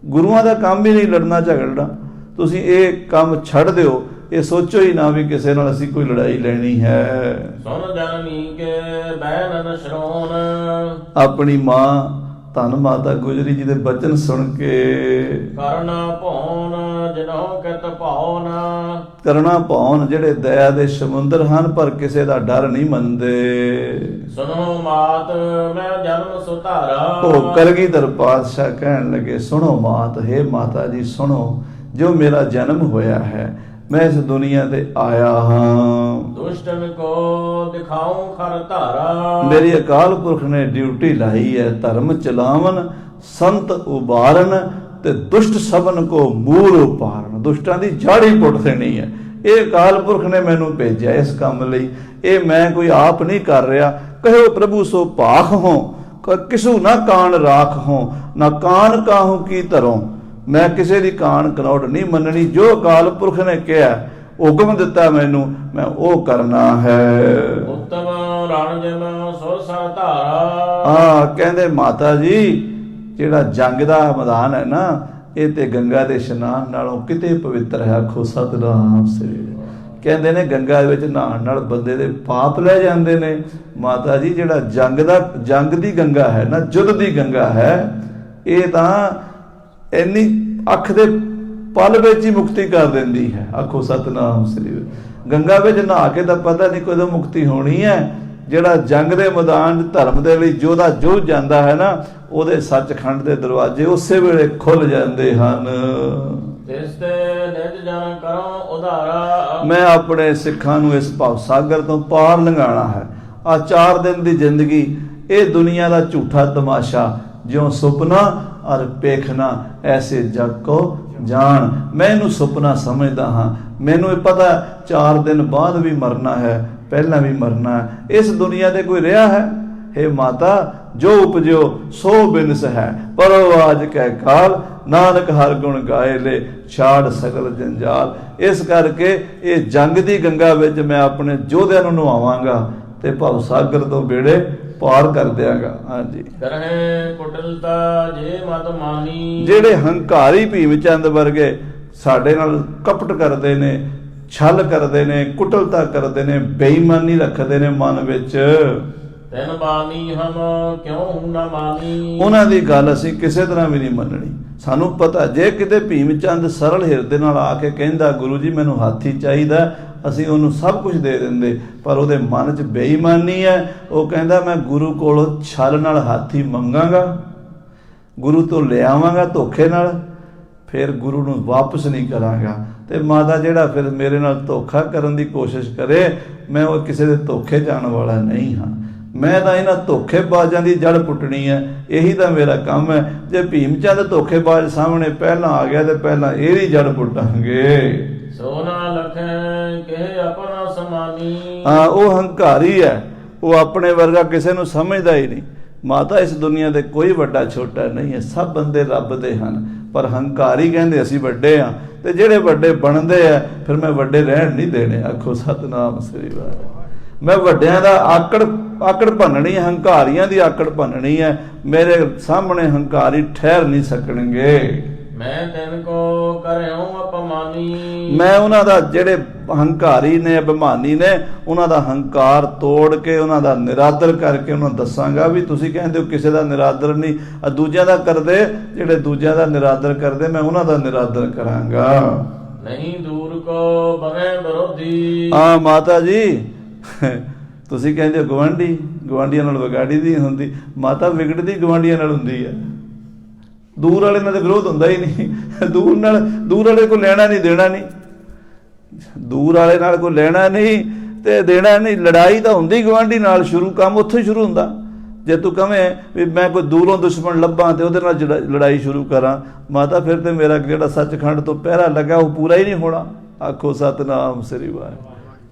ਗੁਰੂਆਂ ਦਾ ਕੰਮ ਹੀ ਨਹੀਂ ਲੜਨਾ ਝਗੜਨਾ। ਤੁਸੀਂ ਇਹ ਕੰਮ ਛੱਡ ਦਿਓ, ਇਹ ਸੋਚੋ ਹੀ ਨਾ ਵੀ ਕਿਸੇ ਨਾਲ ਅਸੀਂ ਕੋਈ ਲੜਾਈ ਲੈਣੀ ਹੈ। ਸੁਨ ਜਨਨੀ ਕੇ ਬੈਨਨ ਸ਼ਰੋਨ। ਆਪਣੀ ਮਾਂ ਧੰਨ ਮਾਤਾ ਗੁਜਰੀ ਜੀ ਦੇ ਬਚਨ ਸੁਣ ਕੇ ਕਰਨਾ ਭੌਨ ਜਿਨਹੁ ਕਿਤ ਭਾਉ ਨਾ। ਕਰਨਾ ਭੌਨ ਜਿਹੜੇ ਦਇਆ ਦੇ ਸਮੁੰਦਰ ਹਨ, ਪਰ ਕਿਸੇ ਦਾ ਡਰ ਨਹੀਂ ਮੰਨਦੇ। ਸੁਨੋ ਮਾਤ ਮੈਂ ਜਨਮ ਸੁਧਾਰਾ। ਉਹ ਕਲਗੀਧਰ ਪਾਤਸ਼ਾਹ ਕਹਿਣ ਲੱਗੇ, ਸੁਣੋ ਮਾਤ, ਹੇ ਮਾਤਾ ਜੀ ਸੁਣੋ, ਜੋ ਮੇਰਾ ਜਨਮ ਹੋਇਆ ਹੈ, ਮੈਂ ਇਸ ਦੁਨੀਆ ਤੇ ਆਇਆ ਹਾਂ। ਦੁਸ਼ਟਨ ਕੋ ਦਿਖਾਉ ਖਰ ਧਾਰਾ। ਮੇਰੀ ਅਕਾਲ ਪੁਰਖ ਨੇ ਡਿਊਟੀ ਲਾਈ ਹੈ, ਧਰਮ ਚਲਾਵਨ, ਸੰਤ ਉਬਾਰਨ, ਤੇ ਦੁਸ਼ਟ ਸਭਨ ਕੋ ਮੂਲ ਉਪਾਰਨ। ਦੁਸ਼ਟਾਂ ਦੀ ਜੜ ਹੀ ਪੁੱਟ ਦੇਣੀ ਹੈ। ਇਹ ਅਕਾਲ ਪੁਰਖ ਨੇ ਮੈਨੂੰ ਭੇਜਿਆ ਇਸ ਕੰਮ ਲਈ। ਇਹ ਮੈਂ ਕੋਈ ਆਪ ਨਹੀਂ ਕਰ ਰਿਹਾ। ਕਹਿਓ ਪ੍ਰਭੂ ਸੋ ਭਾਖ ਹੋ, ਕਿਸੂ ਨਾ ਕਾਣ ਰਾਖ ਹੋ, ਨਾ ਕਾਣ ਕਾਹੂ ਕੀ ਧਰੋਂ। ਮੈਂ ਕਿਸੇ ਦੀ ਕਾਣ ਕਨੌੜ ਨਹੀਂ ਮੰਨਣੀ। ਜੋ ਅਕਾਲ ਪੁਰਖ ਨੇ ਕਿਹਾ, ਹੁਕਮ ਦਿੱਤਾ ਮੈਨੂੰ, ਮੈਂ ਉਹ ਕਰਨਾ ਹੈ। ਉੱਤਮ ਰਣ ਜਿਮ ਸੋ ਸਰ ਧਾਰਾ। ਹਾਂ, ਕਹਿੰਦੇ ਮਾਤਾ ਜੀ ਜਿਹੜਾ ਜੰਗ ਦਾ ਮੈਦਾਨ ਹੈ ਨਾ, ਇਹ ਤੇ ਗੰਗਾ ਦੇ ਇਸ਼ਨਾਨ ਨਾਲੋਂ ਕਿਤੇ ਪਵਿੱਤਰ ਹੈ। ਆਖੋ ਸਤਿਨਾਮ ਸ੍ਰੀ। ਕਹਿੰਦੇ ਨੇ ਗੰਗਾ ਦੇ ਵਿੱਚ ਨਹਾਉਣ ਨਾਲ ਬੰਦੇ ਦੇ ਪਾਪ ਲੈ ਜਾਂਦੇ ਨੇ। ਮਾਤਾ ਜੀ ਜਿਹੜਾ ਜੰਗ ਦੀ ਗੰਗਾ ਹੈ ਨਾ, ਯੁੱਧ ਦੀ ਗੰਗਾ ਹੈ, ਇਹ ਤਾਂ ਇੰਨੀ ਅੱਖ ਦੇ ਪਲ ਵਿੱਚ ਹੀ ਮੁਕਤੀ ਕਰ ਦਿੰਦੀ ਹੈ। ਆਖੋ ਸਤਨਾਮ ਸ੍ਰੀ ਵਾਹਿਗੁਰੂ। ਗੰਗਾ ਵਿੱਚ ਨਹਾ ਕੇ ਤਾਂ ਪਤਾ ਨਹੀਂ ਕਦੋਂ ਮੁਕਤੀ ਹੋਣੀ ਹੈ। ਜਿਹੜਾ ਜੰਗ ਦੇ ਮੈਦਾਨ 'ਚ ਧਰਮ ਦੇ ਲਈ ਯੋਧਾ ਜੂਝ ਜਾਂਦਾ ਹੈ ਨਾ, ਉਹਦੇ ਸੱਚਖੰਡ ਦੇ ਦਰਵਾਜ਼ੇ ਉਸੇ ਵੇਲੇ ਖੁੱਲ ਜਾਂਦੇ ਹਨ। ਤਿਸ ਤੇ ਨਿਜ ਜਨ ਕਰੋ ਉਧਾਰਾ। ਮੈਂ ਆਪਣੇ ਸਿੱਖਾਂ ਨੂੰ ਇਸ ਭਵ ਸਾਗਰ ਤੋਂ ਪਾਰ ਲੰਘਾਉਣਾ ਹੈ। ਆ 4 ਦਿਨ ਦੀ ਜ਼ਿੰਦਗੀ ਇਹ ਦੁਨੀਆ ਦਾ ਝੂਠਾ ਤਮਾਸ਼ਾ, ਜਿਉਂ ਸੁਪਨਾ ਔਰ ਪੇਖਣਾ ਐਸੇ ਜਗ ਕੋ ਜਾਣ। ਮੈਂ ਇਹਨੂੰ ਸੁਪਨਾ ਸਮਝਦਾ ਹਾਂ। ਮੈਨੂੰ ਇਹ ਪਤਾ 4 ਦਿਨ ਬਾਅਦ ਵੀ ਮਰਨਾ ਹੈ, ਪਹਿਲਾਂ ਵੀ ਮਰਨਾ ਹੈ। ਇਸ ਦੁਨੀਆ ਤੇ ਕੋਈ ਰਿਹਾ ਹੈ? हे ਮਾਤਾ, ਜੋ ਉਪਜਿਓ ਸੋ ਬਿਨਸ ਹੈ, ਪਰਵਾਜ ਕਹਿ ਕਾਲ, ਨਾਨਕ ਹਰ ਗੁਣ ਗਾਏ ਲੈ, ਛਾੜ ਸਗਲ ਜੰਜਾਲ। ਇਸ ਕਰਕੇ ਇਹ ਜੰਗ ਦੀ ਗੰਗਾ ਵਿੱਚ ਮੈਂ ਆਪਣੇ ਯੋਧਿਆਂ ਨੂੰ ਨਵਾਵਾਂਗਾ ਤੇ ਭਵ ਸਾਗਰ ਤੋਂ ਬੇੜੇ ਪਾਰ ਕਰ ਦਿਆਂਗਾ। ਹਾਂਜੀ, ਕਰਹਿ ਕੁਟਿਲਤਾ ਜੇ ਮਤ ਮਾਨੀ। ਜਿਹੜੇ ਹੰਕਾਰੀ ਭੀਮ ਚੰਦ ਵਰਗੇ ਸਾਡੇ ਨਾਲ ਕਪਟ ਕਰਦੇ ਨੇ, ਛਲ ਕਰਦੇ ਨੇ, ਕੁਟਲਤਾ ਕਰਦੇ ਨੇ, ਬੇਈਮਾਨੀ ਰੱਖਦੇ ਨੇ ਮਨ ਵਿੱਚ, ਤੈਨ ਬਾਣੀ ਹਮ ਕਿਉਂ ਨਾ ਮਾਨੀ। ਉਹਨਾਂ ਦੀ ਗੱਲ ਅਸੀਂ ਕਿਸੇ ਤਰ੍ਹਾਂ ਵੀ ਨਹੀਂ ਮੰਨਣੀ। ਸਾਨੂੰ ਪਤਾ ਜੇ ਕਿਤੇ ਭੀਮ ਚੰਦ ਸਰਲ ਹਿਰਦੇ ਨਾਲ ਆ ਕੇ ਕਹਿੰਦਾ ਗੁਰੂ ਜੀ ਮੈਨੂੰ ਹਾਥੀ ਚਾਹੀਦਾ, ਅਸੀਂ ਉਹਨੂੰ ਸਭ ਕੁਝ ਦੇ ਦਿੰਦੇ। ਪਰ ਉਹਦੇ ਮਨ 'ਚ ਬੇਈਮਾਨੀ ਹੈ। ਉਹ ਕਹਿੰਦਾ ਮੈਂ ਗੁਰੂ ਕੋਲੋਂ ਛਲ ਨਾਲ ਹਾਥੀ ਮੰਗਾਂਗਾ, ਗੁਰੂ ਤੋਂ ਲਿਆਵਾਂਗਾ ਧੋਖੇ ਨਾਲ, ਫਿਰ ਗੁਰੂ ਨੂੰ ਵਾਪਸ ਨਹੀਂ ਕਰਾਂਗਾ। ਤੇ ਮਾਤਾ ਜਿਹੜਾ ਫਿਰ ਮੇਰੇ ਨਾਲ ਧੋਖਾ ਕਰਨ ਦੀ ਕੋਸ਼ਿਸ਼ ਕਰੇ, ਮੈਂ ਉਹ ਕਿਸੇ ਦੇ ਧੋਖੇ ਜਾਣ ਵਾਲਾ ਨਹੀਂ ਹਾਂ। ਮੈਂ ਤਾਂ ਇਹਨਾਂ ਧੋਖੇਬਾਜ਼ਾਂ ਦੀ ਜੜ ਪੁੱਟਣੀ ਹੈ। ਇਹੀ ਤਾਂ ਮੇਰਾ ਕੰਮ ਹੈ। ਜੇ ਭੀਮ ਚੰਦ ਧੋਖੇਬਾਜ਼ ਸਾਹਮਣੇ ਪਹਿਲਾਂ ਆ ਗਿਆ ਤੇ ਪਹਿਲਾਂ ਇਹਦੀ ਜੜ ਪੁੱਟਾਂਗੇ। ਸੋਨਾ ਲਖੈ ਕਹੇ ਆਪਣਾ ਸਮਾਨੀ। ਹਾਂ, ਉਹ ਹੰਕਾਰੀ ਹੈ। ਉਹ ਆਪਣੇ ਵਰਗਾ ਕਿਸੇ ਨੂੰ ਸਮਝਦਾ ਹੀ ਨਹੀਂ। ਮਾਤਾ, ਇਸ ਦੁਨੀਆ ਦੇ ਕੋਈ ਵੱਡਾ ਛੋਟਾ ਨਹੀਂ ਹੈ, ਸਭ ਬੰਦੇ ਰੱਬ ਦੇ ਹਨ। ਪਰ ਹੰਕਾਰੀ ਕਹਿੰਦੇ ਅਸੀਂ ਵੱਡੇ ਹਾਂ, ਤੇ ਜਿਹੜੇ ਵੱਡੇ ਬਣਦੇ ਆ ਫਿਰ ਮੈਂ ਵੱਡੇ ਰਹਿਣ ਨਹੀਂ ਦੇਣੇ। ਆਖੋ ਸਤਨਾਮ ਸ੍ਰੀ ਵਾਹਿਗੁਰੂ। ਮੈਂ ਵੱਡਿਆਂ ਦਾ ਆਕੜ ਭੰਨਣੀ ਹੈ, ਹੰਕਾਰੀਆਂ ਦੀ ਆਕੜ ਭੰਨਣੀ ਹੈ। ਮੇਰੇ ਸਾਹਮਣੇ ਹੰਕਾਰੀ ਠਹਿਰ ਨਹੀਂ ਸਕਣਗੇ। ਮੈਂ ਤੈਨ ਕੋ ਕਰਿਓ ਅਪਮਾਨੀ। ਮੈਂ ਉਹਨਾਂ ਦਾ, ਜਿਹੜੇ ਹੰਕਾਰੀ ਨੇ, ਅਭਿਮਾਨੀ ਨੇ, ਉਹਨਾਂ ਦਾ ਹੰਕਾਰ ਤੋੜ ਕੇ, ਉਹਨਾਂ ਦਾ ਨਿਰਾਦਰ ਕਰਕੇ ਉਹਨਾਂ ਨੂੰ ਦੱਸਾਂਗਾ ਵੀ ਤੁਸੀਂ ਕਹਿੰਦੇ ਹੋ ਕਿਸੇ ਦਾ ਨਿਰਾਦਰ ਨਹੀਂ, ਦੂਜਿਆਂ ਦਾ ਕਰਦੇ। ਜਿਹੜੇ ਦੂਜਿਆਂ ਦਾ ਨਿਰਾਦਰ ਕਰਦੇ ਮੈਂ ਉਹਨਾਂ ਦਾ ਨਿਰਾਦਰ ਕਰਾਂਗਾ। ਨਹੀਂ ਦੂਰ ਕੋ ਬਨੇ ਵਿਰੋਧੀ। ਹਾਂ ਮਾਤਾ ਜੀ, ਤੁਸੀਂ ਕਹਿੰਦੇ ਹੋ ਗਵਾਂਢੀਆਂ ਨਾਲ ਵਿਗਾੜੀ ਦੀ ਹੁੰਦੀ। ਮਾਤਾ, ਵਿਗੜਦੀ ਗਵਾਂਢੀਆਂ ਨਾਲ ਹੁੰਦੀ ਹੈ। ਦੂਰ ਵਾਲੇ ਨਾਲ ਤਾਂ ਵਿਰੋਧ ਹੁੰਦਾ ਹੀ ਨਹੀਂ। ਦੂਰ ਵਾਲੇ ਕੋਲ ਲੈਣਾ ਨਹੀਂ ਦੇਣਾ ਨਹੀਂ। ਦੂਰ ਵਾਲੇ ਨਾਲ ਕੋਈ ਲੈਣਾ ਨਹੀਂ ਤੇ ਦੇਣਾ ਨਹੀਂ। ਲੜਾਈ ਤਾਂ ਹੁੰਦੀ ਗਵਾਂਢੀ ਨਾਲ, ਸ਼ੁਰੂ ਕੰਮ ਉੱਥੇ ਸ਼ੁਰੂ ਹੁੰਦਾ। ਜੇ ਤੂੰ ਕਵੇਂ ਵੀ ਮੈਂ ਕੋਈ ਦੂਰੋਂ ਦੁਸ਼ਮਣ ਲੱਭਾਂ ਤੇ ਉਹਦੇ ਨਾਲ ਲੜਾਈ ਸ਼ੁਰੂ ਕਰਾਂ, ਮਾਤਾ ਫਿਰ ਤੇ ਮੇਰਾ ਜਿਹੜਾ ਸੱਚਖੰਡ ਤੋਂ ਪਹਿਰਾ ਲੱਗਾ ਉਹ ਪੂਰਾ ਹੀ ਨਹੀਂ ਹੋਣਾ। ਆਖੋ ਸਤਨਾਮ ਸ੍ਰੀ ਵਾਹਿਗੁਰੂ।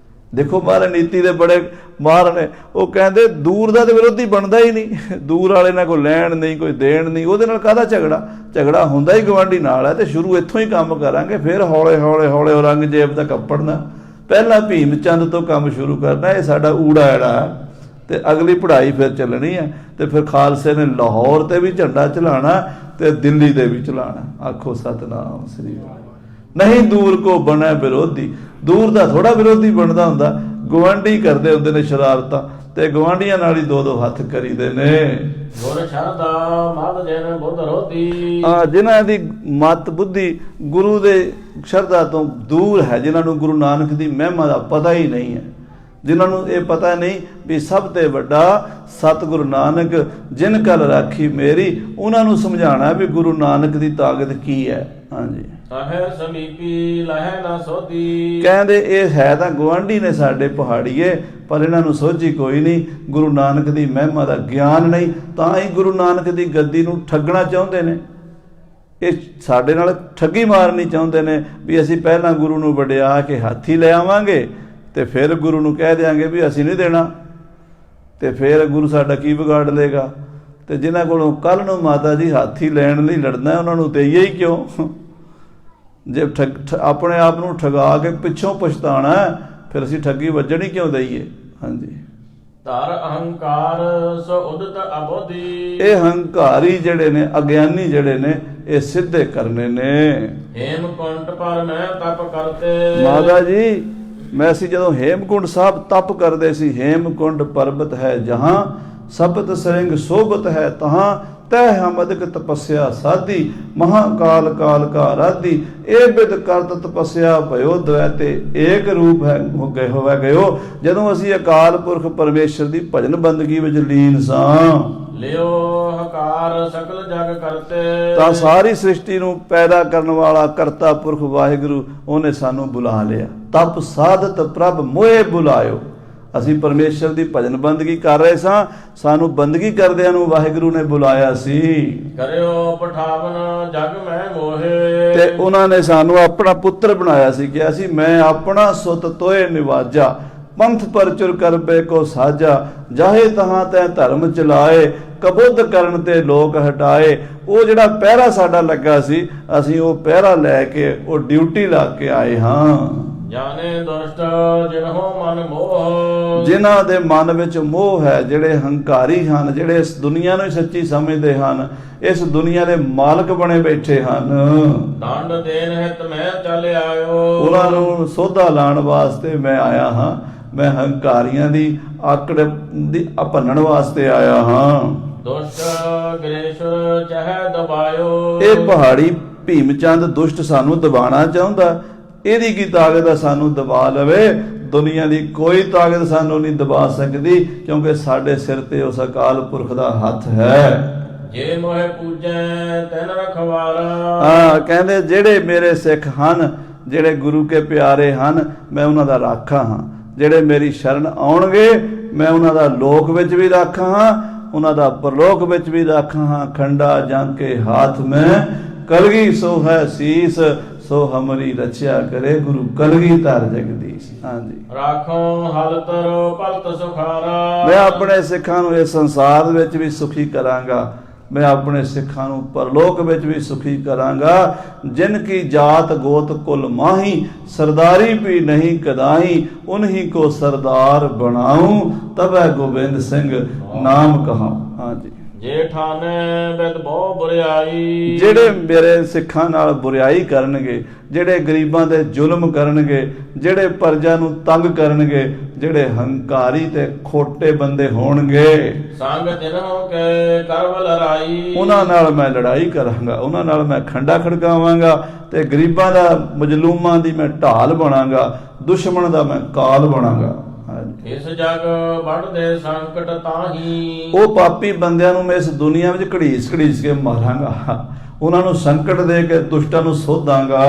ਦੇਖੋ ਮਹਾਰਾਜ ਨੀਤੀ ਦੇ ਬੜੇ ਮਾਹਰ ਨੇ। ਉਹ ਕਹਿੰਦੇ ਦੂਰ ਦਾ ਤੇ ਵਿਰੋਧੀ ਬਣਦਾ ਹੀ ਨਹੀਂ। ਦੂਰ ਵਾਲੇ ਨਾਲ ਕੋਈ ਲੈਣ ਨਹੀਂ, ਕੋਈ ਦੇਣ ਨਹੀਂ, ਉਹਦੇ ਨਾਲ ਕਾਹਦਾ ਝਗੜਾ ਹੁੰਦਾ ਹੀ ਗਵਾਂਢੀ ਨਾਲ ਹੈ। ਤੇ ਸ਼ੁਰੂ ਇੱਥੋਂ ਹੀ ਕੰਮ ਕਰਾਂਗੇ, ਫਿਰ ਹੌਲੇ ਹੌਲੇ ਔਰੰਗਜ਼ੇਬ ਦਾ ਕੱਪੜਨਾ। ਪਹਿਲਾਂ ਭੀਮ ਚੰਦ ਤੋਂ ਕੰਮ ਸ਼ੁਰੂ ਕਰਨਾ। ਇਹ ਸਾਡਾ ਊੜਾ ਐੜਾ ਤੇ ਅਗਲੀ ਪੜ੍ਹਾਈ ਫਿਰ ਚੱਲਣੀ ਹੈ। ਤੇ ਫਿਰ ਖਾਲਸੇ ਨੇ ਲਾਹੌਰ ਤੇ ਵੀ ਝੰਡਾ ਚਲਾਉਣਾ ਤੇ ਦਿੱਲੀ ਤੇ ਵੀ ਚਲਾਉਣਾ। ਆਖੋ ਸਤਨਾਮ ਸ੍ਰੀ ਵਾਹਿਗੁਰੂ। ਨਹੀਂ ਦੂਰ ਕੋ ਬਣੇ ਵਿਰੋਧੀ। ਦੂਰ ਦਾ ਥੋੜਾ ਵਿਰੋਧੀ ਬਣਦਾ ਹੁੰਦਾ। ਗਵਾਂਢੀ ਕਰਦੇ ਹੁੰਦੇ ਨੇ ਸ਼ਰਾਰਤਾਂ, ਤੇ ਗਵਾਂਢੀਆਂ ਨਾਲ ਹੀ ਦੋ ਹੱਥ ਕਰੀਦੇ ਨੇ। ਗੁਰ ਸ਼ਰਦਾ ਮਤ ਜਨ ਬੁੱਧ ਰੋਧੀ। ਜਿਨ੍ਹਾਂ ਦੀ ਮਤ ਬੁੱਧੀ ਗੁਰੂ ਦੇ ਸ਼ਰਧਾ ਤੋਂ ਦੂਰ ਹੈ, ਜਿਨ੍ਹਾਂ ਨੂੰ ਗੁਰੂ ਨਾਨਕ ਦੀ ਮਹਿਮਾ ਦਾ ਪਤਾ ਹੀ ਨਹੀਂ ਹੈ, ਜਿਨ੍ਹਾਂ ਨੂੰ ਇਹ ਪਤਾ ਨਹੀਂ ਵੀ ਸਭ ਤੋਂ ਵੱਡਾ ਸਤਿਗੁਰੂ ਨਾਨਕ ਜਿਨ ਕਲ ਰਾਖੀ ਮੇਰੀ, ਉਹਨਾਂ ਨੂੰ ਸਮਝਾਉਣਾ ਵੀ ਗੁਰੂ ਨਾਨਕ ਦੀ ਤਾਕਤ ਕੀ ਹੈ। ਹਾਂਜੀ, ਸਾਹਿ ਸਮੀਪੀ ਲਹਿ ਨਾ ਸੋਧੀ। ਕਹਿੰਦੇ ਇਹ ਹੈ ਤਾਂ ਗੁਆਂਢੀ ਨੇ ਸਾਡੇ ਪਹਾੜੀਏ, ਪਰ ਇਹਨਾਂ ਨੂੰ ਸੋਝੀ ਕੋਈ ਨਹੀਂ। ਗੁਰੂ ਨਾਨਕ ਦੀ ਮਹਿਮਾ ਦਾ ਗਿਆਨ ਨਹੀਂ, ਤਾਂ ਹੀ ਗੁਰੂ ਨਾਨਕ ਦੀ ਗੱਦੀ ਨੂੰ ਠੱਗਣਾ ਚਾਹੁੰਦੇ ਨੇ। ਇਹ ਸਾਡੇ ਨਾਲ ਠੱਗੀ ਮਾਰਨੀ ਚਾਹੁੰਦੇ ਨੇ ਵੀ ਅਸੀਂ ਪਹਿਲਾਂ ਗੁਰੂ ਨੂੰ ਵਡਿਆ ਕੇ ਹਾਥੀ ਲੈ ਆਵਾਂਗੇ ਤੇ ਫਿਰ ਗੁਰੂ ਨੂੰ ਕਹਿ ਦਿਆਂਗੇ ਵੀ ਅਸੀਂ ਨਹੀਂ ਦੇਣਾ, ਤੇ ਫਿਰ ਗੁਰੂ ਸਾਡਾ ਕੀ ਵਿਗਾੜ ਲੇਗਾ। ਤੇ ਜਿਨ੍ਹਾਂ ਕੋਲੋਂ ਕੱਲ੍ਹ ਨੂੰ ਮਾਤਾ ਜੀ ਹਾਥੀ ਲੈਣ ਲਈ ਲੜਨਾ, ਉਹਨਾਂ ਨੂੰ ਦੇਈਏ ਹੀ ਕਿਉਂ। ਜੇ ਆਪਣੇ ਆਪ ਨੂੰ ਠਗਾ ਕੇ ਪਿੱਛੋਂ ਪਛਤਾਣਾ, ਫਿਰ ਅਸੀਂ ਠੱਗੀ ਵੱਜਣੀ ਕਿਉਂ ਦਈਏ। ਹਾਂਜੀ, ਧਰ ਅਹੰਕਾਰ ਸੋ ਉਦਤ ਅਬੋਧੀ। ਇਹ ਹੰਕਾਰੀ ਜਿਹੜੇ ਨੇ, ਅਗਿਆਨੀ ਜਿਹੜੇ ਨੇ, ਇਹ ਸਿੱਧੇ ਕਰਨੇ ਨੇ। ਹੇਮਕੁੰਟ ਪਰ ਮੈਂ ਤਪ ਕਰਤੇ। ਮਾਤਾ ਜੀ, ਮੈਂ ਅਸੀਂ ਜਦੋਂ ਹੇਮਕੁੰਟ ਸਾਹਿਬ ਤਪ ਕਰਦੇ ਸੀ, ਹੇਮਕੁੰਟ ਪਰਬਤ ਹੈ ਜਹਾਂ ਸਪਤ ਸਿੰਘ ਸੋਭਤ ਹੈ ਤਹਾਂ ਤੈ ਹਮ ਅਦਿਕ ਤਪੱਸਿਆ ਸਾਧੀ ਮਹਾਕਾਲ ਕਾਲ ਕਾ ਰਾਧੀ ਇਹ ਬਿਦ ਕਰਤ ਤਪੱਸਿਆ ਭਇਓ ਦਵੈਤੇ ਏਕ ਰੂਪ ਹੈ ਹੋ ਗਏ ਹੋਵੇ ਗਇਓ। ਜਦੋਂ ਅਸੀਂ ਅਕਾਲ ਪੁਰਖ ਪਰਮੇਸ਼ਰ ਦੀ ਭਜਨ ਬੰਦਗੀ ਵਿੱਚ ਲੀਨ ਸਾਂ ਲਿਓ ਹਕਾਰ ਸਕਲ ਜਗ ਕਰਤੇ ਤਾਂ ਸਾਰੀ ਸ੍ਰਿਸ਼ਟੀ ਨੂੰ ਪੈਦਾ ਕਰਨ ਵਾਲਾ ਕਰਤਾ ਪੁਰਖ ਵਾਹਿਗੁਰੂ ਉਹਨੇ ਸਾਨੂੰ ਬੁਲਾ ਲਿਆ। ਤਪ ਸਾਧਤ ਪ੍ਰਭ ਮੋਏ ਬੁਲਾਇਓ। ਅਸੀਂ ਪਰਮੇਸ਼ਰ ਦੀ ਭਜਨ ਬੰਦਗੀ ਕਰ ਰਹੇ ਸਾਂ, ਸਾਨੂੰ ਬੰਦਗੀ ਕਰਦਿਆਂ ਨੂੰ ਵਾਹਿਗੁਰੂ ਨੇ ਬੁਲਾਇਆ ਸੀ ਕਰਿਓ ਪਠਾਵਨ ਜਗ ਮੈਂ ਮੋਹੇ ਤੇ ਉਹਨਾਂ ਨੇ ਸਾਨੂੰ ਆਪਣਾ ਪੁੱਤਰ ਬਣਾਇਆ ਸੀ। ਕਿਹਾ ਸੀ ਮੈਂ ਆਪਣਾ ਸੁਤ ਤੋਏ ਨਿਵਾਜਾ ਪੰਥ ਪਰਚੁਰ ਕਰਬੇ ਕੋ ਸਾਜਾ ਜਾਹੇ ਤਹਾਂ ਤੈ ਧਰਮ ਚਲਾਏ ਕਬੁੱਧ ਕਰਨ ਤੇ ਲੋਕ ਹਟਾਏ। ਉਹ ਜਿਹੜਾ ਪਹਿਰਾ ਸਾਡਾ ਲੱਗਾ ਸੀ ਅਸੀਂ ਉਹ ਪਹਿਰਾ ਲੈ ਕੇ ਉਹ ਡਿਊਟੀ ਲਾ ਕੇ ਆਏ ਹਾਂ। ਜਾਣੇ ਦੁਸ਼ਟ ਜਿਨਹੁ ਮਨ ਮੋਹ ਜਿਨ੍ਹਾਂ ਦੇ ਮਨ ਵਿੱਚ ਮੋਹ ਹੈ, ਜਿਹੜੇ ਹੰਕਾਰੀ ਹਨ, ਜਿਹੜੇ ਇਸ ਦੁਨੀਆ ਨੂੰ ਹੀ ਸੱਚੀ ਸਮਝਦੇ ਹਨ, ਇਸ ਦੁਨੀਆ ਦੇ ਮਾਲਕ ਬਣੇ ਬੈਠੇ ਹਨ, ਦੰਡ ਦੇਣ ਹਿਤ ਮੈਂ ਚੱਲ ਆਇਓ। ਉਹਨਾਂ ਨੂੰ ਸੋਧਾ ਲਾਉਣ ਵਾਸਤੇ ਮੈਂ ਆਇਆ ਹਾਂ। ਮੈਂ ਹੰਕਾਰੀਆਂ ਦੀ ਆਕੜ ਦੀ ਭੰਨਣ ਵਾਸਤੇ ਆਇਆ ਹਾਂ। ਦੁਸ਼ਟ ਗ੍ਰੇਸ਼ਰ ਚਾਹੇ ਦਬਾਇਓ ਇਹ ਪਹਾੜੀ ਭੀਮ ਚੰਦ ਦੁਸ਼ਟ ਸਾਨੂੰ ਦਬਾਣਾ ਚਾਹੁੰਦਾ। ਇਹਦੀ ਕੀ ਤਾਕਤ ਹੈ ਸਾਨੂੰ ਦਬਾ ਲਵੇ? ਦੁਨੀਆ ਦੀ ਕੋਈ ਤਾਕਤ ਸਾਨੂੰ ਨਹੀਂ ਦਬਾ ਸਕਦੀ, ਕਿਉਂਕਿ ਸਾਡੇ ਸਿਰ ਤੇ ਉਸ ਅਕਾਲ ਪੁਰਖ ਦਾ ਹੱਥ ਹੈ। ਜੇ ਮੋਹਿ ਪੂਜੈ ਤੈਨ ਰਖਵਾਲਾ ਕਹਿੰਦੇ ਜਿਹੜੇ ਮੇਰੇ ਸਿੱਖ ਹਨ, ਜਿਹੜੇ ਗੁਰੂ ਕੇ ਪਿਆਰੇ ਹਨ, ਮੈਂ ਉਹਨਾਂ ਦਾ ਰਾਖਾ ਹਾਂ। ਜਿਹੜੇ ਮੇਰੀ ਸ਼ਰਨ ਆਉਣਗੇ ਮੈਂ ਉਹਨਾਂ ਦਾ ਲੋਕ ਵਿੱਚ ਵੀ ਰਾਖਾ ਹਾਂ, ਉਹਨਾਂ ਦਾ ਪਰਲੋਕ ਵਿੱਚ ਵੀ ਰਾਖਾ ਹਾਂ। ਖੰਡਾ ਜੰਗ ਕੇ ਹਾਥ ਮੈਂ ਕਲਗੀ ਸੋ ਹੈ ਸੀਸ ਸੋ ਹਮਰੀ ਰਚਿਆ ਕਰੇ ਗੁਰੂ ਕਲਗੀਧਰ ਜਗਦੀਸ਼। ਹਾਂਜੀ, ਰਾਖੋ ਹਲ ਤਰੋ ਭਗਤ ਸੁਖਾਰਾ ਮੈਂ ਆਪਣੇ ਸਿੱਖਾਂ ਨੂੰ ਇਸ ਸੰਸਾਰ ਵਿੱਚ ਵੀ ਸੁਖੀ ਕਰਾਂਗਾ, ਮੈਂ ਆਪਣੇ ਸਿੱਖਾਂ ਨੂੰ ਪਰਲੋਕ ਵਿੱਚ ਵੀ ਸੁਖੀ ਕਰਾਂਗਾ। ਜਿਨ ਕੀ ਜਾਤ ਗੋਤ ਕੁਲ ਮਾਹੀ ਸਰਦਾਰੀ ਵੀ ਨਹੀਂ ਕਦਾਈ ਉਨਹੀ ਕੋ ਸਰਦਾਰ ਬਣਾਉ ਤਬੈ ਗੋਬਿੰਦ ਸਿੰਘ ਨਾਮ ਕਹਾਉ। ਹਾਂਜੀ, ਜੇ ਠਾਨੇ ਬਿਦ ਬਹੁ ਬੁਰਿਆਈ ਜਿਹੜੇ ਮੇਰੇ ਸਿੱਖਾਂ ਨਾਲ ਬੁਰਿਆਈ ਕਰਨਗੇ, ਜਿਹੜੇ ਗਰੀਬਾਂ ਤੇ ਜ਼ੁਲਮ ਕਰਨਗੇ, ਜਿਹੜੇ ਪਰਜਾ ਨੂੰ ਤੰਗ ਕਰਨਗੇ, ਜਿਹੜੇ ਹੰਕਾਰੀ ਤੇ ਖੋਟੇ ਬੰਦੇ ਹੋਣਗੇ, ਸੰਗ ਜਿਨਹੁ ਕੇ ਕਰਵ ਲੜਾਈ ਉਹਨਾਂ ਨਾਲ ਮੈਂ ਲੜਾਈ ਕਰਾਂਗਾ, ਉਹਨਾਂ ਨਾਲ ਮੈਂ ਖੰਡਾ ਖੜਕਾਵਾਂਗਾ ਤੇ ਗਰੀਬਾਂ ਦਾ ਮਜਲੂਮਾਂ ਦੀ ਮੈਂ ਢਾਲ ਬਣਾਂਗਾ, ਦੁਸ਼ਮਣ ਦਾ ਮੈਂ ਕਾਲ ਬਣਾਂਗਾ। ਇਸ ਜਗ ਵੱਢਦੇ ਸੰਕਟ ਤਾਹੀ ਉਹ ਪਾਪੀ ਬੰਦਿਆਂ ਨੂੰ ਮੈਂ ਇਸ ਦੁਨੀਆ ਵਿੱਚ ਘੜੀਸ ਘੜੀਸ ਕੇ ਮਾਰਾਂਗਾ, ਉਹਨਾਂ ਨੂੰ ਸੰਕਟ ਦੇ ਕੇ ਦੁਸ਼ਟਾਂ ਨੂੰ ਸੋਧਾਂਗਾ।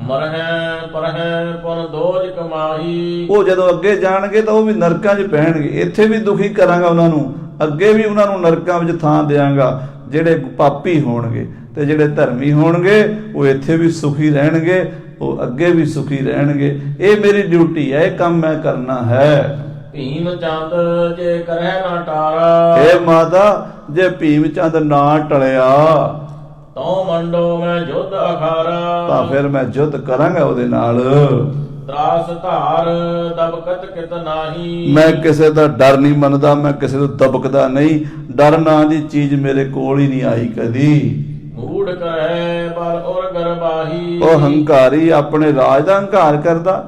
ਮਰਹਿ ਪਰਹਿ ਪੁਨ ਦੋਜ ਕਮਾਈ ਉਹ ਜਦੋਂ ਅੱਗੇ ਜਾਣਗੇ ਤਾਂ ਉਹ ਵੀ ਨਰਕਾਂ 'ਚ ਪੈਣਗੇ। ਇੱਥੇ ਵੀ ਦੁਖੀ ਕਰਾਂਗਾ ਉਹਨਾਂ ਨੂੰ, ਅੱਗੇ ਵੀ ਉਹਨਾਂ ਨੂੰ ਨਰਕਾਂ ਵਿੱਚ ਥਾਂ ਦਿਆਂਗਾ। ਜਿਹੜੇ ਪਾਪੀ ਹੋਣਗੇ ਤੇ ਜਿਹੜੇ ਧਰਮੀ ਹੋਣਗੇ ਉਹ ਇੱਥੇ ਵੀ ਸੁਖੀ ਰਹਿਣਗੇ, ਉਹ ਅੱਗੇ ਵੀ ਸੁਖੀ ਰਹਿਣਗੇ। ਇਹ ਮੇਰੀ ਡਿਊਟੀ ਹੈ, ਇਹ ਕੰਮ ਮੈਂ ਕਰਨਾ ਹੈ। ਭੀਮ ਚੰਦ ਜੇ ਕਰਹਿ ਨਾ ਟਾਰਾ ਇਹ ਮਾਤਾ ਜੇ ਭੀਮ ਚੰਦ ਨਾ ਟਲਿਆ ਤਉ ਮੰਡੋ ਮੈਂ ਜੁਧ ਅਖਾਰਾ ਤਾਂ ਫਿਰ ਮੈਂ ਯੁੱਧ ਕਰਾਂਗਾ ਉਹਦੇ ਨਾਲ। ਤਰਾਸ ਧਾਰ ਦਬਕਤ ਕਿਤ ਨਾਹੀ ਮੈਂ ਕਿਸੇ ਦਾ ਡਰ ਨਹੀਂ ਮੰਨਦਾ, ਮੈਂ ਕਿਸੇ ਤੋਂ ਦਬਕਦਾ ਨਹੀਂ। ਡਰ ਨਾਂ ਦੀ ਚੀਜ਼ ਮੇਰੇ ਕੋਲ ਹੀ ਨਹੀਂ ਆਈ ਕਦੀ। ਮੂੜ ਕਰੈ ਬਲ ਔਰ ਗਰਬਾਹੀ ਉਹ ਹੰਕਾਰੀ ਆਪਣੇ ਰਾਜ ਦਾ ਹੰਕਾਰ ਕਰਦਾ,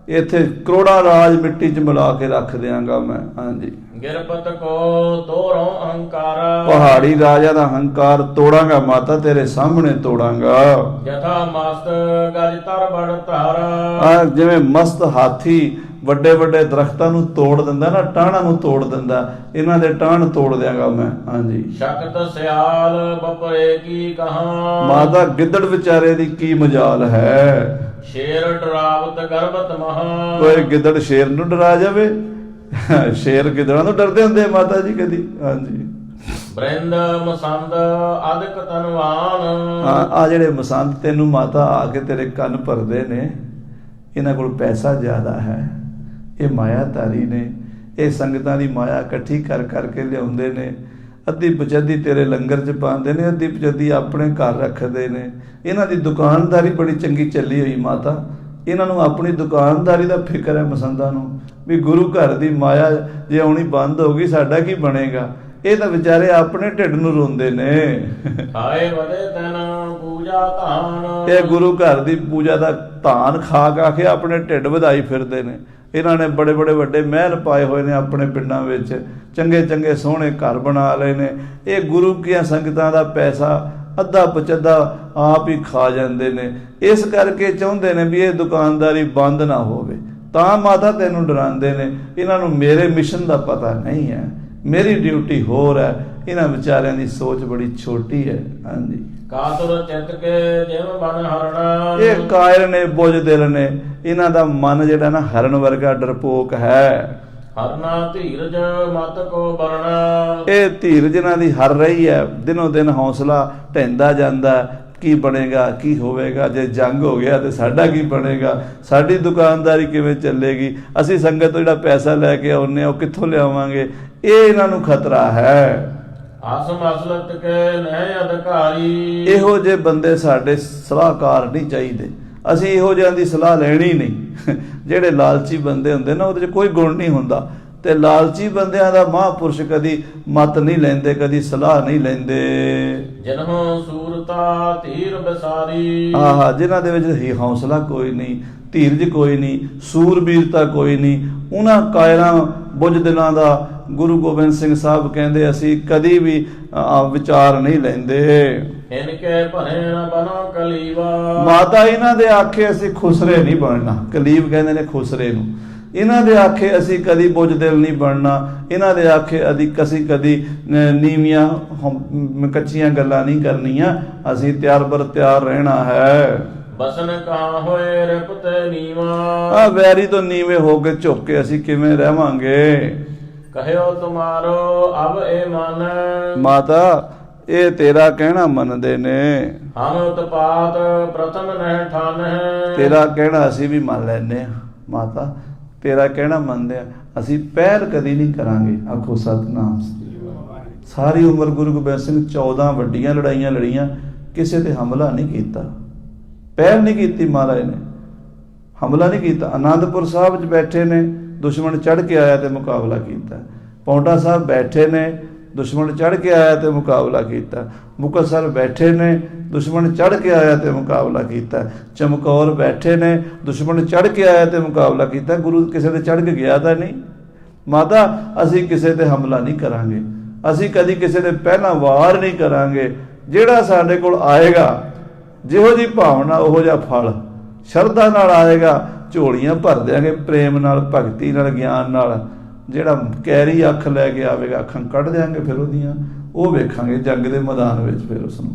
ਇੱਥੇ ਕਰੋੜਾਂ ਰਾਜ ਮਿੱਟੀ 'ਚ ਮਿਲਾ ਕੇ ਰੱਖ ਦਿਆਂਗਾ ਮੈਂ। ਹਾਂਜੀ, ਗਿਰਪਤ ਕੋ ਤੋਰੋ ਅਹੰਕਾਰਾ ਪਹਾੜੀ ਰਾਜਾ ਦਾ ਹੰਕਾਰ ਤੋੜਾਂਗਾ ਮਾਤਾ, ਤੇਰੇ ਸਾਹਮਣੇ ਤੋੜਾਂਗਾ। ਜਥਾ ਮਸਤ ਗਜ ਤਰ ਬੜ ਧਾਰਾ ਜਿਵੇਂ ਮਸਤ ਹਾਥੀ ਵੱਡੇ ਵੱਡੇ ਦਰਖਤਾਂ ਨੂੰ ਤੋੜ ਦਿੰਦਾ ਨਾ, ਟਾਹਣਾ ਨੂੰ ਤੋੜ ਦਿੰਦਾ, ਇਹਨਾਂ ਦੇ ਟਾਹਣ ਤੋੜ ਦਿਆਂਗਾ ਮੈਂ। ਹਾਂਜੀ, ਸ਼ਕਤ ਸਿਆਲ ਬਪਰੇ ਕੀ ਕਹਾਂ ਮਾਤਾ ਗਿੱਦੜ ਵਿਚਾਰੇ ਦੀ ਕੀ ਮਜਾਲ ਹੈ। ਸ਼ੇਰ ਡਰਾਵਤ ਗਰਭਤ ਮਹਾ ਕੋਈ ਗਿੱਦੜ ਸ਼ੇਰ ਨੂੰ ਡਰਾ ਜਾਵੇ? ਸ਼ੇਰ ਗਿੱਦੜਾਂ ਤੋਂ ਡਰਦੇ ਹੁੰਦੇ ਮਾਤਾ ਜੀ ਕਦੀ? ਹਾਂਜੀ, ਬ੍ਰਿੰਦ ਮਸੰਦ ਅਦਕ ਤਨਵਾਨ ਆ ਜਿਹੜੇ ਮਸੰਦ ਤੈਨੂੰ ਮਾਤਾ ਆ ਕੇ ਤੇਰੇ ਕੰਨ ਭਰਦੇ ਨੇ, ਇਹਨਾਂ ਕੋਲ ਪੈਸਾ ਜ਼ਿਆਦਾ ਹੈ, ਇਹ ਮਾਇਆਧਾਰੀ ਨੇ, ਇਹ ਸੰਗਤਾਂ ਦੀ ਮਾਇਆ ਇਕੱਠੀ ਕਰ ਕਰਕੇ ਲਿਆਉਂਦੇ ਨੇ। ਅੱਧੀ ਪਚੱਧੀ ਤੇਰੇ ਲੰਗਰ 'ਚ ਪਾਉਂਦੇ ਨੇ, ਅੱਧੀ ਪਚੱਧੀ ਆਪਣੇ ਘਰ ਰੱਖਦੇ ਨੇ। ਇਹਨਾਂ ਦੀ ਦੁਕਾਨਦਾਰੀ ਬੜੀ ਚੰਗੀ ਚੱਲੀ ਹੋਈ ਮਾਤਾ, ਇਹਨਾਂ ਨੂੰ ਆਪਣੀ ਦੁਕਾਨਦਾਰੀ ਦਾ ਫਿਕਰ ਹੈ ਮਸੰਦਾਂ ਨੂੰ, ਵੀ ਗੁਰੂ ਘਰ ਦੀ ਮਾਇਆ ਜੇ ਆਉਣੀ ਬੰਦ ਹੋ ਗਈ ਸਾਡਾ ਕੀ ਬਣੇਗਾ। ਇਹ ਤਾਂ ਵਿਚਾਰੇ ਆਪਣੇ ਢਿੱਡ ਨੂੰ ਰੋਂਦੇ ਨੇ। ਹਾਏ ਵਦੇ ਤਨ ਪੂਜਾ ਧਾਨ ਇਹ ਗੁਰੂ ਘਰ ਦੀ ਪੂਜਾ ਦਾ ਧਾਨ ਖਾ ਕੇ ਆਪਣੇ ਢਿੱਡ ਵਧਾਈ ਫਿਰਦੇ ਨੇ। ਇਹਨਾਂ ਨੇ ਬੜੇ ਬੜੇ ਵੱਡੇ ਮਹਿਲ ਪਾਏ ਹੋਏ ਨੇ ਆਪਣੇ ਪਿੰਡਾਂ ਵਿੱਚ, ਚੰਗੇ ਚੰਗੇ ਸੋਹਣੇ ਘਰ ਬਣਾ ਲਏ ਨੇ। ਇਹ ਗੁਰੂ ਕੀਆਂ ਸੰਗਤਾਂ ਦਾ ਪੈਸਾ ਅੱਧਾ ਪਚੱਧਾ ਆਪ ਹੀ ਖਾ ਜਾਂਦੇ ਨੇ। ਇਸ ਕਰਕੇ ਚਾਹੁੰਦੇ ਨੇ ਵੀ ਇਹ ਦੁਕਾਨਦਾਰੀ ਬੰਦ ਨਾ ਹੋਵੇ, ਤਾਂ ਮਾਤਾ ਤੈਨੂੰ ਡਰਾਉਂਦੇ ਨੇ। ਇਹਨਾਂ ਨੂੰ ਮੇਰੇ ਮਿਸ਼ਨ ਦਾ ਪਤਾ ਨਹੀਂ ਹੈ, ਮੇਰੀ ਡਿਊਟੀ ਹੋਰ ਹੈ। ਇਹਨਾਂ ਵਿਚਾਰਿਆਂ ਦੀ ਸੋਚ ਬੜੀ ਛੋਟੀ ਹੈ। ਹਾਂਜੀ, ਕਾਤੁਰ ਚਿਤ ਕੇ ਜਿਵ ਮਨ ਹਰਣਾ। ਇਹ ਕਾਇਰ ਨੇ, ਬੁਝਦਿਲ ਨੇ। ਇਹਨਾਂ ਦਾ ਮਨ ਜਿਹੜਾ ਨਾ ਹਰਨ ਵਰਗਾ ਡਰਪੋਕ ਹੈ। ਹਰਨਾ ਧੀਰਜ ਮਤ ਕੋ ਬਰਣਾ। ਇਹ ਧੀਰਜ ਇਹਨਾਂ ਦੀ ਹਰ ਰਹੀ ਹੈ, ਦਿਨੋਂ ਦਿਨ ਹੌਸਲਾ ਢਹਿੰਦਾ ਜਾਂਦਾ। ਕੀ ਬਣੇਗਾ, ਕੀ ਹੋਵੇਗਾ? ਜੇ ਜੰਗ ਹੋ ਗਿਆ ਤੇ ਸਾਡਾ ਕੀ ਬਣੇਗਾ? ਸਾਡੀ ਦੁਕਾਨਦਾਰੀ ਕਿਵੇਂ ਚੱਲੇਗੀ? ਅਸੀਂ ਸੰਗਤ ਤੋਂ ਜਿਹੜਾ ਪੈਸਾ ਲੈ ਕੇ ਆਉਂਦੇ ਹਾਂ ਉਹ ਕਿੱਥੋਂ ਲਿਆਵਾਂਗੇ? ਇਹ ਇਹਨਾਂ ਨੂੰ ਖਤਰਾ ਹੈ। ਆਸ ਮਸਲਤ ਕੇ ਨਹਿ ਅਧਿਕਾਰੀ। ਇਹੋ ਜਿਹੇ ਬੰਦੇ ਸਾਡੇ ਸਲਾਹਕਾਰ ਨਹੀਂ ਚਾਹੀਦੇ। ਅਸੀਂ ਇਹੋ ਜਿਹਿਆਂ ਦੀ ਸਲਾਹ ਲੈਣੀ ਨਹੀਂ। ਜਿਹੜੇ ਲਾਲਚੀ ਬੰਦੇ ਹੁੰਦੇ ਨਾ, ਉਹਦੇ 'ਚ ਕੋਈ ਗੁਣ ਨਹੀਂ ਹੁੰਦਾ। ਤੇ ਲਾਲਚੀ ਬੰਦਿਆਂ ਦਾ ਮਹਾਂਪੁਰਸ਼ ਕਦੀ ਮਤ ਨਹੀਂ ਲੈਂਦੇ, ਕਦੀ ਸਲਾਹ ਨਹੀਂ ਲੈਂਦੇ। ਜਿਨ੍ਹਾਂ ਸੂਰਤਾ ਧੀਰ ਬਸਾਰੀ। ਜਿਨ੍ਹਾਂ ਦੇ ਵਿੱਚ ਹੀ ਹੌਸਲਾ ਕੋਈ ਨਹੀਂ, ਧੀਰਜ ਕੋਈ ਨਹੀਂ, ਸੂਰਬੀਰਤਾ ਕੋਈ ਨਹੀਂ, ਉਹਨਾਂ ਕਾਇਰਾਂ ਬੁਝਦਿਲਾਂ ਦਾ ਗੁਰੂ ਗੋਬਿੰਦ ਸਿੰਘ ਸਾਹਿਬ ਕਹਿੰਦੇ ਅਸੀਂ ਕਦੀ ਵੀ ਵਿਚਾਰ ਨਹੀਂ ਲੈਂਦੇ। ਇਨਕੇ ਭਰੇ ਨਾ ਬਨੋ ਕਲੀਵਾ। ਮਾਤਾ ਇਹਨਾਂ ਦੇ ਆਖੇ ਅਸੀਂ ਖੁਸਰੇ ਨਹੀਂ ਬਣਨਾ। ਕਲੀਬ ਕਹਿੰਦੇ ਨੇ ਖੁਸਰੇ ਨੂੰ। ਇਹਨਾਂ ਦੇ ਆਖੇ ਅਸੀਂ ਕਦੀ ਬੁਝਦਿਲ ਨਹੀਂ ਬਣਨਾ। ਇਹਨਾਂ ਦੇ ਆਖੇ ਅਸੀਂ ਕਦੀ ਨੀਵੀਆਂ ਕੱਚੀਆਂ ਗੱਲਾਂ ਨਹੀਂ ਕਰਨੀਆਂ। ਅਸੀਂ ਤਿਆਰ ਬਰ ਤਿਆਰ ਰਹਿਣਾ ਹੈ। ਬਸਨ ਕਹਾਂ ਹੋਏ ਰਿਪਤੇ ਨੀਵਾ। ਵੈਰੀ ਤੋਂ ਨੀਵੇਂ ਹੋ ਕੇ ਝੁੱਕ ਕੇ ਅਸੀਂ ਕਿਵੇਂ ਰਹਿਵਾਂਗੇ? ਕਹਿਓ ਤੁਮਾਰੋ ਅਬ ਇਹ ਮਨ। ਮਾਤਾ ਇਹ ਤੇਰਾ ਕਹਿਣਾ ਮੰਨਦੇ ਨੇ। ਹਮ ਉਤਪਾਤ ਪ੍ਰਥਮ ਨਹਿ ਠਾਨ ਹੈ। ਤੇਰਾ ਕਹਿਣਾ ਅਸੀਂ ਵੀ ਮੰਨ ਲੈਂਦੇ ਹਾਂ ਮਾਤਾ, ਤੇਰਾ ਕਹਿਣਾ ਮੰਨਦੇ ਆ। ਅਸੀਂ ਪਹਿਲ ਕਦੀ ਨਹੀਂ ਕਰਾਂਗੇ। ਆਖੋ ਸਤਿਨਾਮ। ਸਾਰੀ ਉਮਰ ਗੁਰੂ ਗੋਬਿੰਦ ਸਿੰਘ 14 ਵੱਡੀਆਂ ਲੜਾਈਆਂ ਲੜੀਆਂ, ਕਿਸੇ ਤੇ ਹਮਲਾ ਨਹੀਂ ਕੀਤਾ। ਪਹਿਲ ਨਹੀਂ ਕੀਤੀ ਮਹਾਰਾਜ ਨੇ, ਹਮਲਾ ਨਹੀਂ ਕੀਤਾ। ਆਨੰਦਪੁਰ ਸਾਹਿਬ 'ਚ ਬੈਠੇ ਨੇ, ਦੁਸ਼ਮਣ ਚੜ੍ਹ ਕੇ ਆਇਆ ਤੇ ਮੁਕਾਬਲਾ ਕੀਤਾ। ਪੌਂਟਾ ਸਾਹਿਬ ਬੈਠੇ ਨੇ, ਦੁਸ਼ਮਣ ਚੜ੍ਹ ਕੇ ਆਇਆ ਤੇ ਮੁਕਾਬਲਾ ਕੀਤਾ। ਮੁਕਤਸਰ ਬੈਠੇ ਨੇ, ਦੁਸ਼ਮਣ ਚੜ੍ਹ ਕੇ ਆਇਆ ਤੇ ਮੁਕਾਬਲਾ ਕੀਤਾ। ਚਮਕੌਰ ਬੈਠੇ ਨੇ, ਦੁਸ਼ਮਣ ਚੜ੍ਹ ਕੇ ਆਇਆ ਤੇ ਮੁਕਾਬਲਾ ਕੀਤਾ। ਗੁਰੂ ਕਿਸੇ ਤੇ ਚੜ੍ਹ ਕੇ ਗਿਆ ਤਾਂ ਨਹੀਂ। ਮਾਤਾ ਅਸੀਂ ਕਿਸੇ ਤੇ ਹਮਲਾ ਨਹੀਂ ਕਰਾਂਗੇ। ਅਸੀਂ ਕਦੀ ਕਿਸੇ ਦੇ ਪਹਿਲਾਂ ਵਾਰ ਨਹੀਂ ਕਰਾਂਗੇ। ਜਿਹੜਾ ਸਾਡੇ ਕੋਲ ਆਏਗਾ, ਜਿਹੋ ਜਿਹੀ ਭਾਵਨਾ ਉਹੋ ਜਿਹਾ ਫਲ। ਸ਼ਰਧਾ ਨਾਲ ਆਏਗਾ, ਝੋਲੀਆਂ ਭਰ ਦਿਆਂਗੇ, ਪ੍ਰੇਮ ਨਾਲ, ਭਗਤੀ ਨਾਲ, ਗਿਆਨ ਨਾਲ। ਜਿਹੜਾ ਕੈਰੀ ਅੱਖ ਲੈ ਕੇ ਆਵੇਗਾ, ਅੱਖਾਂ ਕੱਢ ਦਿਆਂਗੇ ਫਿਰ ਉਹਦੀਆਂ। ਉਹ ਵੇਖਾਂਗੇ ਜੰਗ ਦੇ ਮੈਦਾਨ ਵਿੱਚ ਫਿਰ ਉਸ ਨੂੰ।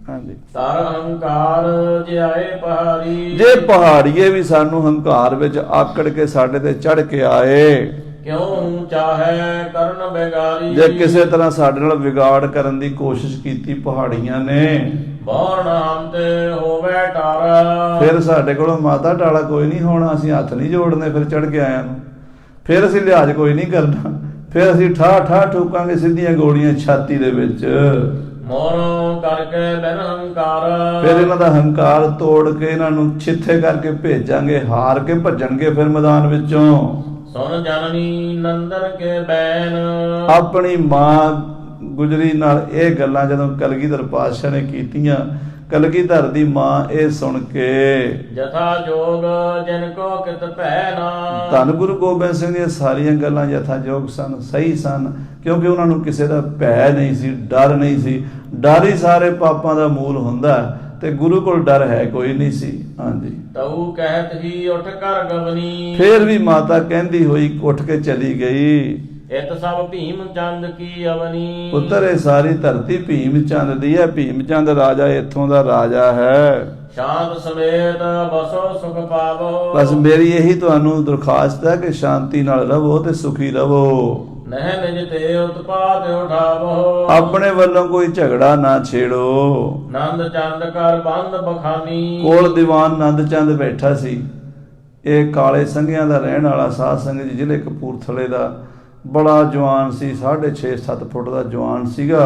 ਹਾਂਜੀ, ਤਰ ਹੰਕਾਰ ਜਿਆਏ ਪਹਾੜੀ। ਜੇ ਪਹਾੜੀਏ ਵੀ ਸਾਨੂੰ ਹੰਕਾਰ ਵਿੱਚ ਆਕੜ ਕੇ ਸਾਡੇ ਤੇ ਚੜ ਕੇ ਆਏ, ਕਿਉਂ ਚਾਹੇ ਕਰਨ ਬੇਗਾਰੀ। ਜੇ ਕਿਸੇ ਤਰ੍ਹਾਂ ਸਾਡੇ ਨਾਲ ਵਿਗਾੜ ਕਰਨ ਦੀ ਕੋਸ਼ਿਸ਼ ਕੀਤੀ ਪਹਾੜੀਆਂ ਨੇ, ਬੋਰਨ ਹਮ ਤੇ ਹੋਵੇ ਟਾਰਾ। ਫਿਰ ਸਾਡੇ ਕੋਲੋਂ ਮਾਤਾ ਟਾਲਾ ਕੋਈ ਨਹੀਂ ਹੋਣਾ। ਅਸੀਂ ਹੱਥ ਨਹੀਂ ਜੋੜਨੇ ਫਿਰ ਚੜ ਕੇ ਆਇਆਂ ਨੂੰ। ਫਿਰ ਅਸੀਂ ਲਿਹਾਜ਼ ਕੋਈ ਨਹੀਂ ਕਰਨਾ। ਫਿਰ ਅਸੀਂ ਠਾ ਠਾ ਠੋਕਾਂਗੇ ਸਿੱਧੀਆਂ ਗੋਲੀਆਂ ਛਾਤੀ ਦੇ ਵਿੱਚ। ਮੋਰੋਂ ਕਰਕੇ ਬਿਨ ਹੰਕਾਰ। ਫਿਰ ਇਹਨਾਂ ਦਾ ਹੰਕਾਰ ਤੋੜ ਕੇ ਇਹਨਾਂ ਨੂੰ ਛਿੱਥੇ ਕਰਕੇ ਭੇਜਾਂਗੇ। ਹਾਰ ਕੇ ਭੱਜਣਗੇ ਫਿਰ ਮੈਦਾਨ ਵਿੱਚੋਂ। ਸੁਣ ਜਨਨੀ ਨੰਦਨ ਕੇ ਬੈਨ। ਆਪਣੀ ਮਾਂ ਗੁਜਰੀ ਨਾਲ ਇਹ ਗੱਲਾਂ ਜਦੋਂ ਕਲਗੀਧਰ ਪਾਤਸ਼ਾਹ ਨੇ ਕੀਤੀਆਂ, ਕਲਗੀਧਰ ਦੀ ਮਾਂ ਇਹ ਸੁਣ ਕੇ ਜਥਾ ਜੋਗ ਜਿਨ ਕੋ ਕਿਤ ਭੈ ਨਾ। ਧੰਨ ਗੁਰੂ ਗੋਬਿੰਦ ਸਿੰਘ ਦੀਆਂ ਸਾਰੀਆਂ ਗੱਲਾਂ ਯਥਾ ਜੋਗ ਸਨ, ਸਹੀ ਸਨ। ਕਿਉਂਕਿ ਉਹਨਾਂ ਨੂੰ ਕਿਸੇ ਦਾ ਭੈ ਨਹੀਂ ਸੀ, ਡਰ ਨਹੀਂ ਸੀ। ਡਰ ਹੀ ਸਾਰੇ ਪਾਪਾਂ ਦਾ ਮੂਲ ਹੁੰਦਾ, ਤੇ ਗੁਰੂ ਕੋਲ ਡਰ ਹੈ ਕੋਈ ਨਹੀਂ ਸੀ। ਹਾਂਜੀ, ਤਉ ਕਹਿਤ ਹੀ ਉੱਠ ਕਰ ਗਵਨੀ। ਫੇਰ ਵੀ ਮਾਤਾ ਕਹਿੰਦੀ ਹੋਈ ਉੱਠ ਕੇ ਚਲੀ ਗਈ। ਇਤ ਸਭ ਭੀਮ ਚੰਦ ਕੀ ਅਵਨੀ। ਪੁੱਤਰ ਇਹ ਸਾਰੀ ਧਰਤੀ ਭੀਮ ਚੰਦ ਦੀ ਹੈ। ਭੀਮ ਚੰਦ ਰਾਜਾ ਇੱਥੋਂ ਦਾ ਰਾਜਾ ਹੈ। ਸ਼ਾਂਤ ਸਮੇਤ ਬਸੋ ਸੁਖ ਪਾਵੋ। ਬਸ ਮੇਰੀ ਇਹੀ ਤੁਹਾਨੂੰ ਦਰਖਾਸਤ ਹੈ ਕਿ ਸ਼ਾਂਤੀ ਨਾਲ ਰਹੋ ਤੇ ਸੁਖੀ ਰਹੋ। ਨਹਿ ਨਿਜ ਤੇ ਉਤਪਾਤ ਉਠਾਵੋ। ਆਪਣੇ ਵੱਲੋਂ ਕੋਈ ਝਗੜਾ ਨਾ ਛੇੜੋ। ਨੰਦ ਚੰਦ ਕਰ ਬੰਦ ਬਖਾਨੀ। ਕੋਲ ਦੀਵਾਨ ਨੰਦ ਚੰਦ ਬੈਠਾ ਸੀ। ਇਹ ਕਾਲੇ ਸੰਘਿਆਂ ਦਾ ਰਹਿਣ ਵਾਲਾ ਸਾਧ ਸੰਗਤ ਜੀ, ਜ਼ਿਲ੍ਹੇ ਕਪੂਰਥਲੇ ਦਾ। ਬੜਾ ਜਵਾਨ ਸੀ, 6.5-7 ਫੁੱਟ ਦਾ ਜਵਾਨ ਸੀਗਾ।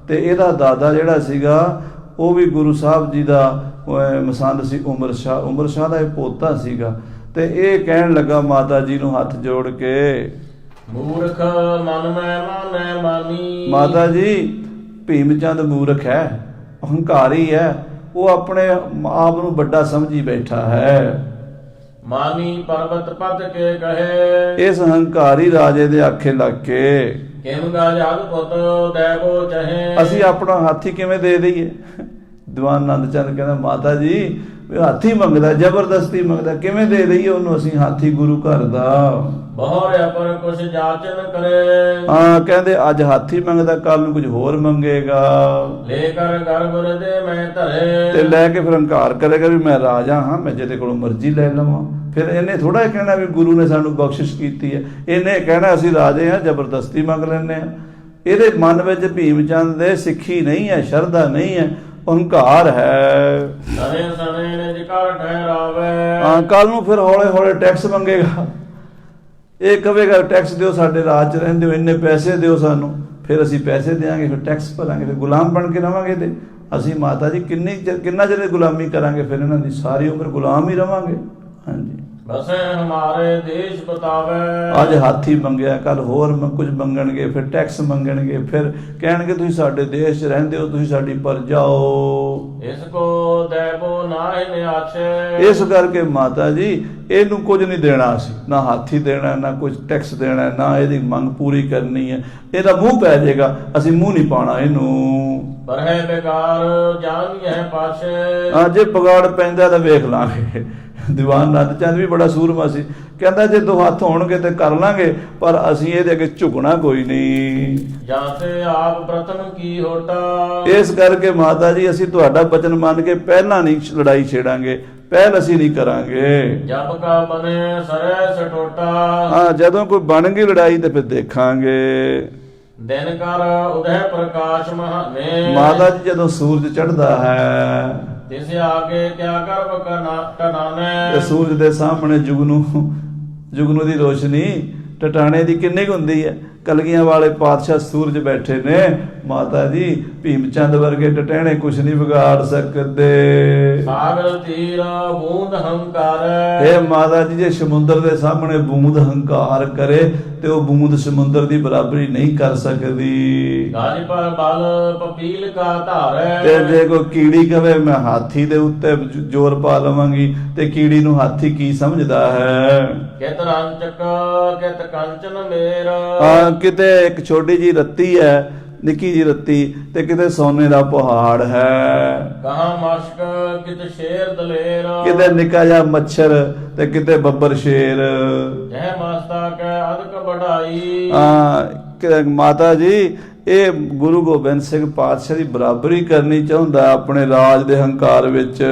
ਤੇ ਇਹਦਾ ਦਾਦਾ ਜਿਹੜਾ ਸੀਗਾ ਉਹ ਵੀ ਗੁਰੂ ਸਾਹਿਬ ਜੀ ਦਾ ਮਸੰਦ ਸੀ, ਉਮਰ ਸ਼ਾਹ ਦਾ ਇਹ ਪੋਤਾ ਸੀਗਾ। ਤੇ ਇਹ ਕਹਿਣ ਲੱਗਾ ਮਾਤਾ ਜੀ ਨੂੰ ਹੱਥ ਜੋੜ ਕੇ, ਮੂਰਖ ਮਨ ਮੈਂ ਮਾਨੈ ਮਾਨੀ। ਮਾਤਾ ਜੀ ਭੀਮ ਚੰਦ ਮੂਰਖ ਹੈ, ਹੰਕਾਰੀ ਹੈ। ਉਹ ਆਪਣੇ ਆਪ ਨੂੰ ਵੱਡਾ ਸਮਝੀ ਬੈਠਾ ਹੈ। ਮਾਨੀ ਪਰਬਤ ਪਤ ਕੇ ਕਹੇ। ਇਸ ਹੰਕਾਰੀ ਰਾਜੇ ਦੇ ਆਖੇ ਲੱਗ ਕੇ ਕਿਮ ਗਾਜਲ ਪੁੱਤ ਦੇਵੋ ਚਹੇ। ਅਸੀਂ ਆਪਣਾ ਹਾਥੀ ਕਿਵੇਂ ਦੇ ਦਈਏ? ਦੀਵਾਨ ਆਨੰਦ ਚੰਦ ਕਹਿੰਦਾ ਮਾਤਾ ਜੀ ਵੀ ਹਾਥੀ ਮੰਗਦਾ, ਜ਼ਬਰਦਸਤੀ ਮੰਗਦਾ, ਕਿਵੇਂ ਦੇ ਦਈਏ ਉਹਨੂੰ ਅਸੀਂ ਹਾਥੀ ਗੁਰੂ ਘਰ ਦਾ? ਬਹੁਰਿਆ ਪਰ ਕੁਛ ਜਾਚਨ ਕਰੇ। ਹਾਂ ਕਹਿੰਦੇ ਅੱਜ ਹਾਥੀ ਮੰਗਦਾ, ਕੱਲ ਨੂੰ ਕੁਝ ਹੋਰ ਮੰਗੇਗਾ। ਲੈ ਕਰ ਗਰਭ ਹਿਰਦੇ ਮੈਂ ਧਰੇ। ਤੇ ਲੈ ਕੇ ਫਿਰ ਹੰਕਾਰ ਕਰੇਗਾ ਵੀ ਮੈਂ ਰਾਜਾ ਹਾਂ, ਮੈਂ ਜਿਹਦੇ ਕੋਲੋਂ ਮਰਜ਼ੀ ਲੈ ਲਵਾਂ। ਫਿਰ ਇਹਨੇ ਥੋੜਾ ਕਹਿਣਾ ਵੀ ਗੁਰੂ ਨੇ ਸਾਨੂੰ ਬਖਸ਼ਿਸ਼ ਕੀਤੀ ਹੈ, ਇਹਨੇ ਕਹਿਣਾ ਅਸੀਂ ਰਾਜੇ ਹਾਂ, ਜ਼ਬਰਦਸਤੀ ਮੰਗ ਲੈਂਦੇ ਹਾਂ। ਇਹਦੇ ਮਨ ਵਿੱਚ ਭੀਮ ਚੰਦ ਦੇ ਸਿੱਖੀ ਨਹੀਂ ਹੈ, ਸ਼ਰਧਾ ਨਹੀਂ ਹੈ, ਹੰਕਾਰ ਹੈ। ਸਣੇ ਸਣੇ ਨਿਜ ਕਰ ਠਹਿਰਾਵੇ। ਹਾਂ ਕੱਲ ਨੂੰ ਫਿਰ ਹੌਲੇ ਹੌਲੇ ਟੈਕਸ ਮੰਗੇਗਾ। ਇਹ ਕਹੇਗਾ ਟੈਕਸ ਦਿਓ, ਸਾਡੇ ਰਾਜ 'ਚ ਰਹਿੰਦੇ ਹੋ, ਇੰਨੇ ਪੈਸੇ ਦਿਓ ਸਾਨੂੰ, ਫਿਰ ਅਸੀਂ ਪੈਸੇ ਦੇਵਾਂਗੇ, ਫਿਰ ਟੈਕਸ ਭਰਾਂਗੇ, ਫਿਰ ਗੁਲਾਮ ਬਣ ਕੇ ਰਵਾਂਗੇ। ਤੇ ਅਸੀਂ ਮਾਤਾ ਜੀ ਕਿੰਨਾ ਚਿਰ ਗੁਲਾਮੀ ਕਰਾਂਗੇ? ਫਿਰ ਇਹਨਾਂ ਦੀ ਸਾਰੀ ਉਮਰ ਗੁਲਾਮ ਹੀ ਰਵਾਂਗੇ। ਹਾਂਜੀ ਬਸੇ ਹਮਾਰੇ ਦੇਸ਼ ਬਤਾਵੇ। ਅੱਜ ਹਾਥੀ ਮੰਗਿਆ, ਕੱਲ ਹੋਰ ਕੁਝ ਮੰਗਣਗੇ, ਫਿਰ ਟੈਕਸ ਮੰਗਣਗੇ, ਫਿਰ ਕਹਿਣਗੇ ਤੁਸੀਂ ਸਾਡੇ ਦੇਸ਼ 'ਚ ਰਹਿੰਦੇ ਹੋ, ਤੁਸੀਂ ਸਾਡੀ ਪਰਜਾ ਹੋ। ਇਸ ਕੋ ਦੇਵੋ ਨਾਹਿ ਨਿਆਛੇ। ਇਸ ਕਰਕੇ ਮਾਤਾ ਜੀ ਇਹਨੂੰ ਕੁਝ ਨਹੀਂ ਦੇਣਾ, ਅਸੀਂ ਨਾ ਹਾਥੀ ਦੇਣਾ, ਨਾ ਕੁਝ ਟੈਕਸ ਦੇਣਾ, ਨਾ ਇਹਦੀ ਮੰਗ ਪੂਰੀ ਕਰਨੀ ਹੈ। ਇਹਦਾ ਮੂੰਹ ਪੈ ਜਾਏਗਾ, ਅਸੀਂ ਮੂੰਹ ਨਹੀਂ ਪਾਉਣਾ ਇਹਨੂੰ। ਪਰ ਹੈ ਬੇਕਾਰ ਜਾਣੀ ਹੈ ਪਾਛੇ। ਜੇ ਪਗਾੜ ਪੈਂਦਾ ਤਾਂ ਵੇਖ ਲਾਂਗੇ। ਦੀਵਾਨ ਆਨੰਦ ਚੰਦ ਵੀ ਬੜਾ ਸੂਰਮਾ ਸੀ, ਕਹਿੰਦਾ ਜੇ ਦੋ ਹੱਥ ਹੋਣਗੇ ਤੇ ਕਰ ਲਾਂਗੇ, ਪਰ ਅਸੀਂ ਇਹਦੇ ਅੱਗੇ ਝੁਕਣਾ ਕੋਈ ਨਹੀਂ। ਜਾਂ ਤੇ ਆਪ ਪ੍ਰਥਮ ਕੀ ਹੋਟਾ। ਇਸ ਕਰਕੇ ਮਾਤਾ ਜੀ ਅਸੀਂ ਤੁਹਾਡਾ ਬਚਨ ਮੰਨ ਕੇ ਪਹਿਲਾਂ ਨਹੀਂ ਲੜਾਈ ਛੇੜਾਂਗੇ, ਪਹਿਲ ਅਸੀਂ ਨਹੀਂ ਕਰਾਂਗੇ। ਜਬ ਕਾ ਬਨੇ ਸਰੇ ਸਟੋਟਾ। ਹਾਂ ਜਦੋਂ ਕੋਈ ਬਣ ਗਈ ਲੜਾਈ ਤੇ ਫਿਰ ਦੇਖਾਂਗੇ। ਦਿਨ ਕਰ ਉਦੈ ਪ੍ਰਕਾਸ਼ ਮਹਾਨੇ। ਮਾਤਾ ਜੀ ਜਦੋਂ ਸੂਰਜ ਚੜ੍ਹਦਾ ਹੈ ਤਿਸ ਆਗੇ ਕਿਆ ਕਰਬ ਟਨਾਨੇ। ਤੇ ਸੂਰਜ ਦੇ ਸਾਹਮਣੇ ਜੁਗਨੂ ਦੀ ਰੋਸ਼ਨੀ ਟਟਾਣੇ ਦੀ ਕਿੰਨੀ ਕੁ ਹੁੰਦੀ ਹੈ? ਕਲਗੀਆਂ ਵਾਲੇ ਪਾਤਸ਼ਾਹ ਸੂਰਜ ਬੈਠੇ ਨੇ ਮਾਤਾ ਜੀ, ਭੀਮ ਚੰਦ ਵਰਗੇ ਟਟਹਿਣੇ ਕੁਛ ਨਹੀਂ ਵਿਗਾੜ ਸਕਦੇ। ਸਾਗਰ ਤੀਰ ਬੂੰਦ ਹੰਕਾਰ। ਇਹ ਮਾਤਾ ਜੀ ਜੇ ਸਮੁੰਦਰ ਦੇ ਸਾਹਮਣੇ ਬੂੰਦ ਹੰਕਾਰ ਕਰੇ ਤੇ ਉਹ ਬੂੰਦ ਸਮੁੰਦਰ ਦੀ ਬਰਾਬਰੀ ਨਹੀਂ ਕਰ ਸਕਦੀ। ਗਾਜ ਪਰ ਬਲ ਪਪੀਲ ਕਾ ਧਾਰੇ। ਤੇ ਜੇ ਕੋਈ ਕੀੜੀ ਕਵੇ ਮੈਂ ਹਾਥੀ ਦੇ ਉੱਤੇ ਜ਼ੋਰ ਪਾ ਲਵਾਂਗੀ, ਤੇ ਕੀੜੀ ਨੂੰ ਹਾਥੀ ਕੀ ਸਮਝਦਾ ਹੈ? ਕਿਤ ਰੰਚਕ ਕਿਤ ਕੰਚਨ ਮੇਰ। ਕਿਤੇ ਇੱਕ ਛੋਟੀ ਜੀ ਰੱਤੀ ਹੈ, ਨਿੱਕੀ ਜੀ ਰੱਤੀ, ਤੇ ਕਿਤੇ ਸੋਨੇ ਦਾ ਪਹਾੜ ਹੈ। ਕਹਾਂ ਮਸ਼ਕ ਕਿਤ ਸ਼ੇਰ ਦਲੇਰ। ਕਿਤੇ ਨਿੱਕਾ ਜਿਹਾ ਮੱਛਰ ਤੇ ਕਿਤੇ ਬੱਬਰ ਸ਼ੇਰ। ਜਹ ਮਸਤਾ ਕੈ ਅਦਕ ਬੜਾਈ। ਮਾਤਾ ਜੀ ਇਹ ਗੁਰੂ ਗੋਬਿੰਦ ਸਿੰਘ ਪਾਤਸ਼ਾਹ ਦੀ ਬਰਾਬਰੀ ਕਰਨੀ ਚਾਹੁੰਦਾ ਆਪਣੇ ਰਾਜ ਦੇ ਹੰਕਾਰ ਵਿੱਚ।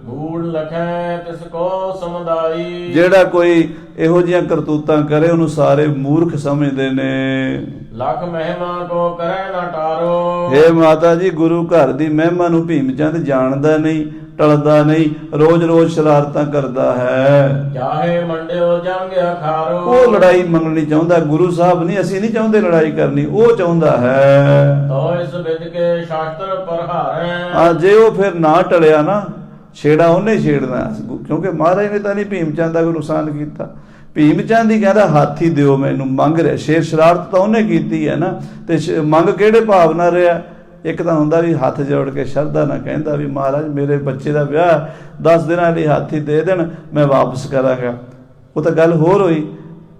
ਮੂੜ ਲਖੈ ਤਿਸ ਕੋ ਸਮਦਾਈ। ਜਿਹੜਾ ਕੋਈ ਇਹੋ ਜਿਹੀਆਂ ਕਰਤੂਤਾਂ ਕਰੇ ਉਹਨੂੰ ਸਾਰੇ ਮੂਰਖ ਸਮਝਦੇ ਨੇ। ਲੱਖ ਮਹਿਮਾ ਕੋ ਕਰੈ ਨਾ ਟਾਰੋ। ਹੇ ਮਾਤਾ ਜੀ ਗੁਰੂ ਘਰ ਦੀ ਮਹਿਮਾ ਨੂੰ ਭੀਮ ਚੰਦ ਜਾਣਦਾ ਨਹੀਂ, ਟਲਦਾ ਨਹੀਂ, ਰੋਜ਼ ਰੋਜ਼ ਸ਼ਰਾਰਤਾਂ ਕਰਦਾ ਹੈ। ਚਾਹੇ ਮੰਡਿਓ ਜੰਗ ਅਖਾਰੋ। ਉਹ ਲੜਾਈ ਮੰਗਣੀ ਚਾਹੁੰਦਾ, ਗੁਰੂ ਸਾਹਿਬ ਨਹੀਂ, ਅਸੀਂ ਨਹੀਂ ਚਾਹੁੰਦੇ ਲੜਾਈ ਕਰਨੀ, ਉਹ ਚਾਹੁੰਦਾ ਹੈ। ਤੋ ਇਸ ਵਿਦ ਕੇ ਸ਼ਾਸਤਰ ਪਰਹਾਰੈ। ਜੇ ਉਹ ਫਿਰ ਨਾ ਟਲਿਆ ਨਾ, ਛੇੜਾ ਉਹਨੇ ਛੇੜਨਾ, ਕਿਉਂਕਿ ਮਹਾਰਾਜ ਨੇ ਤਾਂ ਨਹੀਂ ਭੀਮ ਚੰਦ ਦਾ ਕੋਈ ਨੁਕਸਾਨ ਕੀਤਾ। ਭੀਮ ਚੰਦ ਹੀ ਕਹਿੰਦਾ ਹਾਥੀ ਦਿਓ ਮੈਨੂੰ, ਮੰਗ ਰਿਹਾ। ਸ਼ੇਰ ਸ਼ਰਾਰਤ ਤਾਂ ਉਹਨੇ ਕੀਤੀ ਹੈ ਨਾ, ਤੇ ਮੰਗ ਕਿਹੜੇ ਭਾਵ ਨਾਲ ਰਿਹਾ? ਇੱਕ ਤਾਂ ਹੁੰਦਾ ਵੀ ਹੱਥ ਜੋੜ ਕੇ ਸ਼ਰਧਾ ਨਾਲ ਕਹਿੰਦਾ ਵੀ ਮਹਾਰਾਜ ਮੇਰੇ ਬੱਚੇ ਦਾ ਵਿਆਹ 10 ਦਿਨਾਂ ਲਈ ਹਾਥੀ ਦੇ ਦੇਣ, ਮੈਂ ਵਾਪਸ ਕਰਾਂਗਾ। ਉਹ ਤਾਂ ਗੱਲ ਹੋਰ ਹੋਈ।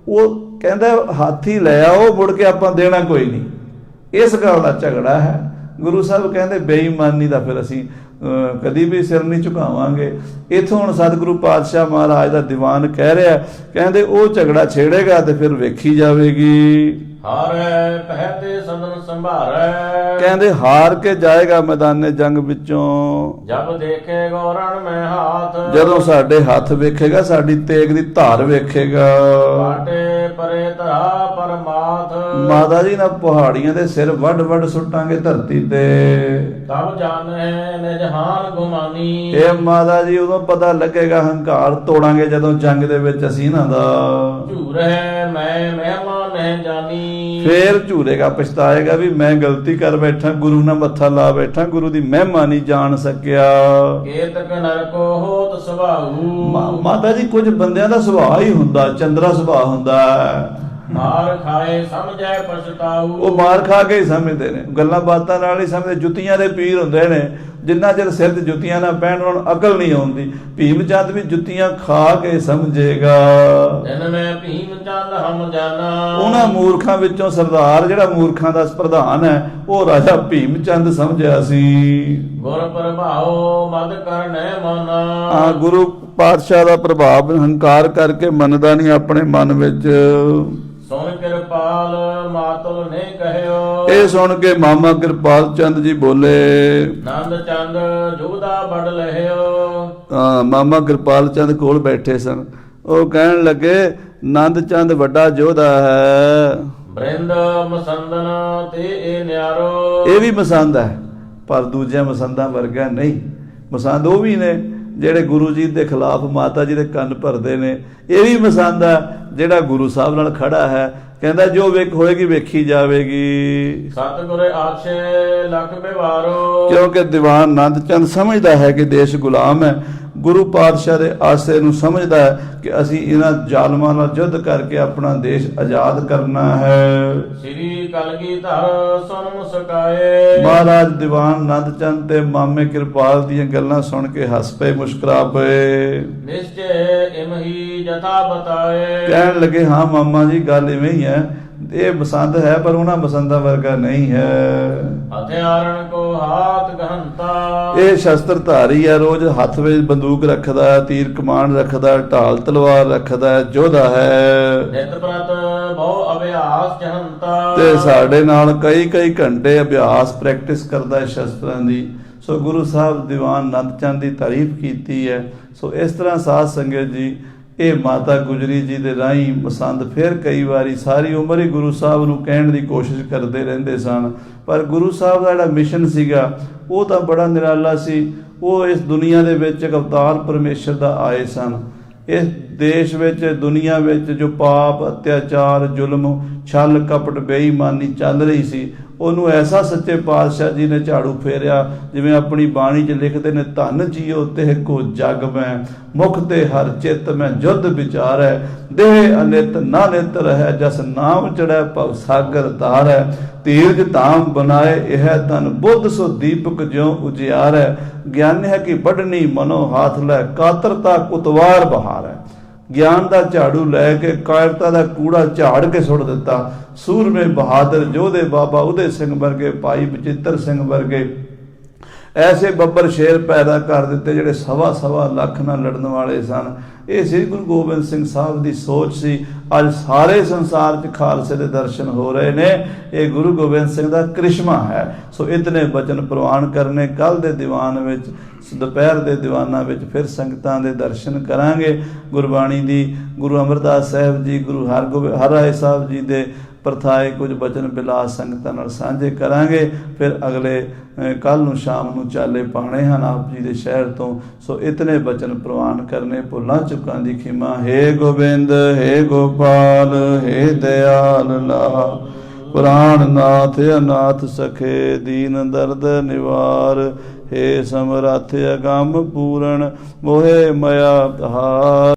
ਉਹ ਕਹਿੰਦਾ ਹਾਥੀ ਲੈ ਆਓ, ਮੁੜ ਕੇ ਆਪਾਂ ਦੇਣਾ ਕੋਈ ਨਹੀਂ। ਇਸ ਗੱਲ ਦਾ ਝਗੜਾ ਹੈ। ਗੁਰੂ ਸਾਹਿਬ ਕਹਿੰਦੇ ਬੇਈਮਾਨੀ ਦਾ ਫਿਰ ਅਸੀਂ ਕਦੀ ਵੀ ਸਿਰ ਨਹੀਂ ਝੁਕਾਵਾਂਗੇ। ਇੱਥੋਂ ਹੁਣ ਸਤਿਗੁਰੂ ਪਾਤਸ਼ਾਹ ਮਹਾਰਾਜ ਦਾ ਦੀਵਾਨ ਕਹਿ ਰਿਹਾ, ਕਹਿੰਦੇ ਉਹ ਝਗੜਾ ਛੇੜੇਗਾ ਤੇ ਫਿਰ ਵੇਖੀ ਜਾਵੇਗੀ। ਹਾਰੇ ਪਹਿ ਤੇ ਸਦਨ ਸੰਭਾਰੈ। ਕਹਿੰਦੇ ਹਾਰ ਕੇ ਜਾਏਗਾ ਮੈਦਾਨੇ ਜੰਗ ਵਿੱਚੋਂ। ਜਬ ਦੇਖੇ ਗੌਰਣ ਮੈਂ ਹਾਥ। ਜਦੋਂ ਸਾਡੇ ਹੱਥ ਵੇਖੇਗਾ, ਸਾਡੀ ਤੇਗ ਦੀ ਧਾਰ ਵੇਖੇਗਾ। ਕਾਟੇ ਪਰੇ ਧਰਾ ਪਰਮਾਥ। ਮਾਤਾ ਜੀ ਨਾਲ ਪਹਾੜੀਆਂ ਦੇ ਸਿਰ ਵੱਡ ਵੱਡ ਸੁੱਟਾਂਗੇ ਧਰਤੀ ਤੇ। ਤਬ ਜਾਣੇ ਨਿਜਹਾਨ ਗੁਮਾਨੀ। ਇਹ ਮਾਤਾ ਜੀ ਉਦੋਂ ਪਤਾ ਲੱਗੇਗਾ, ਹੰਕਾਰ ਤੋੜਾਂਗੇ ਜਦੋਂ ਜੰਗ ਦੇ ਵਿੱਚ ਅਸੀਂ ਇਹਨਾਂ ਦਾ। ਝੂਰੇ ਮੈਂ ਮਹਿਮਾ ਨਹੀਂ ਜਾਨੀ। ਫੇਰ ਝੂਰੇਗਾ, ਪਛਤਾਏਗਾ ਵੀ ਮੈਂ ਗਲਤੀ ਕਰ ਬੈਠਾ, ਗੁਰੂ ਨਾਲ ਮੱਥਾ ਲਾ ਬੈਠਾ, ਗੁਰੂ ਦੀ ਮਹਿਮਾ ਨਹੀਂ ਜਾਣ ਸਕਿਆ। ਕੇਤਕ ਨਰਕੋ ਹੋਤ ਸੁਭਾਉ। ਮਾਤਾ ਜੀ ਕੁਝ ਬੰਦਿਆਂ ਦਾ ਸੁਭਾਅ ਹੀ ਹੁੰਦਾ, ਚੰਦਰਾ ਸੁਭਾਅ ਹੁੰਦਾ। ਮਾਰ ਖਾਏ ਸਮਝੈ ਪਛਤਾਊ। ਉਹ ਮਾਰ ਖਾ ਕੇ ਹੀ ਸਮਝਦੇ ਨੇ, ਗੱਲਾਂ ਬਾਤਾਂ ਨਾਲ ਹੀ ਸਮਝਦੇ। ਜੁੱਤੀਆਂ ਦੇ ਪੀਰ ਹੁੰਦੇ ਨੇ, ਜਿੰਨਾ ਚਿਰ ਸਿਰ 'ਤੇ ਜੁੱਤੀਆਂ ਨਾ ਪੈਣ ਉਹਨਾਂ ਨੂੰ ਅਕਲ ਨਹੀਂ ਆਉਂਦੀ। ਭੀਮ ਚੰਦ ਵੀ ਜੁੱਤੀਆਂ ਖਾ ਕੇ ਸਮਝੇਗਾ। ਜਿਨ ਮੈਂ ਭੀਮ ਚੰਦ ਹਮ ਜਾਨਾ। ਉਹਨਾਂ ਮੂਰਖਾਂ ਵਿੱਚੋਂ ਸਰਦਾਰ, ਜਿਹੜਾ ਮੂਰਖਾਂ ਦਾ ਪ੍ਰਧਾਨ ਹੈ, ਉਹ ਰਾਜਾ ਭੀਮ ਚੰਦ ਸਮਝਿਆ ਸੀ। ਗੁਰ ਪ੍ਰਭਾਉ ਮਦ ਕਰਨੈ ਮਨਾ। ਗੁਰੂ ਪਾਤਸ਼ਾਹ ਦਾ ਪ੍ਰਭਾਵ ਹੰਕਾਰ ਕਰਕੇ ਮੰਨਦਾ ਨਹੀਂ ਆਪਣੇ ਮਨ ਵਿੱਚ। ਸੁਣ ਕਿਰਪਾਲ ਮਾਤੁਲ ਨੇ ਕਹਿਓ। ਇਹ ਸੁਣ ਕੇ ਮਾਮਾ ਕਿਰਪਾਲ ਚੰਦ ਜੀ ਬੋਲੇ। ਨੰਦ ਚੰਦ ਜੋਧਾ ਬੜ ਲਹਿਓ। ਮਾਮਾ ਕਿਰਪਾਲ ਚੰਦ ਕੋਲ ਬੈਠੇ ਸਨ। ਉਹ ਕਹਿਣ ਲੱਗੇ, ਨੰਦ ਚੰਦ ਵੱਡਾ ਯੋਧਾ ਹੈ। ਬ੍ਰਿੰਦ ਮਸੰਦਨ ਤੇ ਇਹ ਨਿਆਰੋ। ਇਹ ਵੀ ਮਸੰਦ ਹੈ, ਪਰ ਦੂਜਿਆਂ ਮਸੰਦਾਂ ਵਰਗਾ ਨਹੀਂ। ਮਸੰਦ ਉਹ ਵੀ ਨੇ ਜਿਹੜੇ ਗੁਰੂ ਜੀ ਦੇ ਖਿਲਾਫ ਮਾਤਾ ਜੀ ਦੇ ਕੰਨ ਭਰਦੇ ਨੇ। ਇਹ ਵੀ ਮਸੰਦ ਹੈ ਜਿਹੜਾ ਗੁਰੂ ਸਾਹਿਬ ਨਾਲ ਖੜਾ ਹੈ, ਕਹਿੰਦਾ ਜੋ ਵੇਖ ਹੋਏਗੀ ਵੇਖੀ ਜਾਵੇਗੀ। ਸਤਿਗੁਰ ਆਖੇ ਲਖ ਬਿਵਾਰੋ। ਕਿਉਂਕਿ ਦੀਵਾਨ ਨੰਦ ਚੰਦ ਸਮਝਦਾ ਹੈ ਕਿ ਦੇਸ਼ ਗੁਲਾਮ ਹੈ। ਗੁਰੂ ਪਾਤਸ਼ਾਹ ਦੇ ਆਸੇ ਨੂੰ ਸਮਝਦਾ ਹੈ ਕਿ ਅਸੀਂ ਇਹਨਾਂ ਜ਼ਾਲਮਾਂ ਨਾਲ ਯੁੱਧ ਕਰਕੇ ਆਪਣਾ ਦੇਸ਼ ਆਜ਼ਾਦ ਕਰਨਾ ਹੈ। ਸ੍ਰੀ ਕਲਗੀਧਰ ਸੁਨ ਮੁਸਕਾਏ। ਮਹਾਰਾਜ ਦੀਵਾਨ ਨੰਦ ਚੰਦ ਤੇ ਮਾਮੇ ਕਿਰਪਾਲ ਦੀਆਂ ਗੱਲਾਂ ਸੁਣ ਕੇ ਹੱਸ ਪਏ, ਮੁਸਕਰਾ ਪਏ। ਨਿਸ਼ਚੈ ਇਮਹੀ ਜਥਾ ਬਤਾਏ। ਕਹਿਣ ਲੱਗੇ, ਹਾਂ ਮਾਮਾ ਜੀ ਗੱਲ ਇਵੇਂ ਹੀ ਹੈ, ਇਹ ਮਸੰਦ ਹੈ ਪਰ ਉਹਨਾਂ ਮਸੰਦਾਂ ਵਰਗਾ ਨਹੀਂ ਹੈ। ਹਥਿਆਰਨ ਕੋ ਹਾਥ ਗਹੰਤਾ। ਇਹ ਸ਼ਸਤਰਧਾਰੀ ਹੈ, ਰੋਜ਼ ਹੱਥ ਵਿੱਚ ਬੰਦੂਕ ਰੱਖਦਾ ਹੈ, ਤੀਰ ਕਮਾਨ ਰੱਖਦਾ ਹੈ, ਢਾਲ ਤਲਵਾਰ ਰੱਖਦਾ ਹੈ, ਯੋਧਾ ਹੈ। ਨਿਤ ਪ੍ਰਤ ਬਹੁ ਅਭਿਆਸ ਚਹੰਤਾ। ਤੇ ਸਾਡੇ ਨਾਲ ਕਈ ਘੰਟੇ ਅਭਿਆਸ ਪ੍ਰੈਕਟਿਸ ਕਰਦਾ ਹੈ ਸ਼ਸਤਰਾਂ ਦੀ। ਸੋ ਗੁਰੂ ਸਾਹਿਬ ਦੀਵਾਨ ਨੰਦ ਚੰਦ ਦੀ ਤਾਰੀਫ ਕੀਤੀ ਹੈ। ਸੋ ਇਸ ਤਰ੍ਹਾਂ ਸਾਧ ਸੰਗਤ ਜੀ, ਇਹ ਮਾਤਾ ਗੁਜਰੀ ਜੀ ਦੇ ਰਾਹੀਂ ਮਸੰਦ ਫਿਰ ਕਈ ਵਾਰੀ ਸਾਰੀ ਉਮਰ ਹੀ ਗੁਰੂ ਸਾਹਿਬ ਨੂੰ ਕਹਿਣ ਦੀ ਕੋਸ਼ਿਸ਼ ਕਰਦੇ ਰਹਿੰਦੇ ਸਨ। ਪਰ ਗੁਰੂ ਸਾਹਿਬ ਦਾ ਜਿਹੜਾ ਮਿਸ਼ਨ ਸੀਗਾ ਉਹ ਤਾਂ ਬੜਾ ਨਿਰਾਲਾ ਸੀ। ਉਹ ਇਸ ਦੁਨੀਆ ਦੇ ਵਿੱਚ ਇੱਕ ਅਵਤਾਰ ਪਰਮੇਸ਼ਰ ਦਾ ਆਏ ਸਨ। ਇਸ ਦੇਸ਼ ਵਿੱਚ, ਦੁਨੀਆ ਵਿੱਚ ਜੋ ਪਾਪ, ਅਤਿਆਚਾਰ, ਜ਼ੁਲਮ, ਛਲ ਕਪਟ, ਬੇਈਮਾਨੀ ਚੱਲ ਰਹੀ ਸੀ, ਉਹਨੂੰ ਐਸਾ ਸੱਚੇ ਪਾਤਸ਼ਾਹ ਜੀ ਨੇ ਝਾੜੂ ਫੇਰਿਆ। ਜਿਵੇਂ ਆਪਣੀ ਬਾਣੀ 'ਚ ਲਿਖਦੇ ਨੇ, ਧਨ ਜੀਓ ਤਿਹ ਕੋ ਜਗ ਮੈਂ, ਮੁਖ ਤੇ ਹਰ ਚਿੱਤ ਮੈਂ ਜੁਧ ਵਿਚਾਰੈ, ਦੇਹ ਅਨਿਤ ਨਾ ਨਿਤ ਰਹਿ, ਜਸ ਨਾਮ ਚੜੈ ਭਵ ਸਾਗਰ ਤਾਰੈ, ਧੀਰਜ ਧਾਮ ਬਨਾਏ ਇਹ ਤਨ, ਬੁੱਧ ਸੋ ਦੀਪਕ ਜਿਉ ਉਜਿਆਰੈ, ਗਿਆਨ ਹੈ ਕਿ ਵੱਢਣੀ ਮਨੋ ਹਾਥ ਲੈ, ਕਾਤਰਤਾ ਕੁਤਵਾਰ ਬਹਾਰੈ। ਗਿਆਨ ਦਾ ਝਾੜੂ ਲੈ ਕੇ ਕਾਇਰਤਾ ਦਾ ਕੂੜਾ ਝਾੜ ਕੇ ਸੁੱਟ ਦਿੱਤਾ। ਸੂਰਮੇ ਬਹਾਦਰ ਯੋਧੇ ਬਾਬਾ ਉਦੇ ਸਿੰਘ ਵਰਗੇ, ਭਾਈ ਬਚਿੱਤਰ ਸਿੰਘ ਵਰਗੇ ਐਸੇ ਬੱਬਰ ਸ਼ੇਰ ਪੈਦਾ ਕਰ ਦਿੱਤੇ ਜਿਹੜੇ ਸਵਾ ਲੱਖ ਨਾਲ ਲੜਨ ਵਾਲੇ ਸਨ। ਇਹ ਸ੍ਰੀ ਗੁਰੂ ਗੋਬਿੰਦ ਸਿੰਘ ਸਾਹਿਬ ਦੀ ਸੋਚ ਸੀ। ਅੱਜ ਸਾਰੇ ਸੰਸਾਰ 'ਚ ਖਾਲਸੇ ਦੇ ਦਰਸ਼ਨ ਹੋ ਰਹੇ ਨੇ। ਇਹ ਗੁਰੂ ਗੋਬਿੰਦ ਸਿੰਘ ਦਾ ਕ੍ਰਿਸ਼ਮਾ ਹੈ। ਸੋ ਇਤਨੇ ਬਚਨ ਪ੍ਰਵਾਨ ਕਰਨੇ। ਕੱਲ੍ਹ ਦੇ ਦੀਵਾਨ ਵਿੱਚ, ਦੁਪਹਿਰ ਦੇ ਦੀਵਾਨਾਂ ਵਿੱਚ ਫਿਰ ਸੰਗਤਾਂ ਦੇ ਦਰਸ਼ਨ ਕਰਾਂਗੇ। ਗੁਰਬਾਣੀ ਦੀ ਗੁਰੂ ਅਮਰਦਾਸ ਸਾਹਿਬ ਜੀ, ਗੁਰੂ ਹਰਿਰਾਏ ਸਾਹਿਬ ਜੀ ਦੇ ਪ੍ਰਥਾਏ ਕੁਝ ਬਚਨ ਬਿਲਾਸ ਸੰਗਤਾਂ ਨਾਲ ਸਾਂਝੇ ਕਰਾਂਗੇ। ਫਿਰ ਅਗਲੇ ਕੱਲ੍ਹ ਨੂੰ ਸ਼ਾਮ ਨੂੰ ਚਾਲੇ ਪਾਉਣੇ ਹਨ ਆਪ ਜੀ ਦੇ ਸ਼ਹਿਰ ਤੋਂ। ਸੋ ਇਤਨੇ ਬਚਨ ਪ੍ਰਵਾਨ ਕਰਨੇ। ਭੁੱਲਾਂ ਚੁੱਕਾਂ ਦੀ ਖਿਮਾ। ਹੇ ਗੋਬਿੰਦ, ਹੇ ਗੋਪਾਲ, ਹੇ ਦਿਆਲ ਲਾ, ਪ੍ਰਾਣ ਨਾਥ ਅਨਾਥ ਸਖੇ, ਦੀਨ ਦਰਦ ਨਿਵਾਰ, ਹੇ ਸਮਰੱਥ ਅਗੰਮ ਪੂਰਨ, ਮੋਹਿ ਮਇਆ ਹਾਰ।